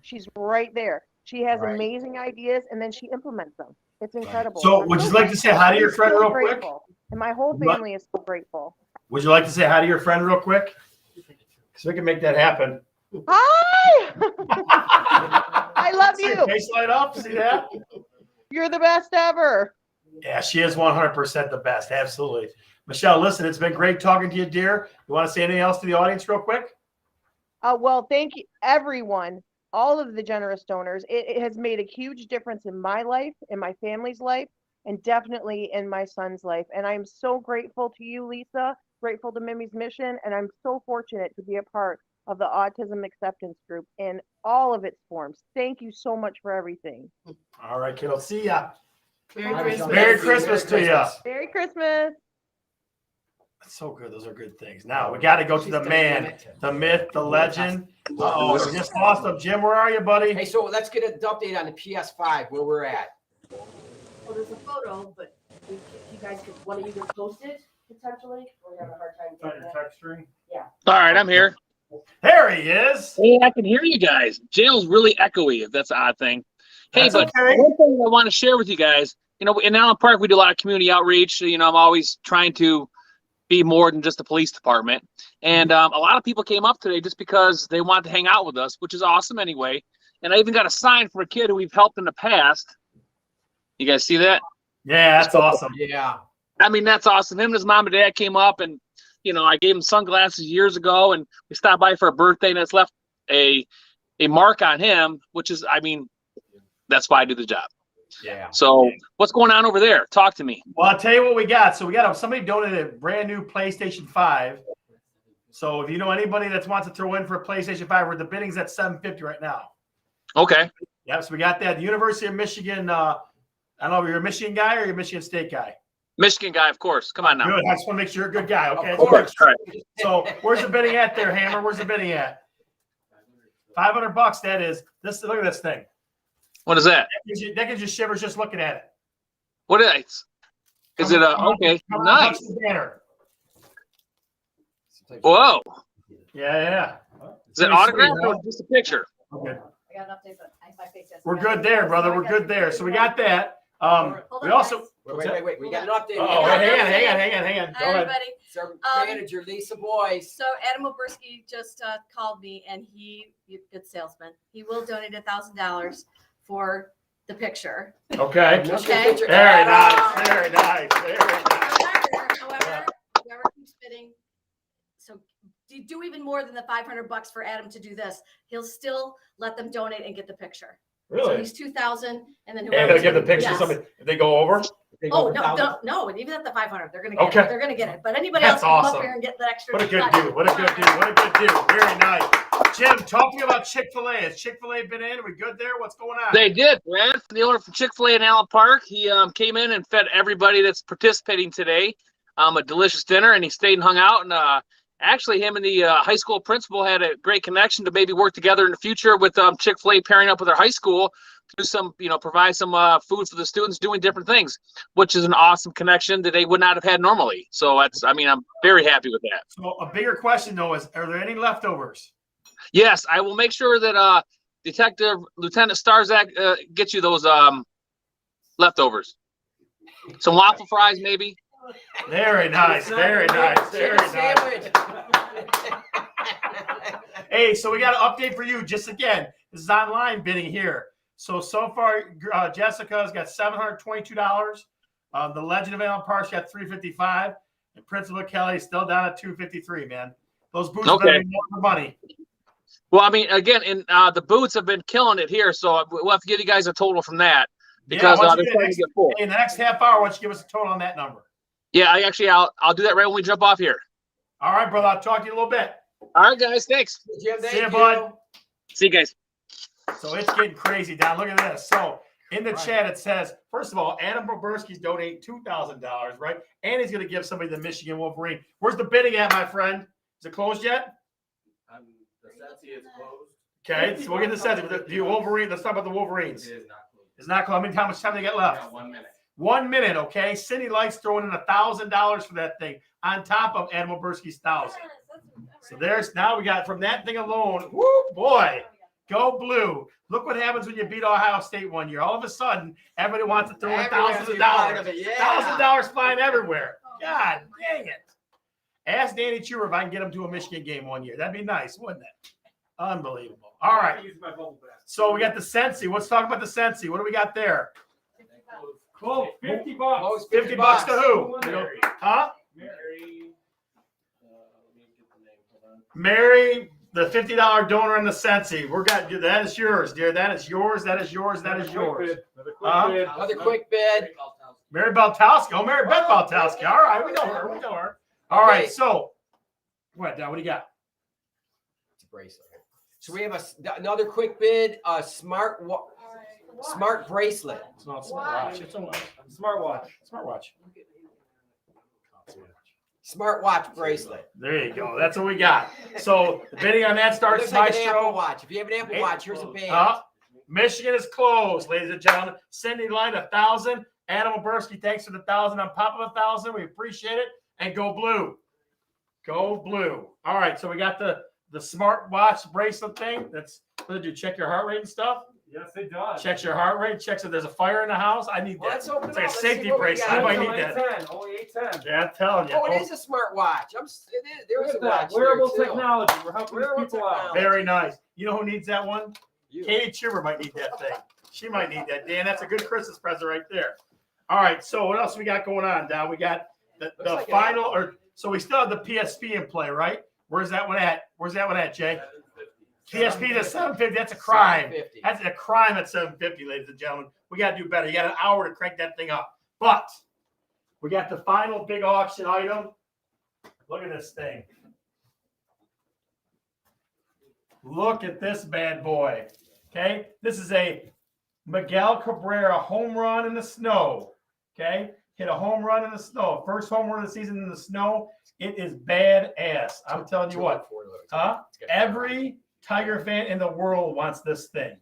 Speaker 20: she's right there. She has amazing ideas, and then she implements them. It's incredible.
Speaker 1: So would you like to say hi to your friend real quick?
Speaker 20: And my whole family is so grateful.
Speaker 1: Would you like to say hi to your friend real quick? Because we can make that happen.
Speaker 20: Hi! I love
Speaker 1: See
Speaker 20: you.
Speaker 1: your face light up. See that?
Speaker 20: You're the best ever.
Speaker 1: Yeah, she is 100% the best. Absolutely. Michelle, listen, it's been great talking to you, dear. You want to say anything else to the audience real quick?
Speaker 20: Well, thank you, everyone, all of the generous donors. It has made a huge difference in my life, in my family's life, and definitely in my son's life. And I'm so grateful to you, Lisa, grateful to Mimi's Mission, and I'm so fortunate to be a part of the Autism Acceptance Group in all of its forms. Thank you so much for everything.
Speaker 1: All right, kiddo. See ya.
Speaker 2: Merry Christmas.
Speaker 1: Merry Christmas to you.
Speaker 20: Merry Christmas.
Speaker 1: That's so good. Those are good things. Now we got to go to the man, the myth, the legend. Oh, we just lost him. Jim, where are you, buddy?
Speaker 2: Hey, so let's get an update on the PS5, where we're at.
Speaker 18: Well, there's a photo, but you guys could, one of you could post it potentially. We're having a hard time getting it.
Speaker 14: Text string.
Speaker 18: Yeah.
Speaker 3: All right, I'm here.
Speaker 1: There he is.
Speaker 3: Hey, I can hear you guys. Jail's really echoey, if that's an odd thing. Hey,
Speaker 1: That's
Speaker 3: but
Speaker 1: okay.
Speaker 3: one thing I want to share with you guys, in Allen Park, we do a lot of community outreach. I'm always trying to be more than just a police department. And a lot of people came up today just because they wanted to hang out with us, which is awesome anyway. And I even got a sign for a kid who we've helped in the past. You guys see that?
Speaker 1: Yeah, that's awesome.
Speaker 2: Yeah.
Speaker 3: I mean, that's awesome. Him and his mom and dad came up, and I gave him sunglasses years ago, and we stopped by for a birthday, and it's left a mark on him, which is, that's why I do the job.
Speaker 2: Yeah.
Speaker 3: So what's going on over there? Talk to me.
Speaker 1: Well, I'll tell you what we got. So we got somebody donated a brand new PlayStation 5. So if you know anybody that wants to throw in for a PlayStation 5, where the bidding's at $750 right now.
Speaker 3: Okay.
Speaker 1: Yeah, so we got that. The University of Michigan. I don't know if you're a Michigan guy or you're a Michigan State guy.
Speaker 3: Michigan guy, of course. Come on now.
Speaker 1: Good. I just want to make sure you're a good guy. Okay.
Speaker 2: Of course.
Speaker 3: Right.
Speaker 1: So where's the bidding at there, Hammer? Where's the bidding at? $500. That is. Look at this thing.
Speaker 3: What is that?
Speaker 1: That gives you shivers just looking at it.
Speaker 3: What is it? Okay. Nice.
Speaker 1: Banner.
Speaker 3: Whoa.
Speaker 1: Yeah.
Speaker 3: Is it autographed or just a picture?
Speaker 1: Okay.
Speaker 6: I got an update, but my face has.
Speaker 1: We're good there, brother. We're good there. So we got that. We also.
Speaker 2: Wait. We got an update.
Speaker 1: Oh, hang on. Go
Speaker 6: Hi,
Speaker 1: ahead.
Speaker 6: everybody.
Speaker 2: So manager Lisa Boyce.
Speaker 6: So Adam Oberski just called me, and good salesman. He will donate $1,000 for the picture.
Speaker 1: Okay.
Speaker 6: Okay.
Speaker 1: Very nice. Very nice.
Speaker 6: However, whoever keeps bidding, so do even more than the $500 for Adam to do this. He'll still let them donate and get the picture.
Speaker 1: Really?
Speaker 6: So he's $2,000, and then
Speaker 1: And they'll give the picture to
Speaker 6: yes.
Speaker 1: somebody. If they go over.
Speaker 6: Oh no! Even at the 500, they're gonna get
Speaker 1: Okay.
Speaker 6: it. They're gonna get it. But anybody
Speaker 1: That's
Speaker 6: else can come
Speaker 1: awesome.
Speaker 6: up here and get the extra.
Speaker 1: What a good
Speaker 6: shot.
Speaker 1: dude. What a good dude. What a good dude. Very nice. Jim, talk to me about Chick-fil-A. Has Chick-fil-A been in? Are we good there? What's going on?
Speaker 3: They did. Brad, the owner from Chick-fil-A in Allen Park, he came in and fed everybody that's participating today a delicious dinner, and he stayed and hung out. And actually, him and the high school principal had a great connection to maybe work together in the future with Chick-fil-A pairing up with their high school to do some, provide some food for the students, doing different things, which is an awesome connection that they would not have had normally. So I'm very happy with that.
Speaker 1: So a bigger question though is, are there any leftovers?
Speaker 3: Yes, I will make sure that Detective Lieutenant Starzak gets you those leftovers. Some waffle fries, maybe.
Speaker 1: Very nice. Very nice. Very nice. Hey, so we got an update for you. Just again, this is online bidding here. So far, Jessica's got $722. The Legend of Allen Park's got $355, and Principal Kelly's still down at $253. Man, those boots better be more for money.
Speaker 3: Well, again, the boots have been killing it here, so we'll have to give you guys a total from that because they're starting to get full.
Speaker 1: In the next half hour, why don't you give us a total on that number?
Speaker 3: Yeah, I'll do that right when we jump off here.
Speaker 1: All right, brother. I'll talk to you in a little bit.
Speaker 3: All right, guys. Thanks.
Speaker 2: Jim,
Speaker 1: See you, bud.
Speaker 3: See you guys.
Speaker 1: So it's getting crazy down. Look at this. So in the chat, it says, first of all, Adam Boberski's donating $2,000, right? And he's going to give somebody the Michigan Wolverine. Where's the bidding at, my friend? Is it closed yet?
Speaker 17: The Sensi is closed.
Speaker 1: Okay, so we'll get the Sensi. The Wolverine. Let's talk about the Wolverines.
Speaker 17: It is not closed.
Speaker 1: It's not closed. How much time they got left?
Speaker 17: Got 1 minute.
Speaker 1: 1 minute, okay? Cindy Light's throwing in $1,000 for that thing on top of Adam Boberski's $1,000. So now we got from that thing alone. Woo, boy. Go blue. Look what happens when you beat Ohio State one year. All of a sudden, everybody wants to throw in thousands of dollars. $1,000 flying everywhere. God dang it. Ask Danny Chewer if I can get him to a Michigan game one year. That'd be nice, wouldn't it? Unbelievable. All right. So we got the Sensi. Let's talk about the Sensi. What do we got there?
Speaker 14: Close, $50.
Speaker 1: $50 to who?
Speaker 14: Mary.
Speaker 1: Huh?
Speaker 14: Mary.
Speaker 1: Mary, the $50 donor in the Sensi. That is yours, dear. That is yours. That is yours. That is yours.
Speaker 2: Another quick bid.
Speaker 1: Mary Baltowski. Oh, Mary Beth Baltowski. All right, we know her. We know her. All right, so what do you got?
Speaker 2: bracelet. So we have another quick bid, smart bracelet.
Speaker 1: It's not smartwatch. It's a
Speaker 14: Smartwatch.
Speaker 1: smartwatch.
Speaker 2: Smartwatch bracelet.
Speaker 1: There you go. That's what we got. So the bidding on that starts
Speaker 2: Looks like an Apple
Speaker 1: Maestro.
Speaker 2: Watch. If you have an Apple Watch, here's a band.
Speaker 1: Michigan is closed, ladies and gentlemen. Cindy line 1,000. Adam Oberski, thanks for the 1,000 on top of 1,000. We appreciate it. And go blue. Go blue. All right. So we got the smartwatch bracelet thing. That's what did you check your heart rate and stuff?
Speaker 14: Yes, it does.
Speaker 1: Checks your heart rate. Checks if there's a fire in the house. I need that.
Speaker 2: Let's open
Speaker 1: It's
Speaker 2: it
Speaker 1: like a
Speaker 2: up. Let's
Speaker 1: safety
Speaker 2: see what we
Speaker 1: bracelet.
Speaker 2: got.
Speaker 1: I might
Speaker 14: Only
Speaker 1: need that.
Speaker 14: 810. Only 810.
Speaker 1: Yeah, I'm telling you.
Speaker 2: Oh, it is a smartwatch. There is a watch.
Speaker 14: Wearable
Speaker 2: there, too.
Speaker 14: technology. We're helping
Speaker 2: Wearable
Speaker 14: these people out.
Speaker 1: Very nice. You know who needs that one?
Speaker 2: You.
Speaker 1: Katie Chuber might need that thing. She might need that. Dan, that's a good Christmas present right there. All right. So what else we got going on, Don? We got the
Speaker 2: like an
Speaker 1: final,
Speaker 2: apple.
Speaker 1: or so we still have the PSP in play, right? Where's that one at? Where's that one at, Jay? PSP to 750. That's a crime.
Speaker 2: 750.
Speaker 1: That's a crime at 750, ladies and gentlemen. We got to do better. You got an hour to crank that thing up. But we got the final big auction item. Look at this thing. Look at this bad boy. Okay. This is a Miguel Cabrera home run in the snow. Okay. Hit a home run in the snow. First home run of the season in the snow. It is badass. I'm telling you what. Huh? Every Tiger fan in the world wants this thing.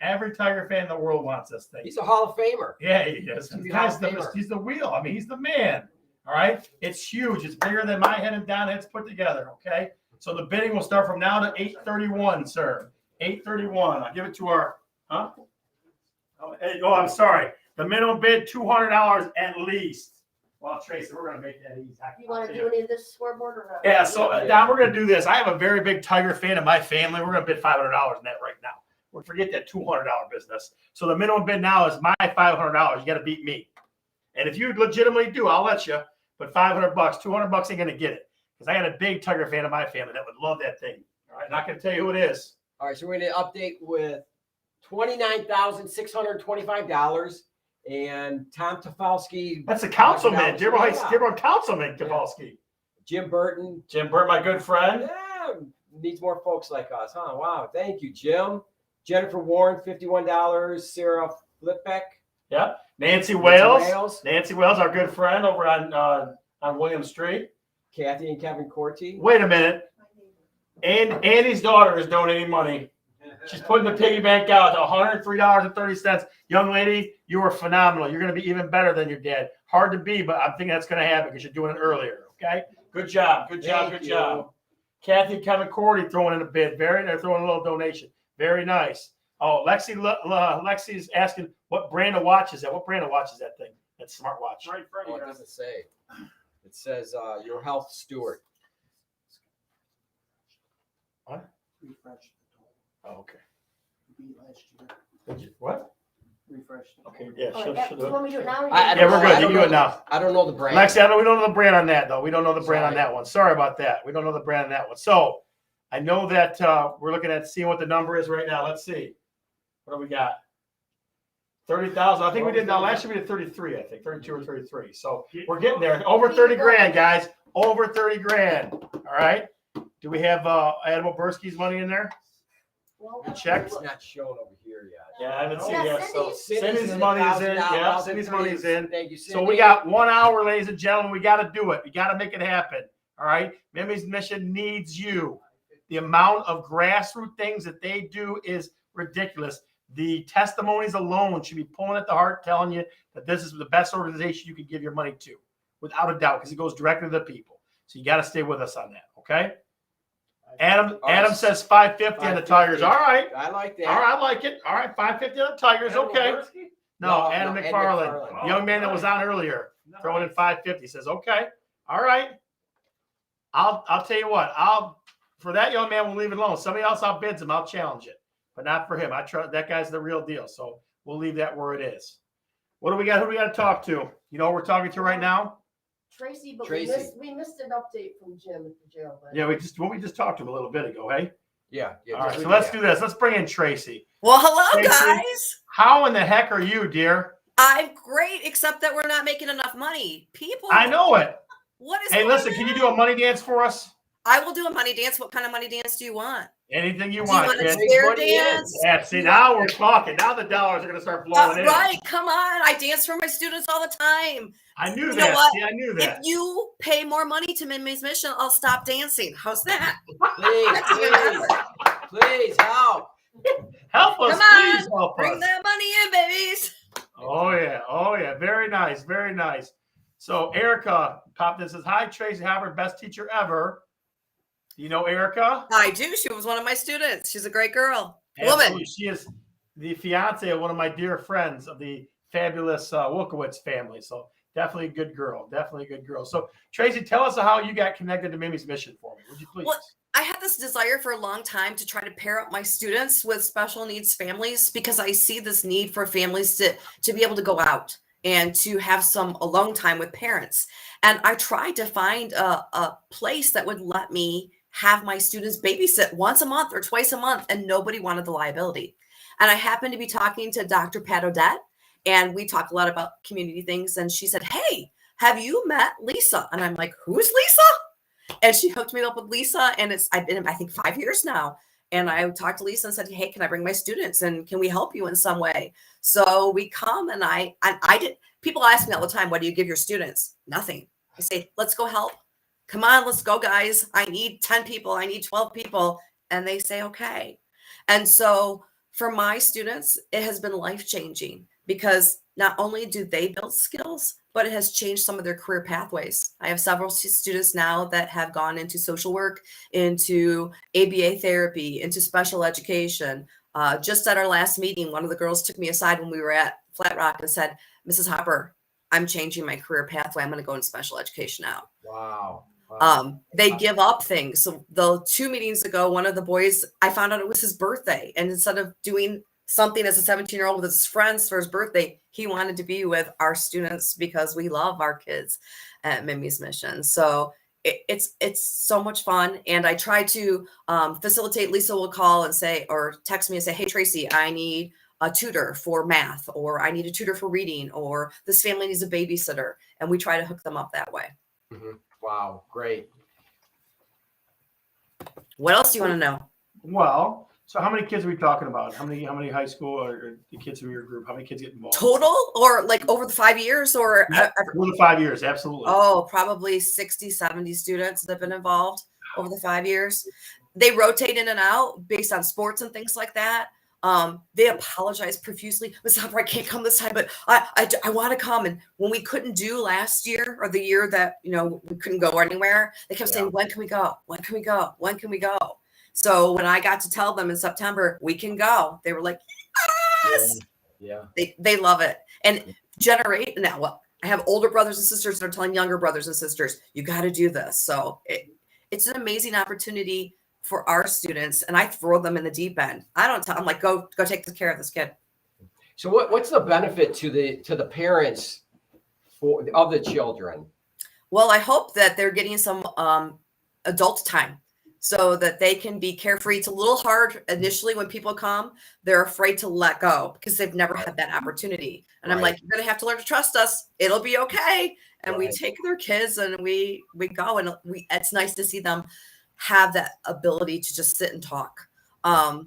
Speaker 1: Every Tiger fan in the world wants this thing.
Speaker 2: He's a Hall of Famer.
Speaker 1: Yeah, he is. He's the wheel. I mean, he's the man. All right. It's huge. It's bigger than my head and Don heads put together. Okay. So the bidding will start from now to 8:31, sir. 8:31. I'll give it to our, huh? Oh, I'm sorry. The minimum bid, $200 at least. Well, Tracy, we're going to make that easy.
Speaker 18: You want to do any of this scoreboard or not?
Speaker 1: Yeah, so Don, we're going to do this. I have a very big Tiger fan in my family. We're going to bid $500 in that right now. We'll forget that $200 business. So the minimum bid now is my $500. You got to beat me. And if you legitimately do, I'll let you. But $500, $200 ain't going to get it. Because I got a big Tiger fan in my family that would love that thing. All right, not going to tell you who it is.
Speaker 2: All right, so we're going to update with $29,625. And Tom Tafalski.
Speaker 1: That's a councilman. Dearborn Councilman Tafalski.
Speaker 2: Jim Burton.
Speaker 1: Jim Burton, my good friend.
Speaker 2: Yeah, needs more folks like us, huh? Wow, thank you, Jim. Jennifer Warren, $51. Sarah Flipbeck.
Speaker 1: Yeah. Nancy Wales. Nancy Wales, our good friend over on William Street.
Speaker 2: Kathy and Kevin Corti.
Speaker 1: Wait a minute. And Andy's daughter is donating money. She's putting the piggy bank out to $103.30. Young lady, you are phenomenal. You're going to be even better than your dad. Hard to be, but I'm thinking that's going to happen because you're doing it earlier. Okay. Good job. Good job.
Speaker 2: Thank
Speaker 1: Good
Speaker 2: you.
Speaker 1: job. Kathy and Kevin Cordy throwing in a bid. They're throwing a little donation. Very nice. Oh, Lexi's asking what brand of watch is that? What brand of watch is that thing? That smartwatch.
Speaker 14: Right,
Speaker 2: Oh, it doesn't say. It says your health steward.
Speaker 1: What?
Speaker 21: Refresh.
Speaker 1: Oh, okay.
Speaker 21: Beat last year.
Speaker 1: Did you, what?
Speaker 21: Refresh.
Speaker 1: Okay, yeah.
Speaker 18: Oh,
Speaker 1: she'll
Speaker 18: yeah,
Speaker 1: do
Speaker 18: you
Speaker 1: it.
Speaker 18: want me to do it now?
Speaker 1: Yeah, we're good. You do it now.
Speaker 2: I don't know the brand.
Speaker 1: Lexi, we don't know the brand on that, though. We don't know the brand on that one. Sorry about that. We don't know the brand on that one. So I know that we're looking at seeing what the number is right now. Let's see. What do we got? 30,000. I think we did now. Last year we did 33, I think. 32 or 33. So we're getting there. Over 30 grand, guys. Over 30 grand. All right. Do we have Adam Oberski's money in there? You checked?
Speaker 2: It's not shown over here yet.
Speaker 1: Yeah, I haven't seen
Speaker 18: Yeah,
Speaker 1: it yet. So
Speaker 2: Cindy's
Speaker 1: Cindy's money is in. Yeah,
Speaker 2: $1,000.
Speaker 1: Cindy's money is in.
Speaker 2: Thank you, Cindy.
Speaker 1: So we got 1 hour, ladies and gentlemen. We got to do it. We got to make it happen. All right. Mimi's Mission needs you. The amount of grassroots things that they do is ridiculous. The testimonies alone should be pulling at the heart, telling you that this is the best organization you can give your money to, without a doubt, because it goes directly to the people. So you got to stay with us on that. Okay. Adam says 550 on the Tigers. All right.
Speaker 2: I like that.
Speaker 1: All right, I like it. All right, 550 on the Tigers. Okay. No, Adam
Speaker 2: Ed
Speaker 1: McFarland,
Speaker 2: McFarland.
Speaker 1: young man that was on earlier, throwing in 550. Says, okay. All right. I'll tell you what. For that young man, we'll leave it alone. Somebody else outbids him, I'll challenge it, but not for him. I trust that guy's the real deal. So we'll leave that where it is. What do we got? Who do we got to talk to? You know who we're talking to right now?
Speaker 18: Tracy, but
Speaker 2: Tracy.
Speaker 18: we missed an update from Jim at the jail. But
Speaker 1: Yeah, we just talked to him a little bit ago. Hey.
Speaker 2: Yeah.
Speaker 1: All right. So let's do this. Let's bring in Tracy.
Speaker 10: Well, hello,
Speaker 1: Tracy,
Speaker 10: guys.
Speaker 1: How in the heck are you, dear?
Speaker 10: I'm great, except that we're not making enough money. People.
Speaker 1: I know it.
Speaker 10: What is
Speaker 1: Hey,
Speaker 10: going
Speaker 1: listen, can you do a money dance for us?
Speaker 10: I will do a money dance. What kind of money dance do you want?
Speaker 1: Anything you
Speaker 10: Do you
Speaker 1: want,
Speaker 10: want a
Speaker 1: kid.
Speaker 10: square dance?
Speaker 1: Yeah, see, now we're talking. Now the dollars are going to start flowing in.
Speaker 10: Right, come on. I dance for my students all the time.
Speaker 1: I knew
Speaker 10: You
Speaker 1: that.
Speaker 10: know what?
Speaker 1: See, I knew that.
Speaker 10: If you pay more money to Mimi's Mission, I'll stop dancing. How's that?
Speaker 2: Please help.
Speaker 1: Help us,
Speaker 10: Come on,
Speaker 1: please help
Speaker 10: bring
Speaker 1: us.
Speaker 10: that money in, babies.
Speaker 1: Oh yeah. Very nice, very nice. So Erica popped in and says, "Hi, Tracy Hopper, best teacher ever." Do you know Erica?
Speaker 10: I do. She was one of my students. She's a great girl.
Speaker 1: Absolutely.
Speaker 10: Woman.
Speaker 1: She is the fiance of one of my dear friends of the fabulous Wilkowitz family. So definitely a good girl. Definitely a good girl. So Tracy, tell us how you got connected to Mimi's Mission for me. Would you please?
Speaker 10: Well, I had this desire for a long time to try to pair up my students with special needs families because I see this need for families to be able to go out and to have some alone time with parents. And I tried to find a place that would let me have my students babysit once a month or twice a month, and nobody wanted the liability. And I happened to be talking to Dr. Pat Odette, and we talked a lot about community things. And she said, "Hey, have you met Lisa?" And I'm like, "Who's Lisa?" And she hooked me up with Lisa, and I've been, I think, 5 years now. And I talked to Lisa and said, "Hey, can I bring my students, and can we help you in some way?" So we come, and I did. People ask me all the time, "What do you give your students?" Nothing. I say, "Let's go help. Come on, let's go, guys. I need 10 people. I need 12 people." And they say, "Okay." And so for my students, it has been life-changing because not only do they build skills, but it has changed some of their career pathways. I have several students now that have gone into social work, into ABA therapy, into special education. Just at our last meeting, one of the girls took me aside when we were at Flat Rock and said, "Mrs. Hopper, I'm changing my career pathway. I'm going to go into special education now."
Speaker 2: Wow.
Speaker 10: They give up things. So the 2 meetings ago, one of the boys, I found out it was his birthday. And instead of doing something as a 17-year-old with his friends for his birthday, he wanted to be with our students because we love our kids at Mimi's Mission. So it's so much fun. And I try to facilitate. Lisa will call and say, or text me and say, "Hey, Tracy, I need a tutor for math, or I need a tutor for reading, or this family needs a babysitter." And we try to hook them up that way.
Speaker 2: Mm-hmm. Wow, great.
Speaker 10: What else do you want to know?
Speaker 1: Well, so how many kids are we talking about? How many high school or the kids in your group? How many kids get involved?
Speaker 10: Total, or like over the 5 years, or
Speaker 1: over the 5 years? Absolutely.
Speaker 10: Oh, probably 60, 70 students that have been involved over the 5 years. They rotate in and out based on sports and things like that. They apologize profusely. "Mrs. Hopper, I can't come this time, but I want to come." And when we couldn't do last year, or the year that, we couldn't go anywhere, they kept saying, "When can we go? When can we go? When can we go?" So when I got to tell them in September, "We can go," they were like, "Yes!"
Speaker 2: Yeah.
Speaker 10: They love it. And generate now. Well, I have older brothers and sisters that are telling younger brothers and sisters, "You got to do this." So it's an amazing opportunity for our students, and I throw them in the deep end. I don't tell them, like, go take care of this kid.
Speaker 2: So what's the benefit to the parents of the children?
Speaker 10: Well, I hope that they're getting some adult time so that they can be carefree. It's a little hard initially when people come. They're afraid to let go because they've never had that opportunity. And I'm like, "You're going to have to learn to trust us. It'll be okay." And we take their kids and we go, and it's nice to see them have that ability to just sit and talk. And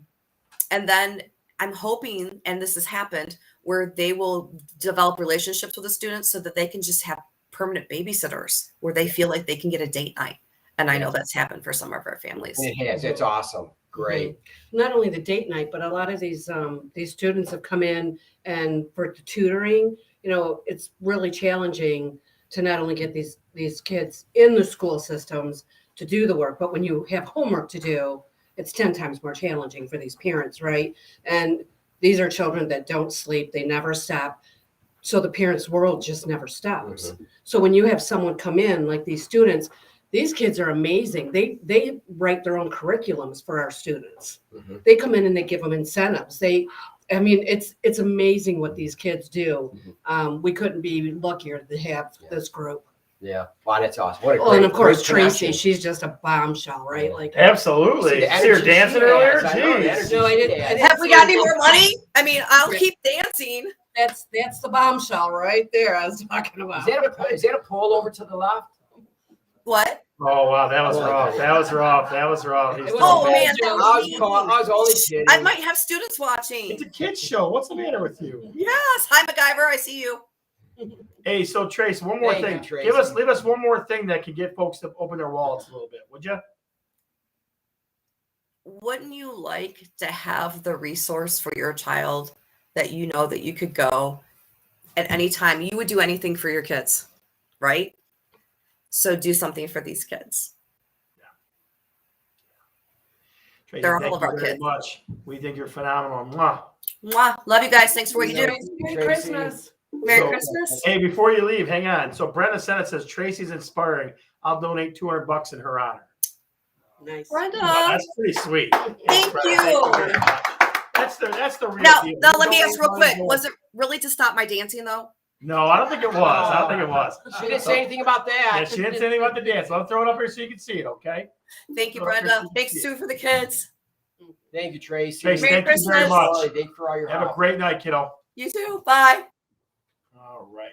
Speaker 10: then I'm hoping, and this has happened, where they will develop relationships with the students so that they can just have permanent babysitters where they feel like they can get a date night. And I know that's happened for some of our families.
Speaker 2: It has. It's awesome. Great.
Speaker 9: Not only the date night, but a lot of these students have come in, and for the tutoring, it's really challenging to not only get these kids in the school systems to do the work, but when you have homework to do, it's 10 times more challenging for these parents, right? And these are children that don't sleep, they never stop. So the parents' world just never stops.
Speaker 2: Mm-hmm.
Speaker 9: So when you have someone come in, like these students, these kids are amazing. They write their own curriculums for our students.
Speaker 2: Mm-hmm.
Speaker 9: They come in and they give them incentives. It's amazing what these kids do.
Speaker 2: Mm-hmm.
Speaker 9: We couldn't be luckier to have this group.
Speaker 2: Yeah, wow, that's awesome. What a great,
Speaker 9: And of course,
Speaker 2: great
Speaker 9: Tracy,
Speaker 2: connection.
Speaker 9: she's just a bombshell, right? Like
Speaker 1: Absolutely.
Speaker 2: See the
Speaker 1: See her
Speaker 2: energy
Speaker 1: dancing
Speaker 2: she
Speaker 1: earlier?
Speaker 2: has. I know the
Speaker 1: Jeez.
Speaker 2: energy
Speaker 9: No, I
Speaker 2: she
Speaker 9: didn't.
Speaker 2: has.
Speaker 10: Have we got any more money? I mean, I'll keep dancing.
Speaker 9: That's the bombshell right there I was talking about.
Speaker 2: Is that a pole over to the left?
Speaker 10: What?
Speaker 1: Oh wow, that was rough. That was rough. That was rough. He's
Speaker 10: Oh
Speaker 1: doing
Speaker 10: man,
Speaker 1: bad.
Speaker 10: that
Speaker 2: I
Speaker 10: was
Speaker 2: was calling, I was only kidding.
Speaker 10: I might have students watching.
Speaker 1: It's a kids show. What's the matter with you?
Speaker 10: Yes. Hi, MacGyver. I see you.
Speaker 1: Hey, so Trace, one more
Speaker 2: Thank
Speaker 1: thing.
Speaker 2: you, Tracy.
Speaker 1: Leave us one more thing that could get folks to open their wallets a little bit, would you?
Speaker 10: Wouldn't you like to have the resource for your child that you know that you could go at any time? You would do anything for your kids, right? So do something for these kids.
Speaker 1: Tracy,
Speaker 10: They're
Speaker 1: thank
Speaker 10: all of
Speaker 1: you
Speaker 10: our
Speaker 1: very
Speaker 10: kids.
Speaker 1: much. We think you're phenomenal. Mwah.
Speaker 10: Mwah. Love you guys. Thanks for what you do.
Speaker 2: Merry Christmas.
Speaker 10: Merry Christmas.
Speaker 1: Hey, before you leave, hang on. So Brenda Sennett says Tracy's inspiring. I'll donate $200 in her honor.
Speaker 9: Nice.
Speaker 10: Brenda.
Speaker 1: Well, that's pretty sweet.
Speaker 10: Thank
Speaker 1: Brenda,
Speaker 10: you.
Speaker 1: thank very much. That's the real
Speaker 10: Now,
Speaker 1: deal.
Speaker 10: now
Speaker 1: You
Speaker 10: let me
Speaker 1: donate
Speaker 10: ask real
Speaker 1: money
Speaker 10: quick.
Speaker 1: more.
Speaker 10: Was it really to stop my dancing though?
Speaker 1: No, I don't think it was. I don't think it was.
Speaker 2: She didn't say anything about that.
Speaker 1: Yeah, she didn't say anything about the dance. I'll throw it up here so you can see it, okay?
Speaker 10: Thank you,
Speaker 1: Throw it up here
Speaker 10: Brenda.
Speaker 1: so you can
Speaker 10: Thanks
Speaker 1: see it.
Speaker 10: too for the kids.
Speaker 2: Thank you, Tracy.
Speaker 1: Tracy,
Speaker 10: Merry
Speaker 1: thank you very
Speaker 10: Christmas.
Speaker 1: much.
Speaker 2: Thank you for all your
Speaker 1: Have
Speaker 2: help.
Speaker 1: a great night, kiddo.
Speaker 10: You too. Bye.
Speaker 1: All right.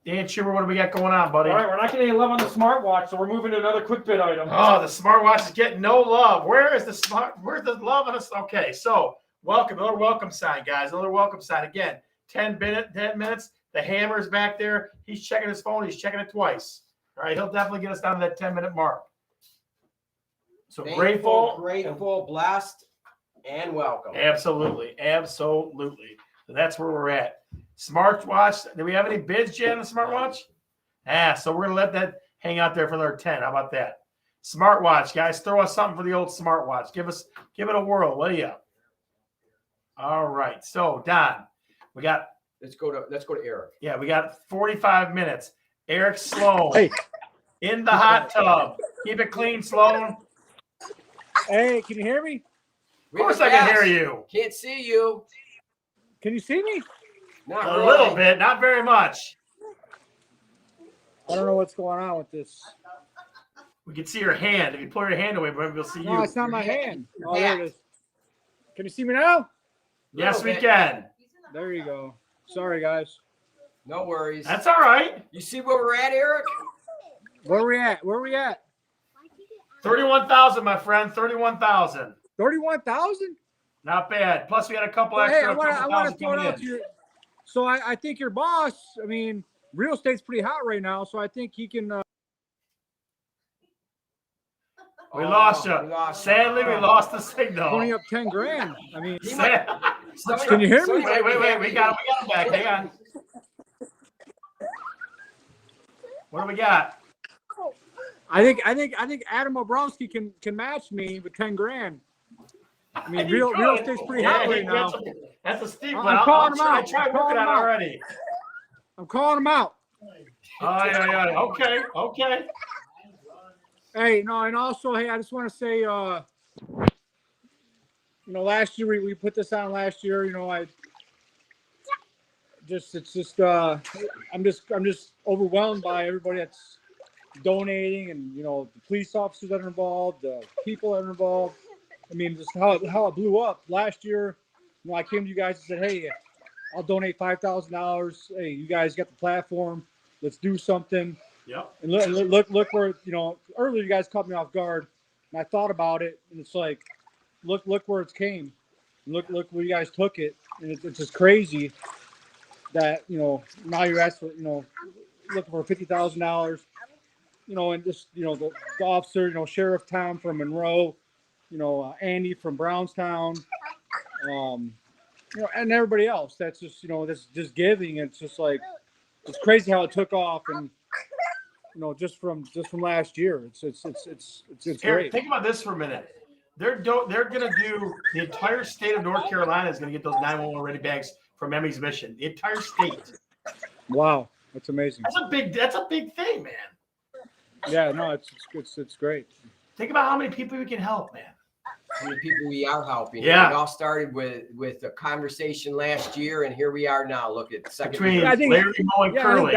Speaker 1: Dan Schubert, what do we got going on, buddy?
Speaker 14: All right, we're not getting any love on the smartwatch, so we're moving to another quick bit item.
Speaker 1: Oh, the smartwatch is getting no love. Where's the love on us? Okay, so welcome. Another welcome sign, guys. Another welcome sign. Again, 10 minutes. The hammer's back there. He's checking his phone. He's checking it twice. All right, he'll definitely get us down to that 10-minute mark. So
Speaker 2: Grateful,
Speaker 1: grateful.
Speaker 2: blessed, and welcome.
Speaker 1: Absolutely. Absolutely. So that's where we're at. Smartwatch. Do we have any bids, Jen, on the smartwatch? So we're going to let that hang out there for another 10. How about that? Smartwatch, guys. Throw us something for the old smartwatch. Give it a whirl, will you? All right. So, Don, we got.
Speaker 2: Let's go to Eric.
Speaker 1: Yeah, we got 45 minutes. Eric Sloan.
Speaker 5: Hey.
Speaker 1: In the hot tub. Keep it clean, Sloan.
Speaker 5: Hey, can you hear me?
Speaker 1: Of course I can hear you.
Speaker 2: Can't see you.
Speaker 5: Can you see me?
Speaker 2: Not
Speaker 1: A
Speaker 2: really.
Speaker 1: little bit, not very much.
Speaker 5: I don't know what's going on with this.
Speaker 1: We can see your hand. If you pull your hand away, maybe we'll see you.
Speaker 5: No, it's not my hand. Oh, there it is. Can you see me now?
Speaker 1: Yes, we can.
Speaker 5: There you go. Sorry, guys.
Speaker 2: No worries.
Speaker 1: That's all right.
Speaker 2: You see where we're at, Eric?
Speaker 5: Where we at? Where we at?
Speaker 1: 31,000, my friend. 31,000.
Speaker 5: 31,000?
Speaker 1: Not bad. Plus, we had a couple
Speaker 5: Hey,
Speaker 1: extra.
Speaker 5: I want to
Speaker 1: thousand
Speaker 5: throw it
Speaker 1: coming
Speaker 5: out
Speaker 1: in.
Speaker 5: to you. So I think your boss, I mean, real estate's pretty hot right now, so I think he can.
Speaker 1: We lost you. Sadly, we lost the signal.
Speaker 5: 20 up 10 grand. I mean,
Speaker 1: Sad-
Speaker 5: can you hear me?
Speaker 1: Wait. We got him back. Hang on. What do we got?
Speaker 5: I think Adam Obrowski can match me with 10 grand. I mean, real estate's pretty hot right now.
Speaker 1: That's a steep one.
Speaker 5: I'm calling him
Speaker 1: I
Speaker 5: out.
Speaker 1: tried
Speaker 5: I'm calling
Speaker 1: working
Speaker 5: him
Speaker 1: on it
Speaker 5: out.
Speaker 1: already.
Speaker 5: I'm calling him out.
Speaker 1: Oh, yeah. Okay.
Speaker 5: Hey, no, and also, hey, I just want to say, last year we put this on last year. I'm just overwhelmed by everybody that's donating, and the police officers that are involved, the people that are involved. I mean, just how it blew up last year. I came to you guys and said, hey, I'll donate $5,000. Hey, you guys got the platform. Let's do something.
Speaker 1: Yep.
Speaker 5: And look where, earlier you guys caught me off guard, and I thought about it, and it's like, look where it came. Look where you guys took it, and it's just crazy that now you're asking for looking for $50,000. And just the officer, Sheriff Tom from Monroe, Andy from Brownstown, and everybody else. That's just that's just giving. It's just like it's crazy how it took off, and just from last year. It's great.
Speaker 1: Think about this for a minute. They're going to do the entire state of North Carolina is going to get those 911 ready bags from Emmy's Mission. The entire state.
Speaker 5: Wow, that's amazing.
Speaker 1: That's a big thing, man.
Speaker 5: Yeah, no, it's great.
Speaker 1: Think about how many people we can help, man.
Speaker 2: How many people we are helping.
Speaker 1: Yeah.
Speaker 2: It all started with a conversation last year, and here we are now. Look at second.
Speaker 1: Between
Speaker 2: year.
Speaker 1: Larry, Mo, and Curly.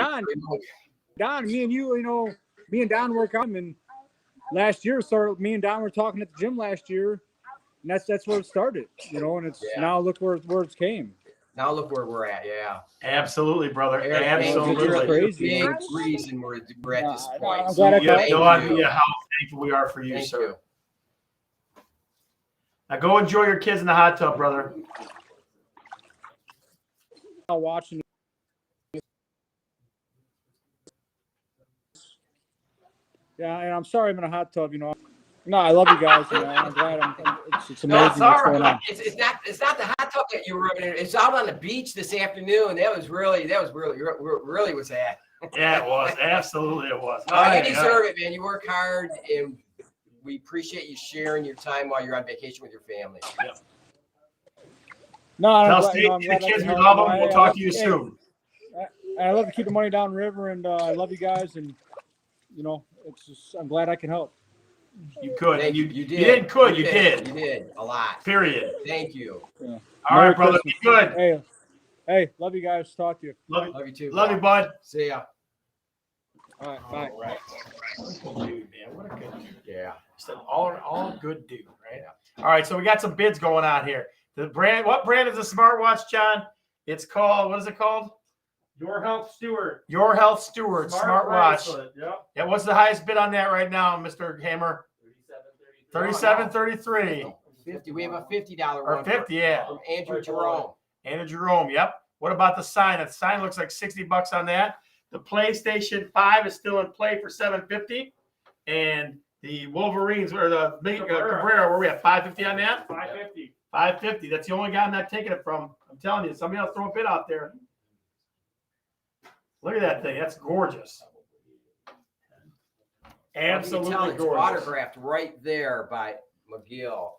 Speaker 5: Don, me and you, me and Don work on, and last year started. Me and Don were talking at the gym last year, and that's where it started. And it's now look where it came.
Speaker 2: Now look where we're at. Yeah.
Speaker 1: Absolutely, brother.
Speaker 2: Eric,
Speaker 1: Absolutely.
Speaker 2: You're a
Speaker 5: crazy,
Speaker 2: big
Speaker 5: man.
Speaker 2: reason we're at this point.
Speaker 5: I'm glad I
Speaker 1: You have
Speaker 5: caught
Speaker 1: no
Speaker 5: you.
Speaker 1: idea how thankful we are for you,
Speaker 2: Thank
Speaker 1: sir.
Speaker 2: you.
Speaker 1: Now go enjoy your kids in the hot tub, brother.
Speaker 5: Watching. Yeah, and I'm sorry I'm in a hot tub. You know. No, I love you guys. You know, I'm glad. It's amazing
Speaker 2: No, it's all
Speaker 5: what's going
Speaker 2: right.
Speaker 5: on.
Speaker 2: It's not the hot tub that you were in. It's out on the beach this afternoon. That was really was that.
Speaker 1: Yeah, it was. Absolutely, it was.
Speaker 2: No, you deserve it, man. You work hard, and we appreciate you sharing your time while you're on vacation with your family.
Speaker 1: Yep.
Speaker 5: No, I'm
Speaker 1: Tell
Speaker 5: glad,
Speaker 1: Steve
Speaker 5: I'm
Speaker 1: the
Speaker 5: glad I
Speaker 1: kids
Speaker 5: can
Speaker 1: we
Speaker 5: help.
Speaker 1: love them. We'll talk to you soon.
Speaker 5: I love to keep the money down river, and I love you guys, and you know, it's just I'm glad I can help.
Speaker 1: You could.
Speaker 2: Thank
Speaker 1: You
Speaker 2: you.
Speaker 1: did. You didn't could. You did.
Speaker 2: You did a lot.
Speaker 1: Period.
Speaker 2: Thank you.
Speaker 5: Yeah.
Speaker 1: All right, brother. Be good.
Speaker 5: Hey, love you guys. Talk to you.
Speaker 1: Love
Speaker 2: you too.
Speaker 1: Love you, bud.
Speaker 2: See ya.
Speaker 5: All right. Bye.
Speaker 1: All right. Dude, man, what a good dude.
Speaker 2: Yeah.
Speaker 1: Just an all good dude, right? All right, so we got some bids going on here. The brand, what brand is the smartwatch, John? It's called, what is it called?
Speaker 14: Your Health Steward.
Speaker 1: Your Health Steward smartwatch.
Speaker 14: bracelet, yep.
Speaker 1: Yeah, what's the highest bid on that right now, Mr. Hammer? $37.33.
Speaker 2: 50. We have a $50
Speaker 1: Or
Speaker 2: one
Speaker 1: 50, yeah.
Speaker 2: from Andrew Jerome.
Speaker 1: Andrew Jerome, yep. What about the sign? The sign looks like $60 on that. The PlayStation 5 is still in play for $750. And the Wolverines or the Cabrera, where are we at? $550 on that?
Speaker 14: $550.
Speaker 1: $550. That's the only guy I'm not taking it from. I'm telling you, somebody else throw a bid out there. Look at that thing. That's gorgeous. Absolutely
Speaker 2: It's
Speaker 1: gorgeous.
Speaker 2: autographed right there by McGill.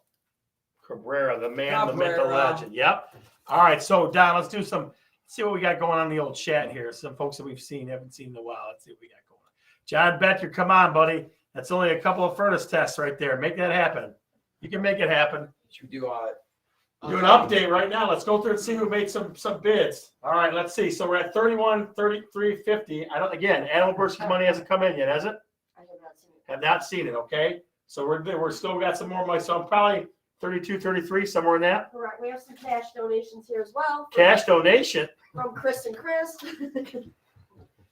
Speaker 1: Cabrera, the man, the myth, the
Speaker 2: Cabrera.
Speaker 1: legend. Yep. All right, so Don, let's do some. See what we got going on in the old chat here. Some folks that we've haven't seen in a while. Let's see what we got going on. John Becker, come on, buddy. That's only a couple of furnace tests right there. Make that happen. You can make it happen.
Speaker 2: Should we do
Speaker 1: Do an update right now. Let's go through and see who made some bids. All right, let's see. So we're at 31, 33, 50. I don't. Again, Animal Burst's money hasn't come in yet, has it?
Speaker 18: I have not seen it.
Speaker 1: Have not seen it. Okay. So we're still got some more money. So I'm probably 32, 33, somewhere in that.
Speaker 18: Correct. We have some cash donations here as well.
Speaker 1: Cash donation.
Speaker 18: From Chris and Chris.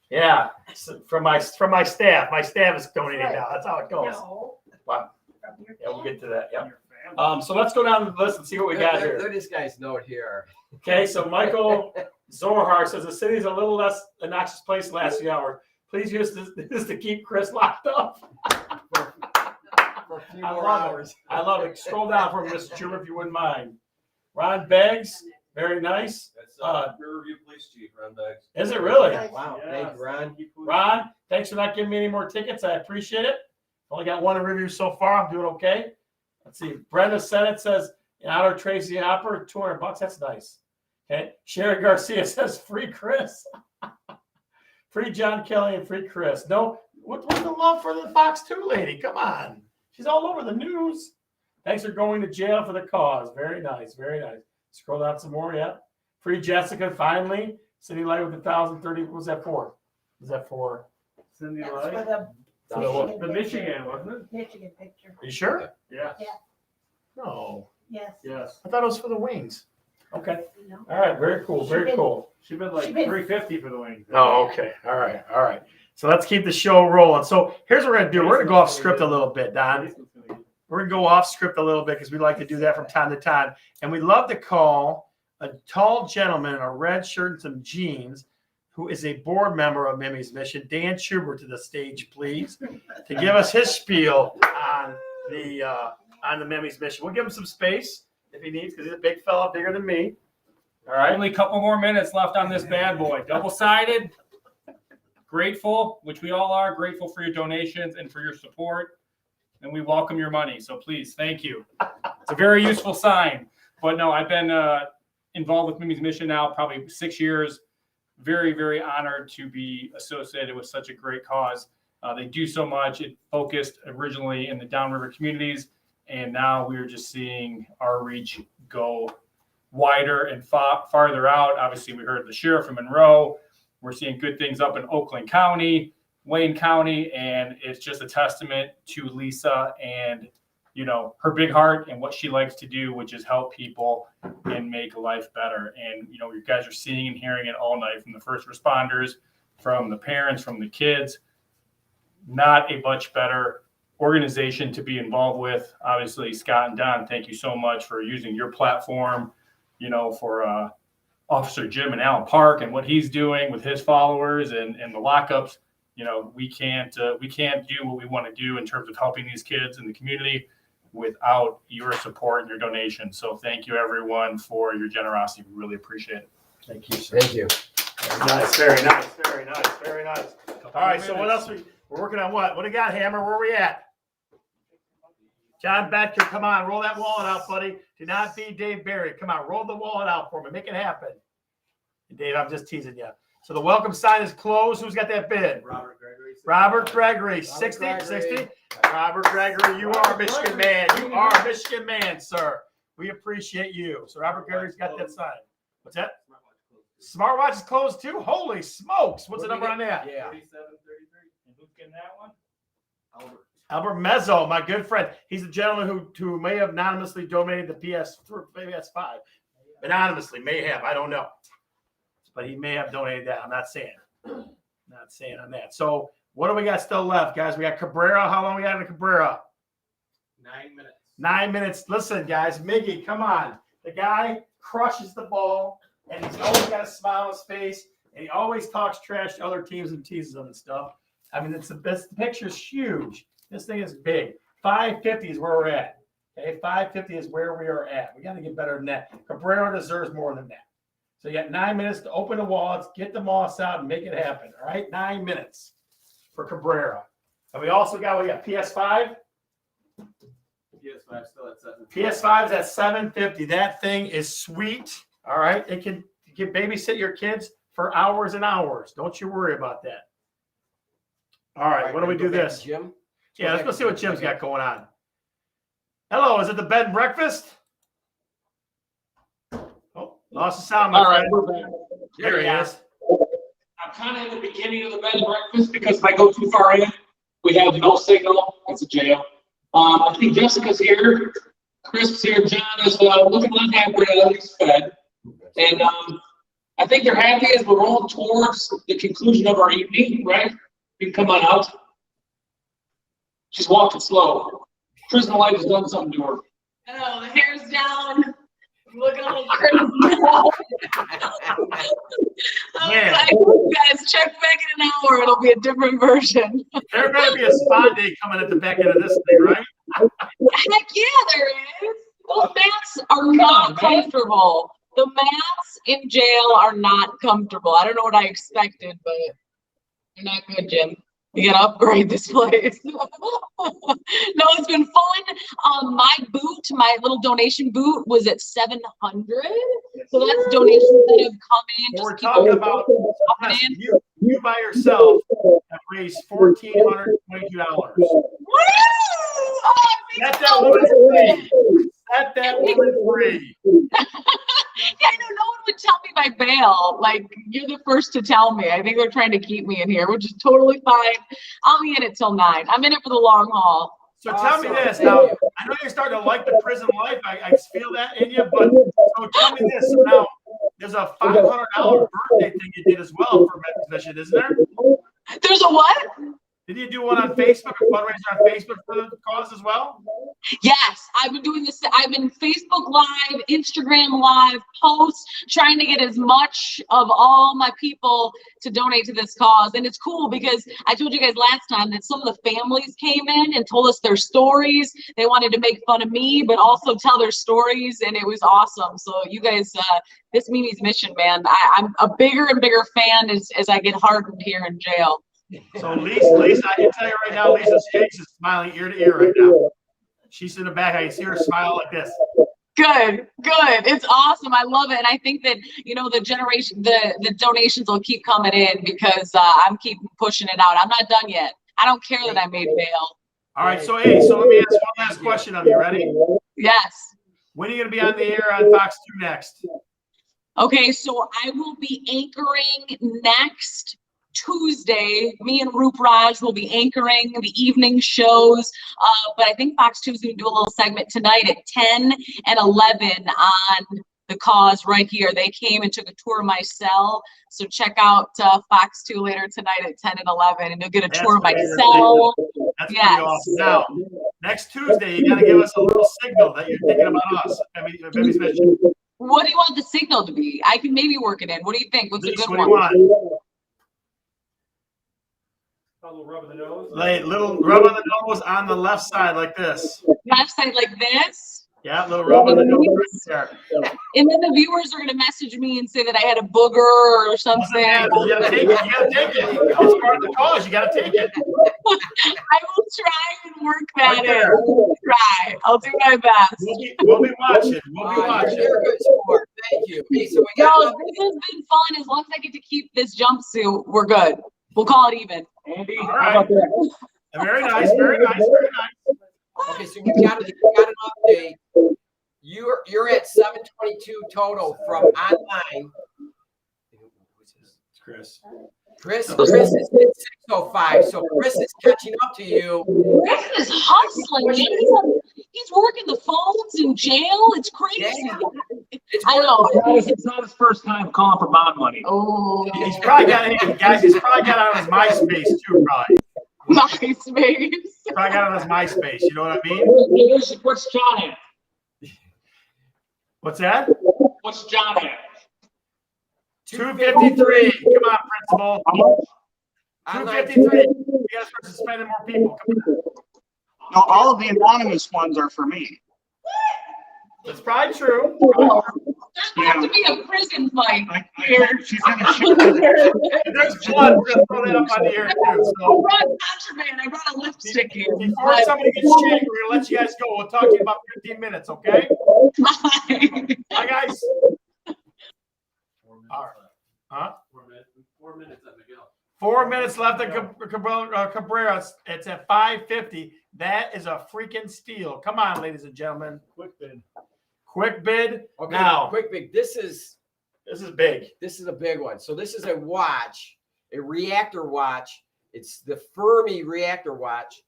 Speaker 1: Yeah, so from my staff. My staff is donating now. That's how it goes.
Speaker 18: No.
Speaker 1: Wow. Yeah, we'll get to that. Yeah. So let's go down the list and see what we got here.
Speaker 2: Look at this guy's note here.
Speaker 1: Okay, so Michael Zohar says the city's a little less obnoxious place the last few hours. Please use this to keep Chris locked up.
Speaker 2: For a few
Speaker 1: I
Speaker 2: more
Speaker 1: love
Speaker 2: hours.
Speaker 1: it. I love it. Scroll down for Mr. Schumer if you wouldn't mind. Ron Beggs, very nice.
Speaker 4: That's Riverview Police Chief, Ron Beggs.
Speaker 1: Is it really?
Speaker 2: Wow. Thank you, Ron.
Speaker 1: Ron, thanks for not giving me any more tickets. I appreciate it. Only got one review so far. I'm doing okay. Let's see. Brenda Sennett says, Outer Tracy Hopper, $200. That's nice. Okay. Sherry Garcia says, free Chris. Free John Kelly and free Chris. No, what's the love for the Fox 2 lady? Come on. She's all over the news. Thanks for going to jail for the cause. Very nice. Very nice. Scroll down some more. Yeah. Free Jessica, finally. City Light with 1,030. What was that for? Was that for?
Speaker 14: Cindy
Speaker 18: That's
Speaker 14: Light.
Speaker 18: for
Speaker 14: The Michigan, wasn't it?
Speaker 18: Michigan picture.
Speaker 1: Are you sure?
Speaker 14: Yeah.
Speaker 18: Yeah.
Speaker 1: No.
Speaker 18: Yes.
Speaker 14: Yes.
Speaker 1: I thought it was for the wings. Okay.
Speaker 18: No.
Speaker 1: All right. Very cool. Very cool.
Speaker 14: She bid like
Speaker 18: She bid-
Speaker 14: $350 for the wing.
Speaker 1: Oh, okay. All right. All right. So let's keep the show rolling. So here's what we're going to do. We're going to go off script a little bit, Don. We're going to go off script a little bit because we like to do that from time to time. And we love to call a tall gentleman in a red shirt and some jeans who is a board member of Mimi's Mission, Dan Schubert, to the stage, please, to give us his spiel on the Mimi's Mission. We'll give him some space if he needs because he's a big fella, bigger than me. All right.
Speaker 14: Only a couple more minutes left on this bad boy. Double-sided. Grateful, which we all are, grateful for your donations and for your support. And we welcome your money. So please, thank you. It's a very useful sign. But no, I've been involved with Mimi's Mission now probably 6 years. Very, very honored to be associated with such a great cause. They do so much. It focused originally in the downriver communities, and now we're just seeing our reach go wider and farther out. Obviously, we heard the sheriff from Monroe. We're seeing good things up in Oakland County, Wayne County, and it's just a testament to Lisa and you know, her big heart and what she likes to do, which is help people and make life better. And, you know, you guys are seeing and hearing it all night from the first responders, from the parents, from the kids. Not a much better organization to be involved with. Obviously, Scott and Don, thank you so much for using your platform, you know, for Officer Jim and Allen Park and what he's doing with his followers and the lockups. You know, we can't do what we want to do in terms of helping these kids in the community without your support and your donation. So thank you everyone for your generosity. We really appreciate it.
Speaker 1: Thank you, sir.
Speaker 2: Thank you.
Speaker 1: Very nice. All right, so what else we're working on what? What do you got, Hammer? Where are we at? John Betker, come on, roll that wallet out, buddy. Do not be Dave Barry. Come on, roll the wallet out for me. Make it happen. Dave, I'm just teasing you. So the welcome sign is closed. Who's got that bid?
Speaker 4: Robert Gregory.
Speaker 1: Robert Gregory, 60. Robert Gregory, you are a Michigan man. You are a Michigan man, sir. We appreciate you. So Robert Gregory's got that sign. What's that? Smartwatch is closed too? Holy smokes. What's the number on that?
Speaker 2: Yeah.
Speaker 14: 3733. And who's getting that one?
Speaker 1: Albert Mezzo, my good friend. He's a gentleman who may have anonymously donated the PS5. Anonymously, may have. I don't know. But he may have donated that. I'm not saying. Not saying on that. So what do we got still left, guys? We got Cabrera. How long we got in Cabrera?
Speaker 4: 9 minutes.
Speaker 1: 9 minutes. Listen, guys. Miggy, come on. The guy crushes the ball, and he's always got a smile on his face, and he always talks trash to other teams and teases them and stuff. I mean, the picture's huge. This thing is big. 550 is where we're at. Okay, 550 is where we are at. We got to get better than that. Cabrera deserves more than that. So you got 9 minutes to open the wallets, get the moss out, and make it happen. All right, 9 minutes for Cabrera. And we got PS5.
Speaker 4: PS5 still at 7.
Speaker 1: PS5's at 750. That thing is sweet. All right, it can babysit your kids for hours and hours. Don't you worry about that. All right, why don't we do this?
Speaker 2: Jim?
Speaker 1: Yeah, let's go see what Jim's got going on. Hello, is it the bed and breakfast? Oh, lost the sound, my friend.
Speaker 3: We're back.
Speaker 1: There he is.
Speaker 3: I'm kind of in the beginning of the bed and breakfast because if I go too far in, we have no signal. It's a jail. I think Jessica's here. Crisp's here. John is looking a lot happier now that he's fed. And I think they're happy as we're rolling towards the conclusion of our evening, right? You can come on out. She's walking slow. Prison life has done something to her.
Speaker 13: Oh, the hair's down. I'm looking a little crazy now.
Speaker 1: Man.
Speaker 13: Guys, check back in an hour. It'll be a different version.
Speaker 1: There better be a spa day coming at the back end of this thing, right?
Speaker 13: Heck yeah, there is. Those mats are not comfortable. The mats in jail are not comfortable. I don't know what I expected, but they're not good, Jim. You gotta upgrade this place. No, it's been fun. My little donation boot was at 700. So that's donations that have come in.
Speaker 1: We're talking about you by yourself have raised $1,422. Let that woman free. Let that woman free.
Speaker 13: Yeah, I know no one would tell me my bail. Like, you're the first to tell me. I think they're trying to keep me in here, which is totally fine. I'll be in it till 9. I'm in it for the long haul.
Speaker 1: So tell me this now. I know you're starting to like the prison life. I feel that in you, but so tell me this. So now there's a $500 birthday thing you did as well for Men's Mission, isn't there?
Speaker 13: There's a what?
Speaker 1: Did you do one on Facebook, a fundraiser on Facebook for the cause as well?
Speaker 13: Yes, I've been doing this. I've been Facebook Live, Instagram Live, posts, trying to get as much of all my people to donate to this cause. And it's cool because I told you guys last time that some of the families came in and told us their stories. They wanted to make fun of me, but also tell their stories, and it was awesome. So you guys, this Mimi's Mission, man, I'm a bigger and bigger fan as I get hardened here in jail.
Speaker 1: So Lisa, I can tell you right now, Lisa Jakes is smiling ear to ear right now. She's in the back. I can see her smile like this.
Speaker 13: Good. It's awesome. I love it. And I think that, the donations will keep coming in because I'm keep pushing it out. I'm not done yet. I don't care that I made bail.
Speaker 1: All right. So, let me ask one last question of you. Ready?
Speaker 13: Yes.
Speaker 1: When are you going to be on the air on Fox 2 next?
Speaker 13: Okay. So I will be anchoring next Tuesday. Me and Roop Raj will be anchoring the evening shows. But I think Fox 2 is going to do a little segment tonight at 10 and 11 on the cause right here. They came and took a tour of my cell. So check out Fox 2 later tonight at 10 and 11, and you'll get a tour of my cell.
Speaker 1: That's pretty awesome. Now, next Tuesday, you got to give us a little signal that you're thinking about us. Mimmy's Mission.
Speaker 13: What do you want the signal to be? I can maybe work it in. What do you think? What's a good
Speaker 1: What do
Speaker 13: one?
Speaker 1: you want?
Speaker 14: A little rub of the nose.
Speaker 1: Little rub on the nose on the left side like this.
Speaker 13: Left side like this?
Speaker 1: Yeah, little rub on the nose right there.
Speaker 13: And then the viewers are going to message me and say that I had a booger or something.
Speaker 1: You gotta take it. You gotta take it. It's part of the cause. You gotta take it.
Speaker 13: I will try and work that
Speaker 1: Right
Speaker 13: in.
Speaker 1: there.
Speaker 13: I'll do my best.
Speaker 1: We'll be watching. We'll be watching.
Speaker 2: You're a good sport. Thank you. Okay, so we
Speaker 13: No,
Speaker 2: got
Speaker 13: this has been fun. As long as I get to keep this jumpsuit, we're good. We'll call it even.
Speaker 14: Andy,
Speaker 1: All right. Very nice. Very nice. Very nice.
Speaker 2: Okay, so you got an update. You're at 722 total from online.
Speaker 1: It's Chris.
Speaker 2: Chris is at 605. So Chris is catching up to you.
Speaker 13: Chris is hustling. He's working the phones in jail. It's crazy. I know.
Speaker 14: It's not his first time calling for bond money.
Speaker 13: Oh,
Speaker 1: He's probably got, guys, he's probably got it on his MySpace too, probably.
Speaker 13: MySpace.
Speaker 1: He's probably got it on his MySpace. You know what I mean?
Speaker 14: What's John at?
Speaker 1: What's that?
Speaker 14: What's John at?
Speaker 1: 253. Come on, principal. 253. You gotta start suspending more people. Come on.
Speaker 21: No, all of the anonymous ones are for me.
Speaker 1: That's probably true.
Speaker 13: There's going to be a prison fight here.
Speaker 21: She's gonna shoot me.
Speaker 1: There's blood. We're gonna throw that up on the air too.
Speaker 13: I
Speaker 1: So
Speaker 13: brought contraband. I brought a lipstick here.
Speaker 1: before somebody gets shanked, we're gonna let you guys go. We'll talk to you in about 15 minutes, okay? Bye, guys. All right. Huh?
Speaker 4: 4 minutes at Miguel.
Speaker 1: 4 minutes left at Cabrera. It's at 5:50. That is a freaking steal. Come on, ladies and gentlemen.
Speaker 14: Quick bid.
Speaker 1: Quick bid.
Speaker 2: Okay,
Speaker 1: Now,
Speaker 2: quick big. This is
Speaker 1: big.
Speaker 2: This is a big one. So this is a watch, a reactor watch. It's the Fermi reactor watch.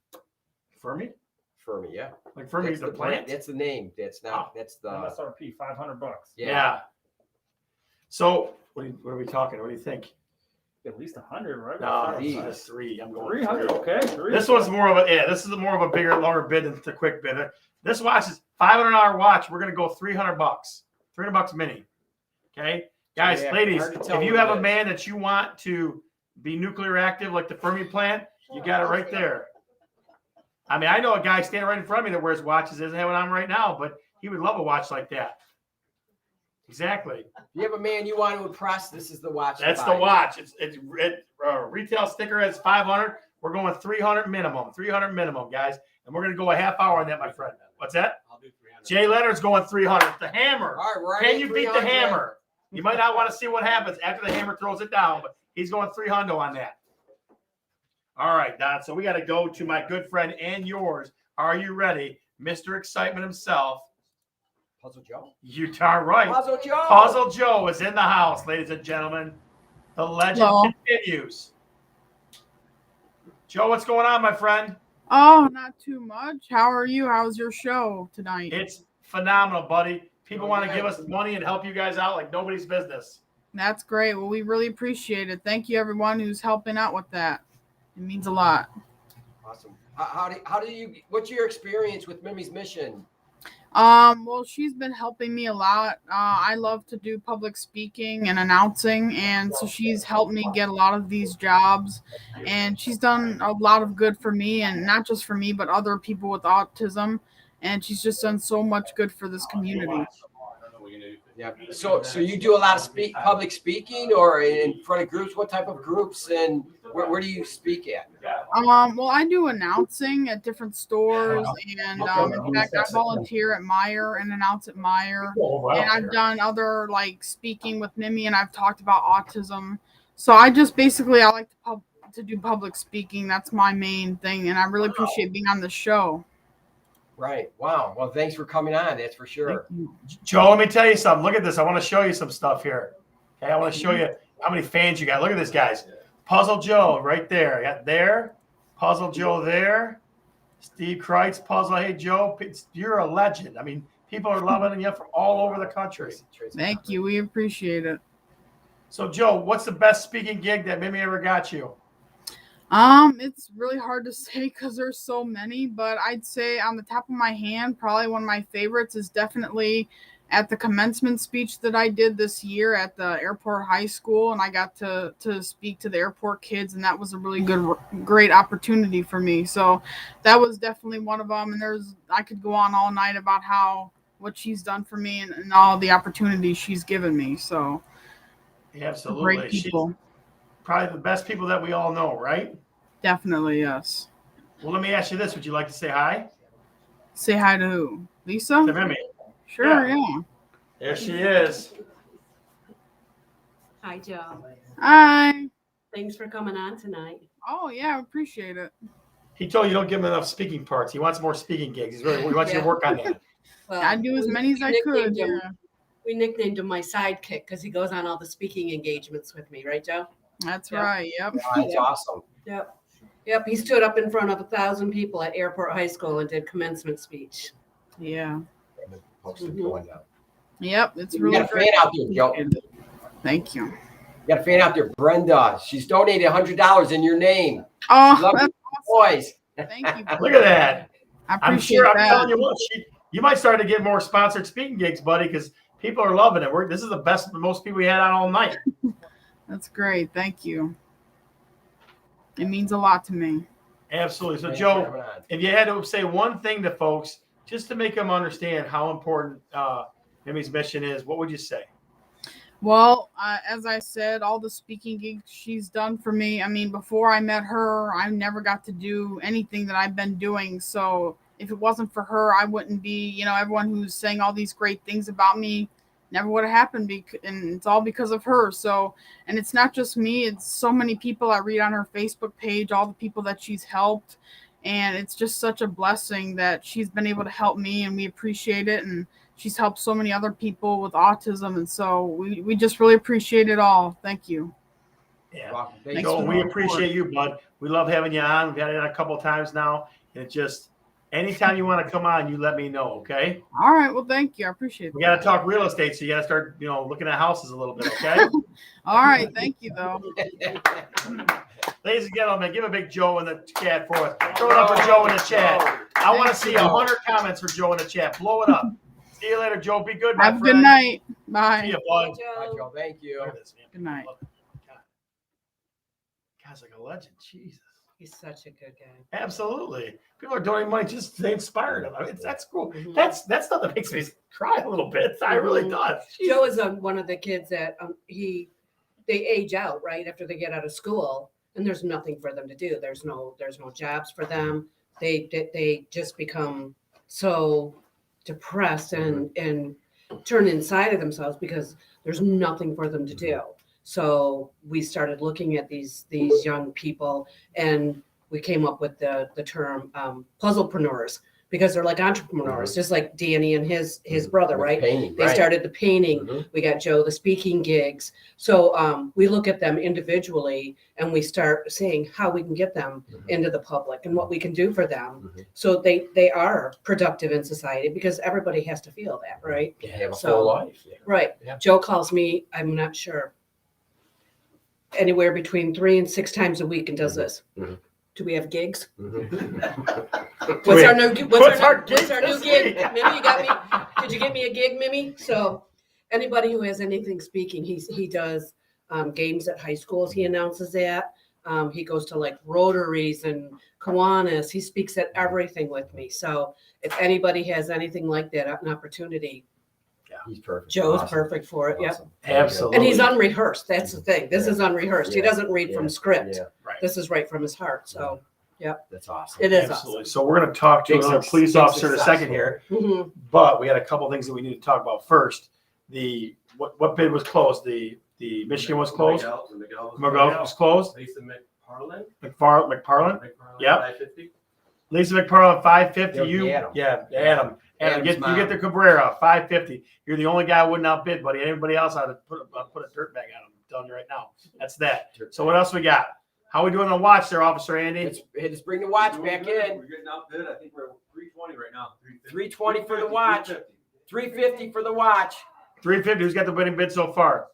Speaker 1: Fermi?
Speaker 2: Fermi, yeah.
Speaker 1: Like Fermi's
Speaker 2: That's
Speaker 1: the plant?
Speaker 2: That's the name. That's not. That's the
Speaker 14: MSRP $500.
Speaker 1: Yeah. So, what are we talking? What do you think?
Speaker 14: At least 100, right?
Speaker 1: No, it's 3. I'm going
Speaker 14: 300. Okay.
Speaker 1: This one's more of a This is more of a bigger, longer bid than the quick bid. This watch is $500 watch. We're gonna go $300. $300 mini. Okay, guys,
Speaker 2: Yeah,
Speaker 1: ladies,
Speaker 2: hard to tell
Speaker 1: if you
Speaker 2: what
Speaker 1: have
Speaker 2: it
Speaker 1: a
Speaker 2: is.
Speaker 1: man that you want to be nuclear active like the Fermi plant, you got it right there. I mean, I know a guy standing right in front of me that wears watches. Doesn't have one on right now, but he would love a watch like that. Exactly.
Speaker 2: If you have a man you want to impress, this is the watch. to
Speaker 1: That's
Speaker 2: buy.
Speaker 1: the watch. Retail sticker is 500. We're going 300 minimum. 300 minimum, guys. And we're going to go a half hour on that, my friend. What's that?
Speaker 4: I'll do 300.
Speaker 1: Jay Leonard's going 300. The hammer.
Speaker 2: All right, we're
Speaker 1: Can
Speaker 2: at
Speaker 1: you beat the
Speaker 2: 300.
Speaker 1: hammer? You might not want to see what happens after the hammer throws it down, but he's going 300 on that. All right, Don. So we got to go to my good friend and yours. Are you ready? Mr. Excitement himself.
Speaker 2: Puzzle Joe.
Speaker 1: You darn right.
Speaker 2: Puzzle Joe.
Speaker 1: Puzzle Joe is in the house, ladies and gentlemen. The legend
Speaker 8: Hello.
Speaker 1: continues. Joe, what's going on, my friend?
Speaker 8: Oh, not too much. How are you? How's your show tonight?
Speaker 1: It's phenomenal, buddy. People want to give us money and help you guys out like nobody's business.
Speaker 8: That's great. Well, we really appreciate it. Thank you, everyone who's helping out with that. It means a lot.
Speaker 2: Awesome. How do you? What's your experience with Mimi's Mission?
Speaker 8: Well, she's been helping me a lot. I love to do public speaking and announcing, and so she's helped me get a lot of these jobs, and she's done a lot of good for me, and not just for me, but other people with autism, and she's just done so much good for this community.
Speaker 2: Yeah. So you do a lot of public speaking, or in front of groups? What type of groups, and where do you speak at?
Speaker 8: Well, I do announcing at different stores, and in fact, I volunteer at Meyer and announce at Meyer, and I've done other like speaking with Mimi, and I've talked about autism. So I just basically I like to do public speaking. That's my main thing, and I really appreciate being on the show.
Speaker 2: Right. Wow. Well, thanks for coming on. That's for sure.
Speaker 1: Joe, let me tell you something. Look at this. I want to show you some stuff here. Okay, I want to show you how many fans you got. Look at this, guys. Puzzle Joe right there. I got there. Puzzle Joe there. Steve Kreitz, Puzzle. Hey, Joe, you're a legend. I mean, people are loving you from all over the country.
Speaker 8: Thank you. We appreciate it.
Speaker 1: So, Joe, what's the best speaking gig that Mimi ever got you?
Speaker 8: It's really hard to say because there's so many, but I'd say on the top of my hand, probably one of my favorites is definitely at the commencement speech that I did this year at the airport high school, and I got to speak to the airport kids, and that was a really great opportunity for me. So that was definitely one of them. And I could go on all night about what she's done for me and all the opportunities she's given me. So
Speaker 1: Absolutely.
Speaker 8: great people.
Speaker 1: She's probably the best people that we all know, right?
Speaker 8: Definitely, yes.
Speaker 1: Well, let me ask you this. Would you like to say hi?
Speaker 8: Say hi to who? Lisa?
Speaker 1: To Mimi.
Speaker 8: Sure, yeah.
Speaker 1: There she is.
Speaker 9: Hi, Joe.
Speaker 8: Hi.
Speaker 9: Thanks for coming on tonight.
Speaker 8: Oh, yeah, I appreciate it.
Speaker 1: He told you don't give him enough speaking parts. He wants more speaking gigs. He wants you to work on that.
Speaker 9: Well,
Speaker 8: I do as many as I could. Yeah.
Speaker 9: We nicknamed him my sidekick because he goes on all the speaking engagements with me, right, Joe?
Speaker 8: That's right. Yep.
Speaker 2: That's awesome.
Speaker 9: Yep. Yep. He stood up in front of 1,000 people at Airport High School and did commencement speech.
Speaker 8: Yeah.
Speaker 2: Going down.
Speaker 8: Yep. It's
Speaker 2: You
Speaker 8: really
Speaker 2: got a fan out there, Joe.
Speaker 8: Thank you.
Speaker 2: You got a fan out there, Brenda. She's donated $100 in your name.
Speaker 8: Oh,
Speaker 2: Love
Speaker 8: that's
Speaker 2: you, boys.
Speaker 8: Thank you.
Speaker 1: Look at that.
Speaker 8: I
Speaker 1: I'm
Speaker 8: appreciate
Speaker 1: sure. I'm
Speaker 8: that.
Speaker 1: telling you what, you might start to get more sponsored speaking gigs, buddy, because people are loving it. This is the best, the most people we had on all night.
Speaker 8: That's great. Thank you. It means a lot to me.
Speaker 1: Absolutely. So,
Speaker 2: Thanks for coming
Speaker 1: Joe,
Speaker 2: on.
Speaker 1: if you had to say one thing to folks, just to make them understand how important Mimi's mission is, what would you say?
Speaker 8: Well, as I said, all the speaking gigs she's done for me. I mean, before I met her, I never got to do anything that I've been doing. So if it wasn't for her, I wouldn't be, everyone who's saying all these great things about me never would have happened. And it's all because of her. So, and it's not just me, it's so many people I read on her Facebook page, all the people that she's helped. And it's just such a blessing that she's been able to help me, and we appreciate it. And she's helped so many other people with autism. And so we just really appreciate it all. Thank you.
Speaker 1: Yeah.
Speaker 8: Thanks
Speaker 1: Joe,
Speaker 8: for
Speaker 1: we
Speaker 8: the
Speaker 1: appreciate you, bud. We love having you on. We've had it a couple of times now. And it just, anytime you want to come on, you let me know, okay?
Speaker 8: All right. Well, thank you. I appreciate
Speaker 1: We got to talk real estate, so you got to start, looking at houses a little bit, okay?
Speaker 8: All right. Thank you, though.
Speaker 1: Ladies and gentlemen, give a big Joe in the chat for us. Throw it up for Joe in the chat. I want to see 100 comments for Joe in the chat. Blow it up. See you later, Joe. Be good, my
Speaker 8: Have a
Speaker 1: friend.
Speaker 8: good night. Bye.
Speaker 1: See you, bud.
Speaker 2: Bye, Joe. Thank you.
Speaker 1: Look at this, man.
Speaker 8: Good night.
Speaker 1: Guy's like a legend. Jesus.
Speaker 9: He's such a good guy.
Speaker 1: Absolutely. People are donating money just to inspire them. I mean, that's cool. That's stuff that makes me cry a little bit. I really does.
Speaker 9: Joe is one of the kids that they age out right after they get out of school, and there's nothing for them to do. There's no jobs for them. They just become so depressed and turn inside of themselves because there's nothing for them to do. So we started looking at these young people, and we came up with the term puzzlepreneurs, because they're like entrepreneurs, just like Danny and his brother, right?
Speaker 2: Painting,
Speaker 9: They
Speaker 2: right.
Speaker 9: started the painting. We got Joe the speaking gigs. So we look at them individually, and we start saying how we can get them into the public and what we can do for them, so they are productive in society, because everybody has to feel that, right?
Speaker 2: They have a
Speaker 9: So,
Speaker 2: full life. Yeah.
Speaker 9: Right.
Speaker 2: Yeah.
Speaker 9: Joe calls me, I'm not sure, anywhere between 3 and 6 times a week, and does this. Do we have gigs? What's our new gig? Mimi, you got me? Did you get me a gig, Mimi? So anybody who has anything speaking, he does games at high schools. He announces that. He goes to like Rotaries and Kiwanis. He speaks at everything with me. So if anybody has anything like that, an opportunity,
Speaker 2: He's perfect.
Speaker 9: Joe's
Speaker 2: Awesome.
Speaker 9: perfect for it.
Speaker 2: Awesome.
Speaker 9: Yep.
Speaker 1: Absolutely.
Speaker 9: And he's unrehearsed. That's the thing. This is unrehearsed. He
Speaker 2: Yeah.
Speaker 9: doesn't read
Speaker 2: Yeah.
Speaker 9: from script.
Speaker 2: Yeah.
Speaker 1: Right.
Speaker 9: This is right from his heart. So, yep.
Speaker 2: That's awesome.
Speaker 9: It is
Speaker 1: Absolutely. So we're going to talk to
Speaker 2: Big
Speaker 1: another
Speaker 2: suc-
Speaker 1: police
Speaker 2: big
Speaker 1: officer in a second
Speaker 2: successful.
Speaker 1: here,
Speaker 9: Mhm.
Speaker 1: but we had a couple things that we need to talk about first. What bid was closed? The Michigan was closed. McGill was closed.
Speaker 4: Lisa McParland.
Speaker 1: McParland. Yep.
Speaker 4: 550.
Speaker 1: Lisa McParland, 550.
Speaker 2: Yo,
Speaker 1: You,
Speaker 2: Adam.
Speaker 1: yeah, Adam.
Speaker 2: Adam's
Speaker 1: You
Speaker 2: mom.
Speaker 1: get the Cabrera, 550. You're the only guy who wouldn't outbid, buddy. Anybody else, I'd put a dirt bag on him. I'm telling you right now. That's that. So what else we got? How we doing on the watch there, Officer Andy?
Speaker 2: Let's bring the watch back in.
Speaker 17: We're getting outbid. I think we're 320 right now.
Speaker 2: 320 for the watch. 350 for the watch.
Speaker 1: 350. Who's got the winning bid so far?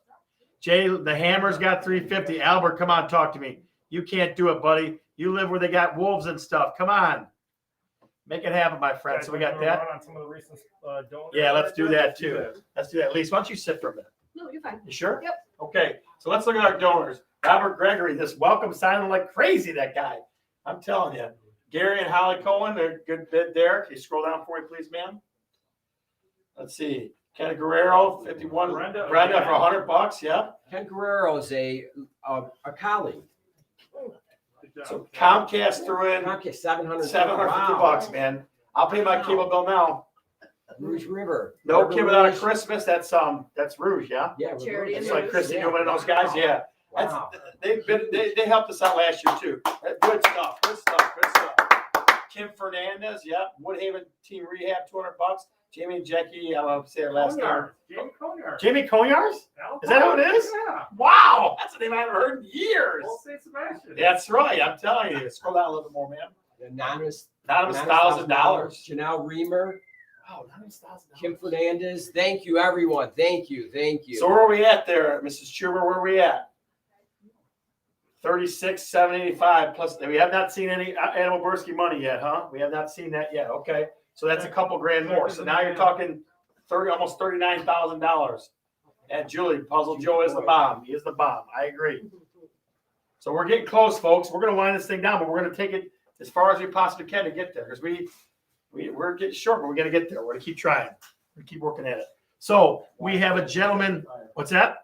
Speaker 1: Jay, the Hammer's got 350. Albert, come on, talk to me. You can't do it, buddy. You live where they got wolves and stuff. Come on. Make it happen, my friend. So we got that.
Speaker 14: On some of the recent,
Speaker 1: Yeah, let's do that too. Let's do that. Lisa, why don't you sit for a minute?
Speaker 6: No, you're fine.
Speaker 1: You sure?
Speaker 6: Yep.
Speaker 1: Okay, so let's look at our donors. Robert Gregory, this welcome sounded like crazy, that guy. I'm telling you. Gary and Holly Cohen, they're good bid there. Can you scroll down for me, please, ma'am? Let's see. Ken Guerrero, 51. Brenda for $100. Yeah.
Speaker 2: Ken Guerrero is a colleague.
Speaker 1: So Comcast threw in
Speaker 2: Comcast, $750.
Speaker 1: $750, man. I'll pay my cable bill now.
Speaker 2: Rouge River.
Speaker 1: No
Speaker 2: River
Speaker 1: kid without a
Speaker 2: Rouge.
Speaker 1: Christmas. That's Rouge, yeah.
Speaker 2: Yeah,
Speaker 6: Charity
Speaker 1: It's
Speaker 6: and
Speaker 1: like
Speaker 6: Rouge,
Speaker 1: Christy
Speaker 6: yeah.
Speaker 1: Newman and those guys, yeah. That's,
Speaker 2: Wow.
Speaker 1: they helped us out last year too. Good stuff. Good stuff. Good stuff. Kim Fernandez, yeah. Woodhaven Team Rehab, $200. Jamie and Jackie, I'll say her last name.
Speaker 14: Jamie Conyard.
Speaker 1: Jamie Conyars? Is that who it is?
Speaker 14: Yeah.
Speaker 1: Wow, that's a name I haven't heard in years.
Speaker 14: Old St. Sebastian.
Speaker 1: That's right. I'm telling you. Scroll down a little bit more, ma'am.
Speaker 2: Anonymous
Speaker 1: $1,000.
Speaker 2: Janelle Reamer.
Speaker 1: Oh, $1,000.
Speaker 2: Kim Fernandez. Thank you, everyone. Thank you. Thank you.
Speaker 1: So where are we at there, Mrs. Chuber? Where are we at? 36,785 plus. We have not seen any Animal Bursky money yet, huh? We have not seen that yet. Okay, so that's a couple grand more. So now you're talking almost $39,000. And Julie, Puzzle Joe is the bomb. He is the bomb. I agree. So we're getting close, folks. We're going to wind this thing down, but we're going to take it as far as we possibly can to get there because we're getting short, but we're going to get there. We're going to keep trying. We're going to keep working at it. So we have a gentleman. What's that?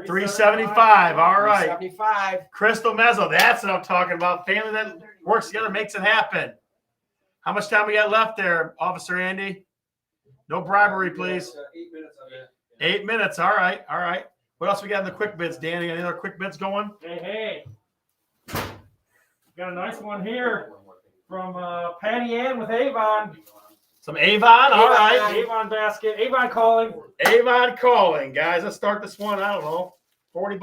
Speaker 1: 375. All right.
Speaker 2: 375.
Speaker 1: Crystal Mezzo. That's what I'm talking about. Family that works together makes it happen. How much time we got left there, Officer Andy? No bribery, please.
Speaker 17: 8 minutes on that.
Speaker 1: 8 minutes. All right. All right. What else we got in the quick bids, Danny? Any other quick bids going?
Speaker 14: Hey. Got a nice one here from Patty Ann with Avon.
Speaker 1: Some Avon. All right.
Speaker 14: Avon basket. Avon calling.
Speaker 1: Avon calling, guys. Let's start this one. I don't know, $40.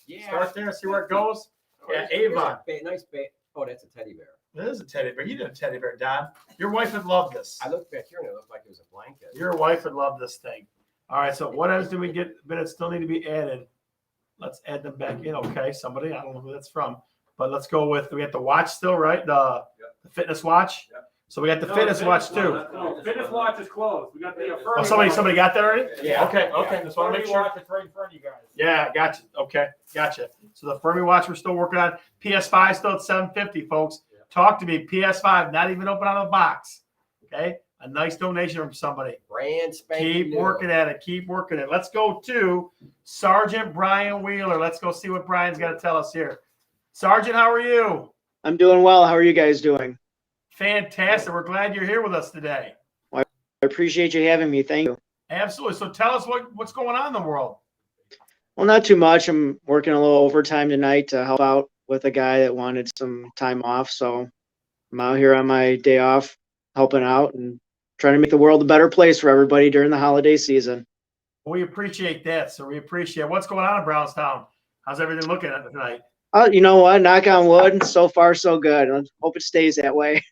Speaker 2: Yeah.
Speaker 1: Start there. See where it goes. Yeah,
Speaker 2: Here's a
Speaker 1: Avon.
Speaker 2: nice bait. Oh, that's a teddy bear.
Speaker 1: It is a teddy bear. You did a teddy bear, Don. Your wife would love this.
Speaker 2: I looked back here and it looked like it was a blanket.
Speaker 1: Your wife would love this thing. All right. So what else do we get? Minutes still need to be added. Let's add them back in. Okay. Somebody. I don't know who that's from, but let's go with. We got the watch still, right? The fitness watch.
Speaker 17: Yep.
Speaker 1: So we got the fitness watch too.
Speaker 14: No, fitness watch is closed. We got the
Speaker 1: Oh, somebody got that already?
Speaker 2: Yeah.
Speaker 1: Okay. Okay. Just want to make sure.
Speaker 14: Watch is right in front of you guys.
Speaker 1: Yeah, gotcha. Okay, gotcha. So the Fermi watch we're still working on. PS5 still at $750, folks. Talk to me. PS5 not even open out of the box. Okay, a nice donation from somebody.
Speaker 2: Brand spanking
Speaker 1: Keep
Speaker 2: new.
Speaker 1: working at it. Keep working it. Let's go to Sergeant Brian Wheeler. Let's go see what Brian's got to tell us here. Sergeant, how are you?
Speaker 7: I'm doing well. How are you guys doing?
Speaker 1: Fantastic. We're glad you're here with us today.
Speaker 7: I appreciate you having me. Thank you.
Speaker 1: Absolutely. So tell us what's going on in the world.
Speaker 7: Well, not too much. I'm working a little overtime tonight to help out with a guy that wanted some time off. So I'm out here on my day off helping out and trying to make the world a better place for everybody during the holiday season.
Speaker 1: We appreciate that. So we appreciate what's going on in Brownstown. How's everything looking at tonight?
Speaker 7: You know what? Knock on wood. So far, so good. I hope it stays that way.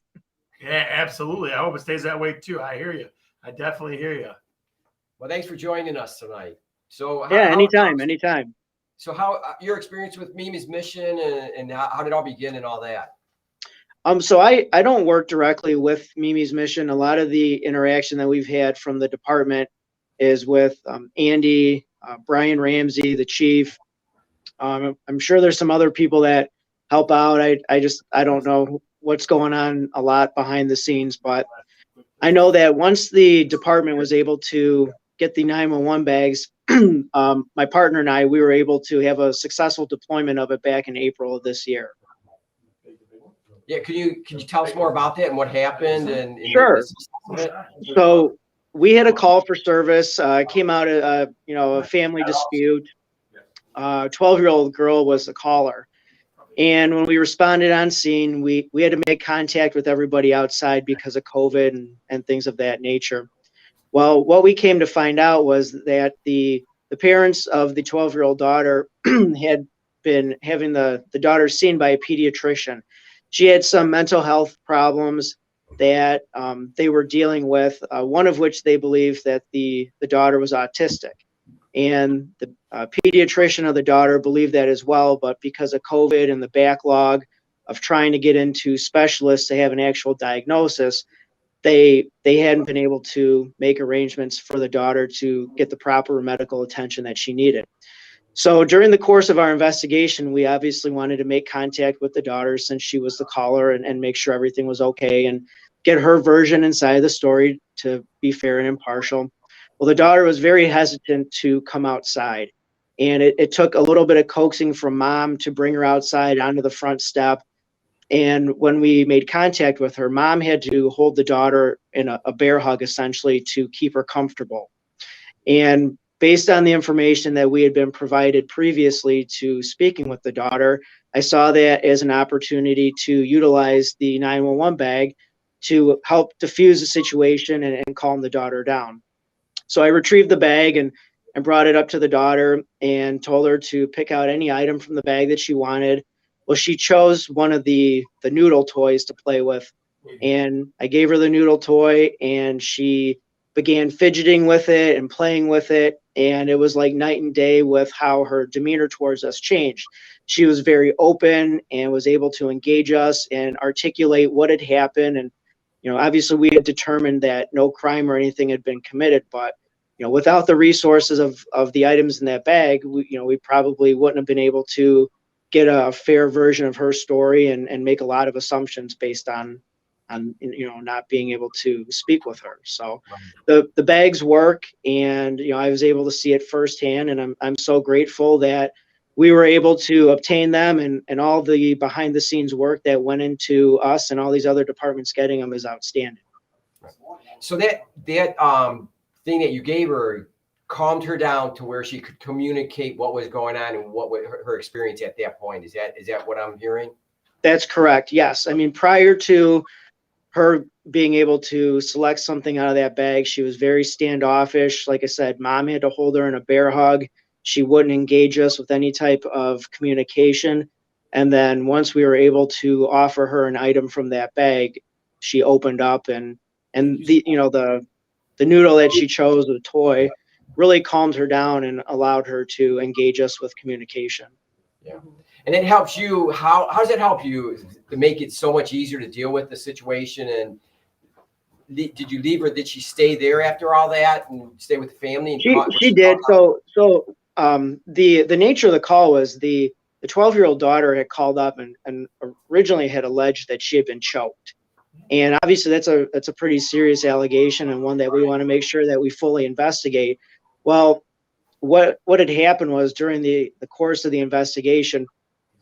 Speaker 1: Yeah, absolutely. I hope it stays that way too. I hear you. I definitely hear you.
Speaker 2: Well, thanks for joining us tonight. So
Speaker 7: Yeah, anytime.
Speaker 2: So how your experience with Mimi's mission and how did it all begin and all that?
Speaker 7: So I don't work directly with Mimi's mission. A lot of the interaction that we've had from the department is with Andy, Brian Ramsey, the chief. I'm sure there's some other people that help out. I don't know what's going on a lot behind the scenes, but I know that once the department was able to get the 911 bags, my partner and I, we were able to have a successful deployment of it back in April of this year.
Speaker 2: Yeah, can you tell us more about that and what happened and
Speaker 7: Sure. So we had a call for service. Came out a family dispute. 12-year-old girl was the caller. And when we responded on scene, we had to make contact with everybody outside because of COVID and things of that nature. Well, what we came to find out was that the parents of the 12-year-old daughter had been having the daughter seen by a pediatrician. She had some mental health problems that they were dealing with, one of which they believed that the daughter was autistic. And the pediatrician of the daughter believed that as well, but because of COVID and the backlog of trying to get into specialists to have an actual diagnosis, they hadn't been able to make arrangements for the daughter to get the proper medical attention that she needed. So during the course of our investigation, we obviously wanted to make contact with the daughter since she was the caller and make sure everything was okay and get her version inside of the story to be fair and impartial. Well, the daughter was very hesitant to come outside, and it took a little bit of coaxing from mom to bring her outside onto the front step. And when we made contact with her, mom had to hold the daughter in a bear hug essentially to keep her comfortable. And based on the information that we had been provided previously to speaking with the daughter, I saw that as an opportunity to utilize the 911 bag to help diffuse the situation and calm the daughter down. So I retrieved the bag and brought it up to the daughter and told her to pick out any item from the bag that she wanted. Well, she chose one of the noodle toys to play with, and I gave her the noodle toy, and she began fidgeting with it and playing with it, and it was like night and day with how her demeanor towards us changed. She was very open and was able to engage us and articulate what had happened. And obviously we had determined that no crime or anything had been committed, but without the resources of the items in that bag, we probably wouldn't have been able to get a fair version of her story and make a lot of assumptions based on not being able to speak with her. So the bags work, and I was able to see it firsthand, and I'm so grateful that we were able to obtain them, and all the behind the scenes work that went into us and all these other departments getting them is outstanding.
Speaker 2: So that thing that you gave her calmed her down to where she could communicate what was going on and what was her experience at that point. Is that what I'm hearing?
Speaker 7: That's correct. Yes. I mean, prior to her being able to select something out of that bag, she was very standoffish. Like I said, mom had to hold her in a bear hug. She wouldn't engage us with any type of communication. And then once we were able to offer her an item from that bag, she opened up, and the noodle that she chose, the toy, really calmed her down and allowed her to engage us with communication.
Speaker 2: Yeah. And it helps you. How does it help you to make it so much easier to deal with the situation? And did you leave her? Did she stay there after all that and stay with the family? And
Speaker 7: she did. So the nature of the call was the 12-year-old daughter had called up and originally had alleged that she had been choked. And obviously that's a pretty serious allegation, and one that we want to make sure that we fully investigate. Well, what had happened was during the course of the investigation,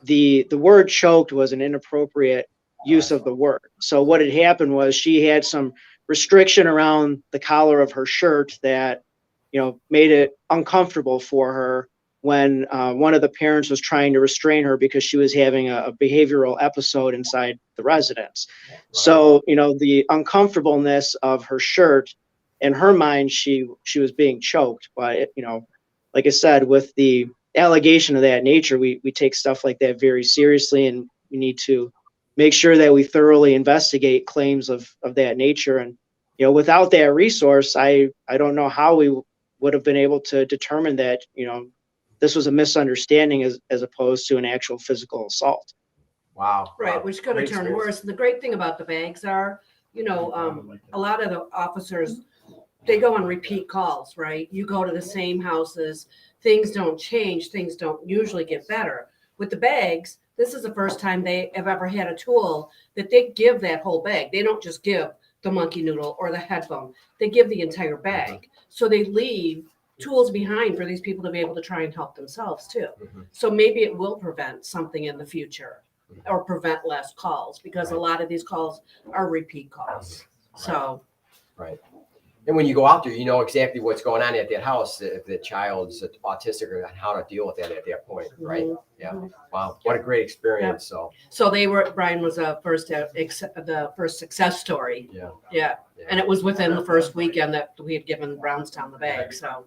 Speaker 7: the word choked was an inappropriate use of the word. So what had happened was she had some restriction around the collar of her shirt that made it uncomfortable for her when one of the parents was trying to restrain her because she was having a behavioral episode inside the residence. Right. So, the uncomfortableness of her shirt, in her mind, she was being choked. But, like I said, with the allegation of that nature, we take stuff like that very seriously, and we need to make sure that we thoroughly investigate claims of that nature. And, without that resource, I don't know how we would have been able to determine that, this was a misunderstanding as opposed to an actual physical assault.
Speaker 2: Wow.
Speaker 9: Right,
Speaker 2: wow.
Speaker 9: which could have turned worse. And the great thing about the bags are, a lot of the officers, they go on repeat calls, right? You go to the same houses, things don't change, things don't usually get better. With the bags, this is the first time they have ever had a tool that they give that whole bag. They don't just give the monkey noodle or the headphone. They give the entire bag. So they leave tools behind for these people to be able to try and help themselves too. So maybe it will prevent something in the future or prevent less calls, because a lot of these calls are repeat calls. So.
Speaker 2: Right. And when you go out there, you know exactly what's going on at that house, if the child's autistic, or how to deal with that at that point, right? Yeah. Wow. What a great experience.
Speaker 9: Yeah. So Brian was the first success story.
Speaker 2: Yeah.
Speaker 9: Yeah. And it was within the first weekend that we had given Brownstown the bag. So,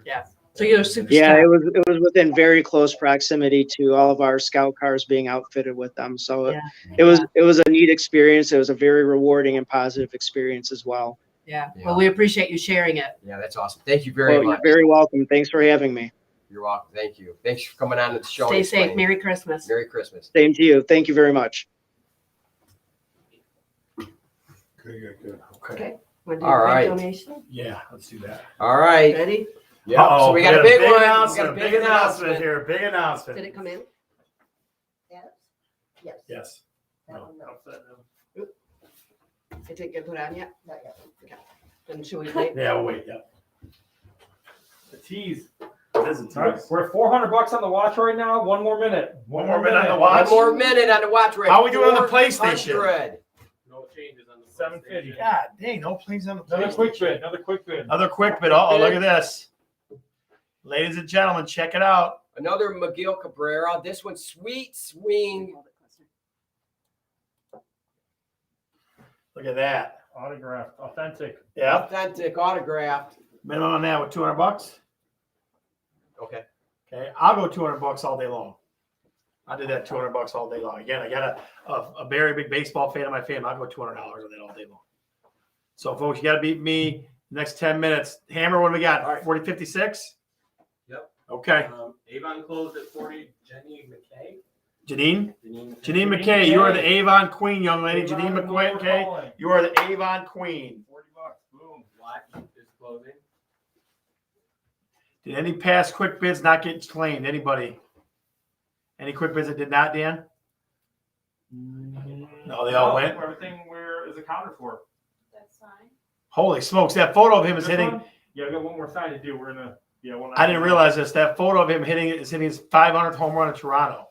Speaker 9: yeah. So you're a superstar.
Speaker 7: Yeah, it was within very close proximity to all of our scout cars being outfitted with them. So
Speaker 9: Yeah.
Speaker 7: it was a neat experience. It was a very rewarding and positive experience as well.
Speaker 9: Yeah. Well, we appreciate you sharing it.
Speaker 2: Yeah, that's awesome. Thank you very much.
Speaker 7: You're very welcome. Thanks for having me.
Speaker 2: You're welcome. Thank you. Thanks for coming on to the show.
Speaker 9: Stay
Speaker 2: and
Speaker 9: safe.
Speaker 2: explaining.
Speaker 9: Merry Christmas.
Speaker 2: Merry Christmas.
Speaker 7: Same to you. Thank you very much.
Speaker 1: Good.
Speaker 6: Okay.
Speaker 9: Wanna do
Speaker 2: All
Speaker 9: a big
Speaker 2: right.
Speaker 9: donation?
Speaker 1: Yeah, let's do that.
Speaker 2: All right.
Speaker 9: Ready?
Speaker 2: Yeah.
Speaker 1: Uh-oh,
Speaker 2: So we got a big one. We got a
Speaker 1: announcement.
Speaker 2: big
Speaker 1: Big announcement
Speaker 2: announcement.
Speaker 1: here. Big announcement.
Speaker 9: Did it come in?
Speaker 6: Yes.
Speaker 1: Yes.
Speaker 6: That one, no.
Speaker 9: It didn't get put on yet? Not yet. Okay. Then should we wait?
Speaker 1: Yeah, we'll wait. Yeah.
Speaker 14: The tease.
Speaker 1: This is
Speaker 14: All right, we're at $400 on the watch right now. One more minute.
Speaker 1: One more minute on the watch.
Speaker 2: One more minute on the watch. We're at
Speaker 1: How we doing on the PlayStation?
Speaker 2: 400.
Speaker 14: No changes on the 750.
Speaker 1: God dang, no plays on the
Speaker 14: Another quick
Speaker 1: PlayStation.
Speaker 14: bid. Another quick bid.
Speaker 1: Another quick bit. Oh, look at this. Ladies and gentlemen, check it out.
Speaker 2: Another McGill Cabrera. This one, Sweet Swing.
Speaker 1: Look at that.
Speaker 14: Autographed. Authentic.
Speaker 1: Yeah.
Speaker 2: Authentic, autographed.
Speaker 1: Minimum on that with $200.
Speaker 2: Okay.
Speaker 1: Okay. I'll go $200 all day long. I did that $200 all day long. Again, I got a very big baseball fan in my family. I'll go $200 on that all day long. So, folks, you got to beat me next 10 minutes. Hammer, what do we got?
Speaker 2: All right.
Speaker 1: 40, 56?
Speaker 4: Yep.
Speaker 1: Okay.
Speaker 4: Avon closed at 40. Jenny McKay.
Speaker 1: Janine?
Speaker 4: Janine
Speaker 1: Janine McKay, you are the Avon Queen, young lady. Janine McKay, you are the Avon Queen.
Speaker 14: $40. Boom.
Speaker 4: Watch is closing.
Speaker 1: Did any past quick bids not get claimed? Anybody? Any quick bids that did not, Dan? No, they all went.
Speaker 14: Everything where is accounted for.
Speaker 6: That's fine.
Speaker 1: Holy smokes, that photo of him is
Speaker 14: This
Speaker 1: hitting.
Speaker 14: one? Yeah, we got one more sign to do. We're in a one.
Speaker 1: I didn't realize this. That photo of him hitting his 500th home run in Toronto.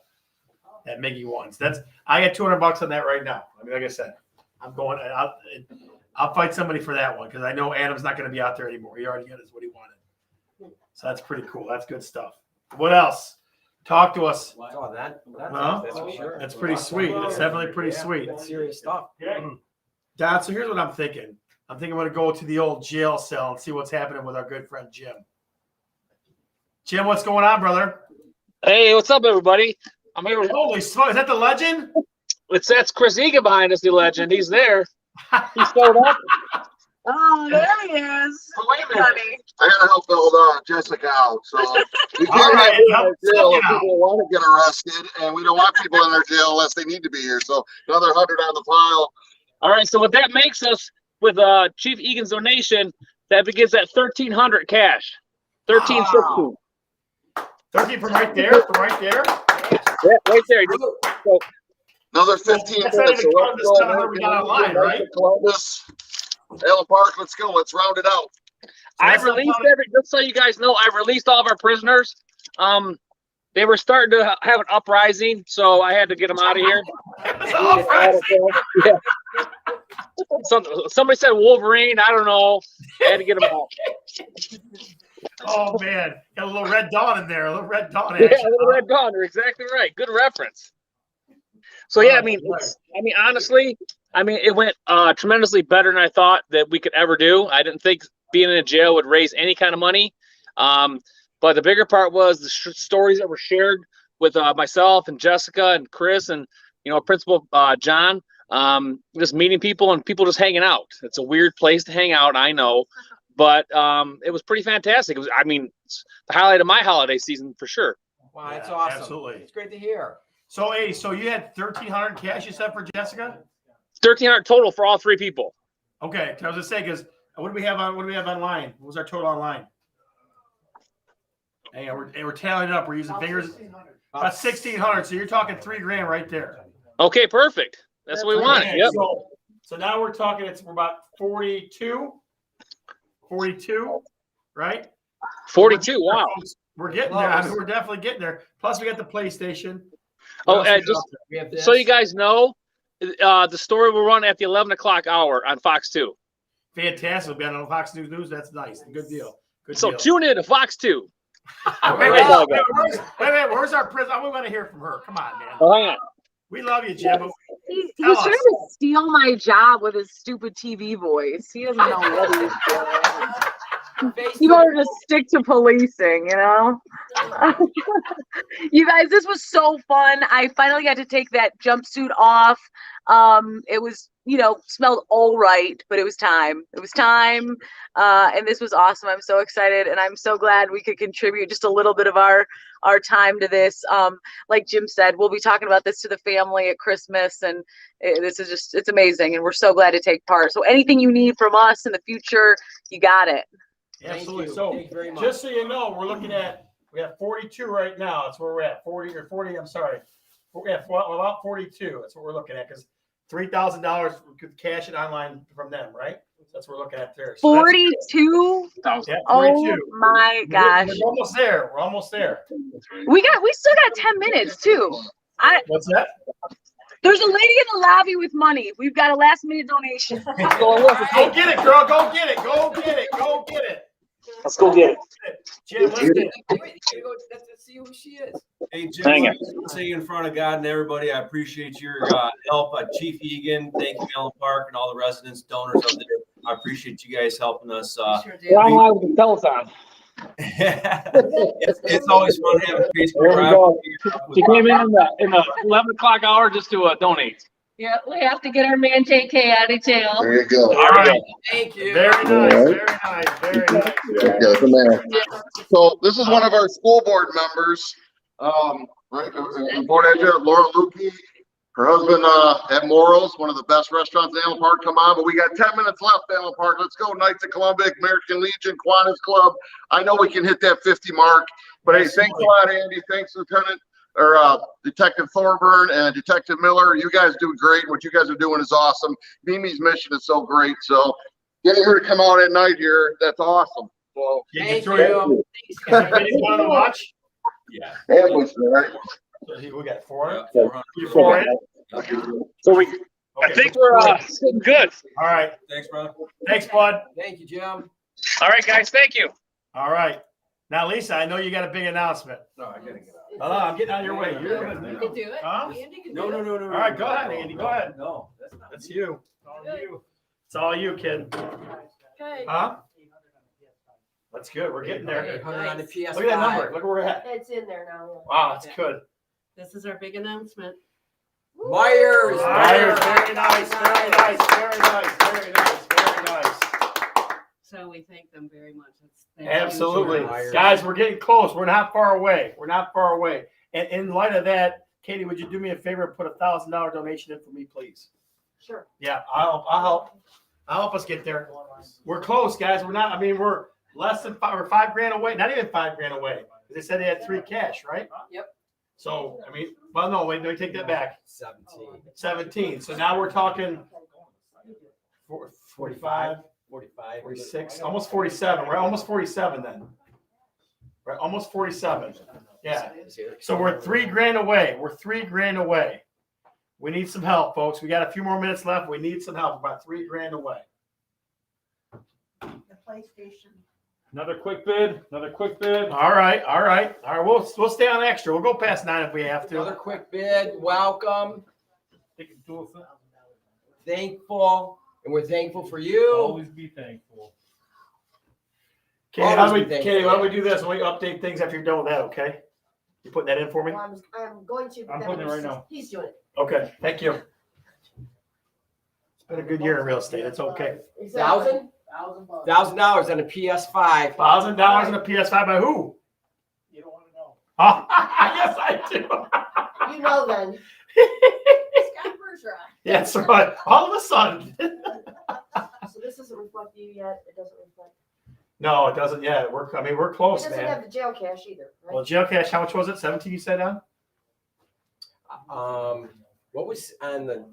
Speaker 1: That Miggy wants. I got $200 on that right now. I mean, like I said, I'm going. I'll fight somebody for that one because I know Adam's not going to be out there anymore. He already got what he wanted. So that's pretty cool. That's good stuff. What else? Talk to us.
Speaker 2: Oh, that's for sure.
Speaker 1: That's pretty sweet. That's definitely pretty sweet.
Speaker 2: That's serious stuff.
Speaker 1: Don, so here's what I'm thinking. I'm thinking I'm going to go to the old jail cell and see what's happening with our good friend Jim. Jim, what's going on, brother?
Speaker 3: Hey, what's up, everybody? I'm here.
Speaker 1: Holy smoke! Is that the legend?
Speaker 3: That's Chris Egan behind us, the legend. He's there. He showed up.
Speaker 13: Oh, there he is.
Speaker 12: Wait a minute. I gotta help build Jessica out. So we
Speaker 1: All
Speaker 12: can't
Speaker 1: right,
Speaker 12: have people
Speaker 1: help
Speaker 12: in jail if
Speaker 1: Jessica out.
Speaker 12: people want to get arrested, and we don't want people in our jail unless they need to be here. So another 100 on the pile.
Speaker 3: All right, so what that makes us with Chief Egan's donation, that begins at 1,300 cash. 13.16.
Speaker 1: 13 from right there. From right there.
Speaker 3: Yeah, right there. So,
Speaker 12: Another 15
Speaker 1: That's not
Speaker 12: minutes.
Speaker 1: even
Speaker 12: So
Speaker 1: counting the 700 we got online, right?
Speaker 12: Columbus, Allen Park. Let's go. Let's round it out.
Speaker 3: I've released just so you guys know, I've released all of our prisoners. They were starting to have an uprising, so I had to get them out of here. Yeah. Somebody said Wolverine. I don't know. I had to get them out.
Speaker 1: Oh man, got a little Red Dawn in there. A little Red Dawn
Speaker 3: Yeah,
Speaker 1: action.
Speaker 3: a little Red Dawn. You're exactly right. Good reference. So yeah, I mean, honestly, it went tremendously better than I thought that we could ever do. I didn't think being in a jail would raise any kind of money. But the bigger part was the stories that were shared with myself and Jessica and Chris and Principal John. Just meeting people and people just hanging out. It's a weird place to hang out, I know, but it was pretty fantastic. It was, it's the highlight of my holiday season for sure.
Speaker 2: Wow, that's awesome.
Speaker 1: Absolutely.
Speaker 2: It's great to hear.
Speaker 1: So, hey, so you had 1,300 cash you said for Jessica?
Speaker 3: 1,300 total for all three people.
Speaker 1: Okay, I was just saying because what do we have online? What was our total online? Hey, we're tallying it up. We're using fingers. About 1,600. So you're talking $3,000 right there.
Speaker 3: Okay, perfect. That's what we wanted.
Speaker 1: Okay,
Speaker 3: Yep.
Speaker 1: So now we're talking. We're about 42, right?
Speaker 3: 42. Wow.
Speaker 1: We're getting there. I mean, we're definitely getting there. Plus, we got the PlayStation.
Speaker 3: Oh,
Speaker 1: What else we got
Speaker 3: just
Speaker 1: out there?
Speaker 3: so you guys know, the story will run at the 11 o'clock hour on Fox 2.
Speaker 1: Fantastic. We'll be on Fox News. That's nice. Good deal. Good
Speaker 3: So
Speaker 1: deal.
Speaker 3: tune in to Fox 2.
Speaker 1: Wait, where's our prison? We want to hear from her. Come on, man.
Speaker 3: Oh, hang on.
Speaker 1: We love you, Jim. but
Speaker 13: He's
Speaker 1: tell
Speaker 13: trying
Speaker 1: us.
Speaker 13: to steal my job with his stupid TV voice. He doesn't know what he's doing. You better just stick to policing, you know? You guys, this was so fun. I finally got to take that jumpsuit off. It was, smelled all right, but it was time. It was time. And this was awesome. I'm so excited, and I'm so glad we could contribute just a little bit of our time to this. Like Jim said, we'll be talking about this to the family at Christmas, and this is just, it's amazing, and we're so glad to take part. So anything you need from us in the future, you got it.
Speaker 1: Absolutely.
Speaker 2: you.
Speaker 1: So
Speaker 2: Thank you very much.
Speaker 1: just so you know, we're looking at, we have 42 right now. That's where we're at. 40, I'm sorry. We have about 42. That's what we're looking at, because $3,000 we could cash it online from them, right? That's what we're looking at there. So
Speaker 13: 42?
Speaker 1: Yeah, 42.
Speaker 13: Oh my gosh.
Speaker 1: We're almost there. We're almost there.
Speaker 13: We still got 10 minutes too.
Speaker 1: What's that?
Speaker 13: There's a lady in the lobby with money. We've got a last minute donation.
Speaker 1: Go get it, girl. Go get it. Go get it. Go get it.
Speaker 21: Let's go get it.
Speaker 1: Jim, let's get it.
Speaker 2: Let's see who she is.
Speaker 17: Hey, Jim,
Speaker 21: Dang
Speaker 17: I
Speaker 21: it.
Speaker 17: just want to say in front of God and everybody, I appreciate your help. Chief Egan, thank you, Allen Park, and all the residents, donors up there. I appreciate you guys helping us.
Speaker 3: We're on live with the Telethon.
Speaker 17: It's always fun having Facebook.
Speaker 3: There we go. She came in the 11 o'clock hour just to donate.
Speaker 13: Yeah, we have to get our man JK out of jail.
Speaker 12: There you go.
Speaker 1: All right.
Speaker 2: Thank you.
Speaker 1: Very nice.
Speaker 12: All
Speaker 1: Very nice. Very nice.
Speaker 12: Okay, from there. So this is one of our school board members, right, board editor, Laura Lukey. Her husband at Morals, one of the best restaurants in Allen Park. Come on, but we got 10 minutes left, Allen Park. Let's go. Knights of Columbia, American Legion, Kiwanis Club. I know we can hit that 50 mark, but hey, thanks a lot, Andy. Thanks, Detective Thorburn and Detective Miller. You guys do great. What you guys are doing is awesome. Mimi's mission is so great. So getting her to come out at night here, that's awesome. So
Speaker 2: Thank you.
Speaker 1: Anybody want to watch?
Speaker 17: Yeah.
Speaker 12: right?
Speaker 1: We got 400.
Speaker 17: 400.
Speaker 3: So I think we're sitting good.
Speaker 1: All right.
Speaker 17: Thanks, brother.
Speaker 1: Thanks, bud.
Speaker 2: Thank you, Jim.
Speaker 3: All right, guys. Thank you.
Speaker 1: All right. Now, Lisa, I know you got a big announcement.
Speaker 17: No, I gotta get out.
Speaker 1: No, I'm getting out of your way. You're good.
Speaker 6: You can do it.
Speaker 1: Huh?
Speaker 6: Andy can
Speaker 17: No,
Speaker 6: do
Speaker 17: no,
Speaker 6: it.
Speaker 17: no, no.
Speaker 1: All right, go ahead, Andy. Go ahead.
Speaker 17: No, that's not.
Speaker 1: That's you. It's all you. It's all you, kid.
Speaker 6: Okay.
Speaker 1: Huh? That's good. We're getting there.
Speaker 2: 800 on the PS5.
Speaker 1: Look at that number. Look where we're at.
Speaker 6: It's in there now.
Speaker 1: Wow, that's good.
Speaker 9: This is our big announcement.
Speaker 2: Myers.
Speaker 1: Myers. Very nice. Very nice. Very nice. Very nice. Very nice.
Speaker 9: So we thank them very much.
Speaker 1: Absolutely.
Speaker 2: Myers.
Speaker 1: Guys, we're getting close. We're not far away. We're not far away. And in light of that, Katie, would you do me a favor and put $1,000 donation in for me, please?
Speaker 6: Sure.
Speaker 1: Yeah, I'll help. I'll help us get there. We're close, guys. We're not. I mean, we're less than $5,000 away. Not even $5,000 away. They said they had 3 cash, right?
Speaker 6: Yep.
Speaker 1: So I mean, well, no, wait, let me take that back. 17. So now we're talking 45, 46, almost 47. We're almost 47 then. We're almost 47. Yeah. So we're $3,000 away. We're $3,000 away. We need some help, folks. We got a few more minutes left. We need some help. About $3,000 away.
Speaker 18: The PlayStation.
Speaker 14: Another quick bid. Another quick bid.
Speaker 1: All right. All right. All right. We'll stay on extra. We'll go past 9 if we have to.
Speaker 2: Another quick bid. Welcome. Thankful. And we're thankful for you.
Speaker 14: Always be thankful.
Speaker 1: Katie, why don't we do this? When we update things after you're done with that, okay? You putting that in for me?
Speaker 18: Well, I'm going to.
Speaker 14: I'm putting it right now.
Speaker 18: He's doing it.
Speaker 1: Okay. Thank you. It's been a good year in real estate. It's okay.
Speaker 2: $1,000 on a PS5.
Speaker 1: $1,000 on a PS5 by who?
Speaker 18: You don't want to know.
Speaker 1: Oh, yes, I do.
Speaker 18: You know then.
Speaker 6: Scott Bergeron.
Speaker 1: Yeah, that's right. All of a sudden.
Speaker 18: So this doesn't reflect you yet. It doesn't reflect.
Speaker 1: No, it doesn't yet. We're
Speaker 18: It
Speaker 1: close,
Speaker 18: doesn't
Speaker 1: man.
Speaker 18: have the jail cash either, right?
Speaker 1: Well, jail cash, how much was it? 17 you said on?
Speaker 2: What was on the?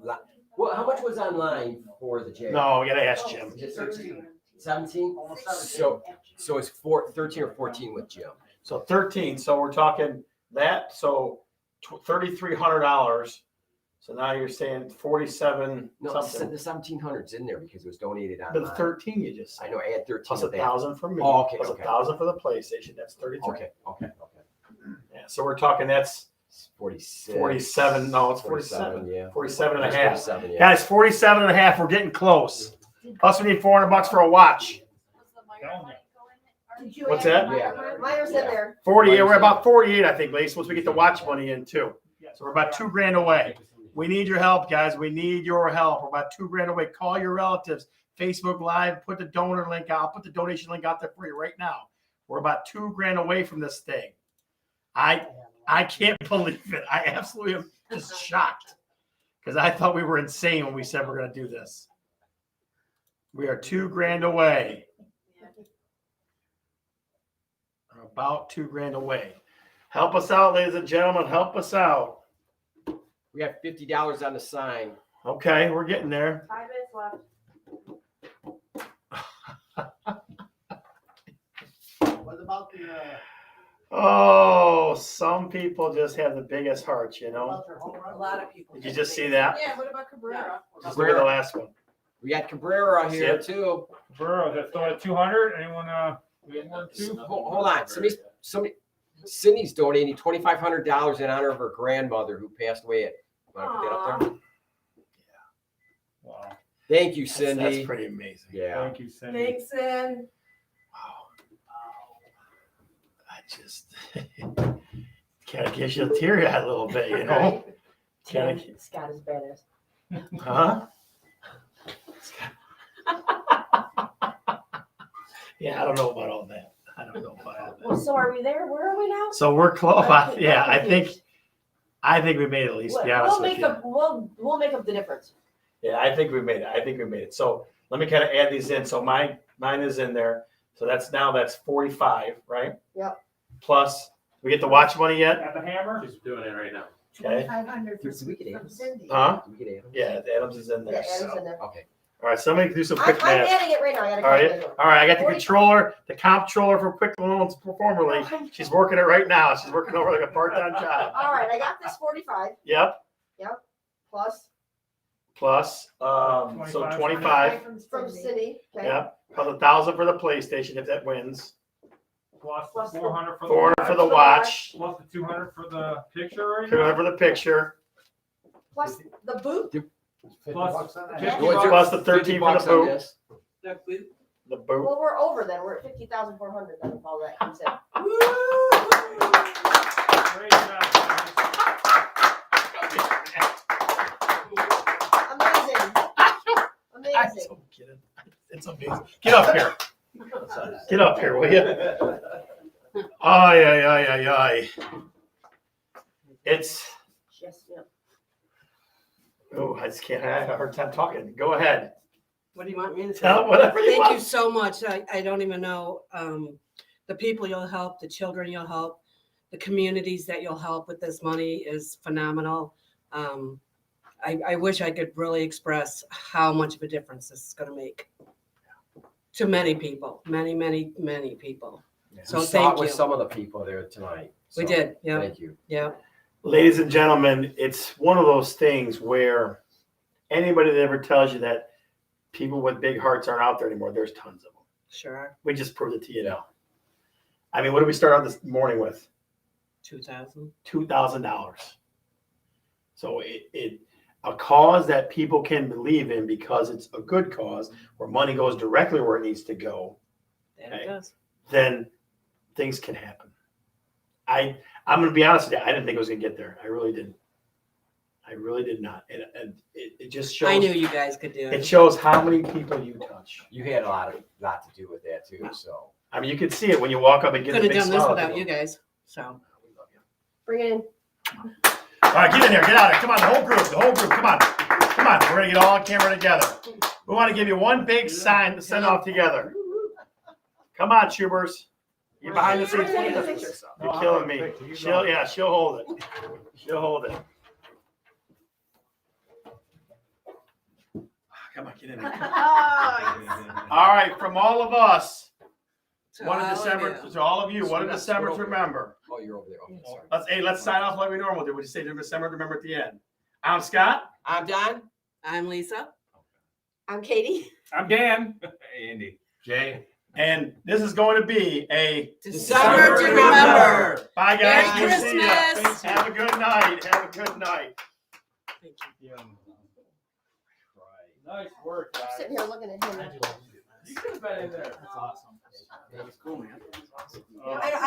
Speaker 2: Well, how much was online for the jail?
Speaker 1: No, we gotta ask Jim.
Speaker 2: 17. So it's 13 or 14 with Jim.
Speaker 1: So 13. So we're talking that. So $3,300. So now you're saying 47
Speaker 2: No,
Speaker 1: something.
Speaker 2: the 1,700's in there because it was donated
Speaker 1: But
Speaker 2: online.
Speaker 1: 13 you just said.
Speaker 2: I know. I had 13.
Speaker 1: Plus
Speaker 2: of that.
Speaker 1: 1,000 from me.
Speaker 2: Oh, okay.
Speaker 1: Plus
Speaker 2: Okay.
Speaker 1: 1,000 for the PlayStation. That's 33.
Speaker 2: Okay.
Speaker 1: Yeah. So we're talking that's
Speaker 2: 46.
Speaker 1: 47. No, it's 47.
Speaker 2: Yeah.
Speaker 1: 47 and a
Speaker 2: That's
Speaker 1: half.
Speaker 2: 47, yeah.
Speaker 1: Guys, 47 and a half. We're getting close. Plus we need $400 for a watch.
Speaker 18: Did you
Speaker 1: What's
Speaker 18: add
Speaker 1: that?
Speaker 18: Meyer? Meyer's in there.
Speaker 1: 48. We're about 48, I think, Lacey, once we get the watch money in too. So we're about $2,000 away. We need your help, guys. We need your help. We're about $2,000 away. Call your relatives. Facebook Live. Put the donor link out. Put the donation link out there for you right now. We're about $2,000 away from this thing. I can't believe it. I absolutely am just shocked because I thought we were insane when we said we're going to do this. We are $2,000 away. We're about $2,000 away. Help us out, ladies and gentlemen. Help us out.
Speaker 2: We have $50 on the sign.
Speaker 1: Okay, we're getting there.
Speaker 18: 5 minutes left.
Speaker 21: What about the,
Speaker 1: Oh, some people just have the biggest hearts, you know.
Speaker 18: A lot of people.
Speaker 1: Did you just see that?
Speaker 18: Yeah, what about Cabrera?
Speaker 1: Just look at the last one.
Speaker 2: We got Cabrera
Speaker 1: See
Speaker 2: here
Speaker 1: it?
Speaker 2: too.
Speaker 14: Cabrera, that's still at 200. Anyone? We have one, two.
Speaker 2: Hold on. Cindy's donating $2,500 in honor of her grandmother who passed away. Want to put that up there?
Speaker 14: Wow.
Speaker 2: Thank you, Cindy.
Speaker 1: That's pretty amazing.
Speaker 2: Yeah.
Speaker 14: Thank you, Cindy.
Speaker 18: Thanks, Sin.
Speaker 1: I just kind of gives you a teary eye a little bit, you know. Kind of,
Speaker 18: Scott is badass.
Speaker 1: huh? Yeah, I don't know about all that. I don't know about all that.
Speaker 18: Well, so are we there? Where are we now?
Speaker 1: So we're close.
Speaker 18: Okay,
Speaker 1: Yeah,
Speaker 18: I'm
Speaker 1: I think we made it, at least. Be honest
Speaker 18: We'll
Speaker 1: with
Speaker 18: make
Speaker 1: you.
Speaker 18: up. We'll make up the difference.
Speaker 1: Yeah, I think we made it. So let me kind of add these in. So mine is in there. So that's 45, right?
Speaker 18: Yep.
Speaker 1: Plus, we get the watch money yet?
Speaker 14: Got the hammer?
Speaker 4: She's doing it right now.
Speaker 1: Okay.
Speaker 18: 500
Speaker 2: Did we get Adams?
Speaker 18: Cindy.
Speaker 1: Huh?
Speaker 2: Did we get Adams?
Speaker 1: Yeah, Adams is in there.
Speaker 18: Yeah, Adam's
Speaker 1: so.
Speaker 18: in there.
Speaker 2: Okay.
Speaker 1: All right, somebody can do some
Speaker 18: I'm
Speaker 1: quick math.
Speaker 18: adding it right now. I gotta
Speaker 1: All right,
Speaker 18: calculate it.
Speaker 1: all right. I got the
Speaker 18: 40.
Speaker 1: controller, the comptroller for Quick Loans formerly. She's working it right now. She's working over like a part-time job.
Speaker 18: All right, I got this 45.
Speaker 1: Yep.
Speaker 18: Plus
Speaker 1: Plus, so 25.
Speaker 18: from Cindy. Okay.
Speaker 1: Yep. Plus 1,000 for the PlayStation if that wins.
Speaker 14: Plus
Speaker 18: Plus
Speaker 14: the 400 for the
Speaker 1: 400 for the watch.
Speaker 14: Plus the 200 for the picture right
Speaker 1: 200 for the picture.
Speaker 18: Plus the boot.
Speaker 14: Plus
Speaker 18: Yeah.
Speaker 1: Plus the 13 for the
Speaker 2: $50 on
Speaker 1: boot.
Speaker 2: this.
Speaker 1: The boot.
Speaker 18: Well, we're over then. We're at 50,400 then if all that comes in.
Speaker 14: Great job,
Speaker 18: Amazing.
Speaker 1: I'm
Speaker 18: Amazing.
Speaker 1: so kidding. It's amazing. Get up here. Get up here, will you? Ay. It's.
Speaker 18: Yes, yeah.
Speaker 1: Oh, I just can't. I have a hard time talking. Go ahead.
Speaker 9: What do you want me to say?
Speaker 1: Tell whatever you
Speaker 9: Thank
Speaker 1: want.
Speaker 9: you so much. I don't even know the people you'll help, the children you'll help, the communities that you'll help with this money is phenomenal. I wish I could really express how much of a difference this is going to make to many people, many people. So
Speaker 2: We saw
Speaker 9: thank
Speaker 2: it with
Speaker 9: you.
Speaker 2: some of the people there tonight.
Speaker 9: We
Speaker 2: So,
Speaker 9: did. Yeah.
Speaker 2: Thank you.
Speaker 9: Yeah.
Speaker 1: Ladies and gentlemen, it's one of those things where anybody that ever tells you that people with big hearts aren't out there anymore, there's tons of them.
Speaker 9: Sure.
Speaker 1: We just proved it to you now. I mean, what did we start out this morning with?
Speaker 9: 2,000.
Speaker 1: $2,000. So a cause that people can believe in because it's a good cause where money goes directly where it needs to go.
Speaker 9: And it does.
Speaker 1: Then things can happen. I'm going to be honest with you. I didn't think it was going to get there. I really didn't. I really did not. And it just shows.
Speaker 9: I knew you guys could do it.
Speaker 1: It shows how many people you touch.
Speaker 2: You had a lot to do with that too. So
Speaker 1: I mean, you can see it when you walk up and get
Speaker 9: Could
Speaker 1: the
Speaker 9: have
Speaker 1: big
Speaker 9: done this
Speaker 1: smile.
Speaker 9: without you guys. So.
Speaker 18: Bring it in.
Speaker 1: All right, get in there. Get out of there. Come on, the whole group. Come on. Come on. We're going to get all on camera together. We want to give you one big sign to send off together. Come on, Schubers. You're behind the scenes. You're killing me. She'll hold it. She'll hold it. Come on, get in there. All right, from all of us, what a December to all of you. What a December to remember.
Speaker 2: Oh, you're over there. Okay, sorry.
Speaker 1: Let's sign off like we normally do. What do you say? December to remember at the end. I'm Scott.
Speaker 2: I'm Don.
Speaker 9: I'm Lisa.
Speaker 18: I'm Katie.
Speaker 14: I'm Dan.
Speaker 4: Andy. Jay.
Speaker 1: And this is going to be a
Speaker 9: December to remember.
Speaker 1: Bye, guys.
Speaker 9: Merry
Speaker 1: Good to see ya.
Speaker 9: Christmas.
Speaker 1: Have a good night. Have a good night.
Speaker 14: Nice work, guys.
Speaker 18: Sitting here looking at him.
Speaker 14: You could have been in there.
Speaker 2: That's awesome. That was cool, man.
Speaker 6: I got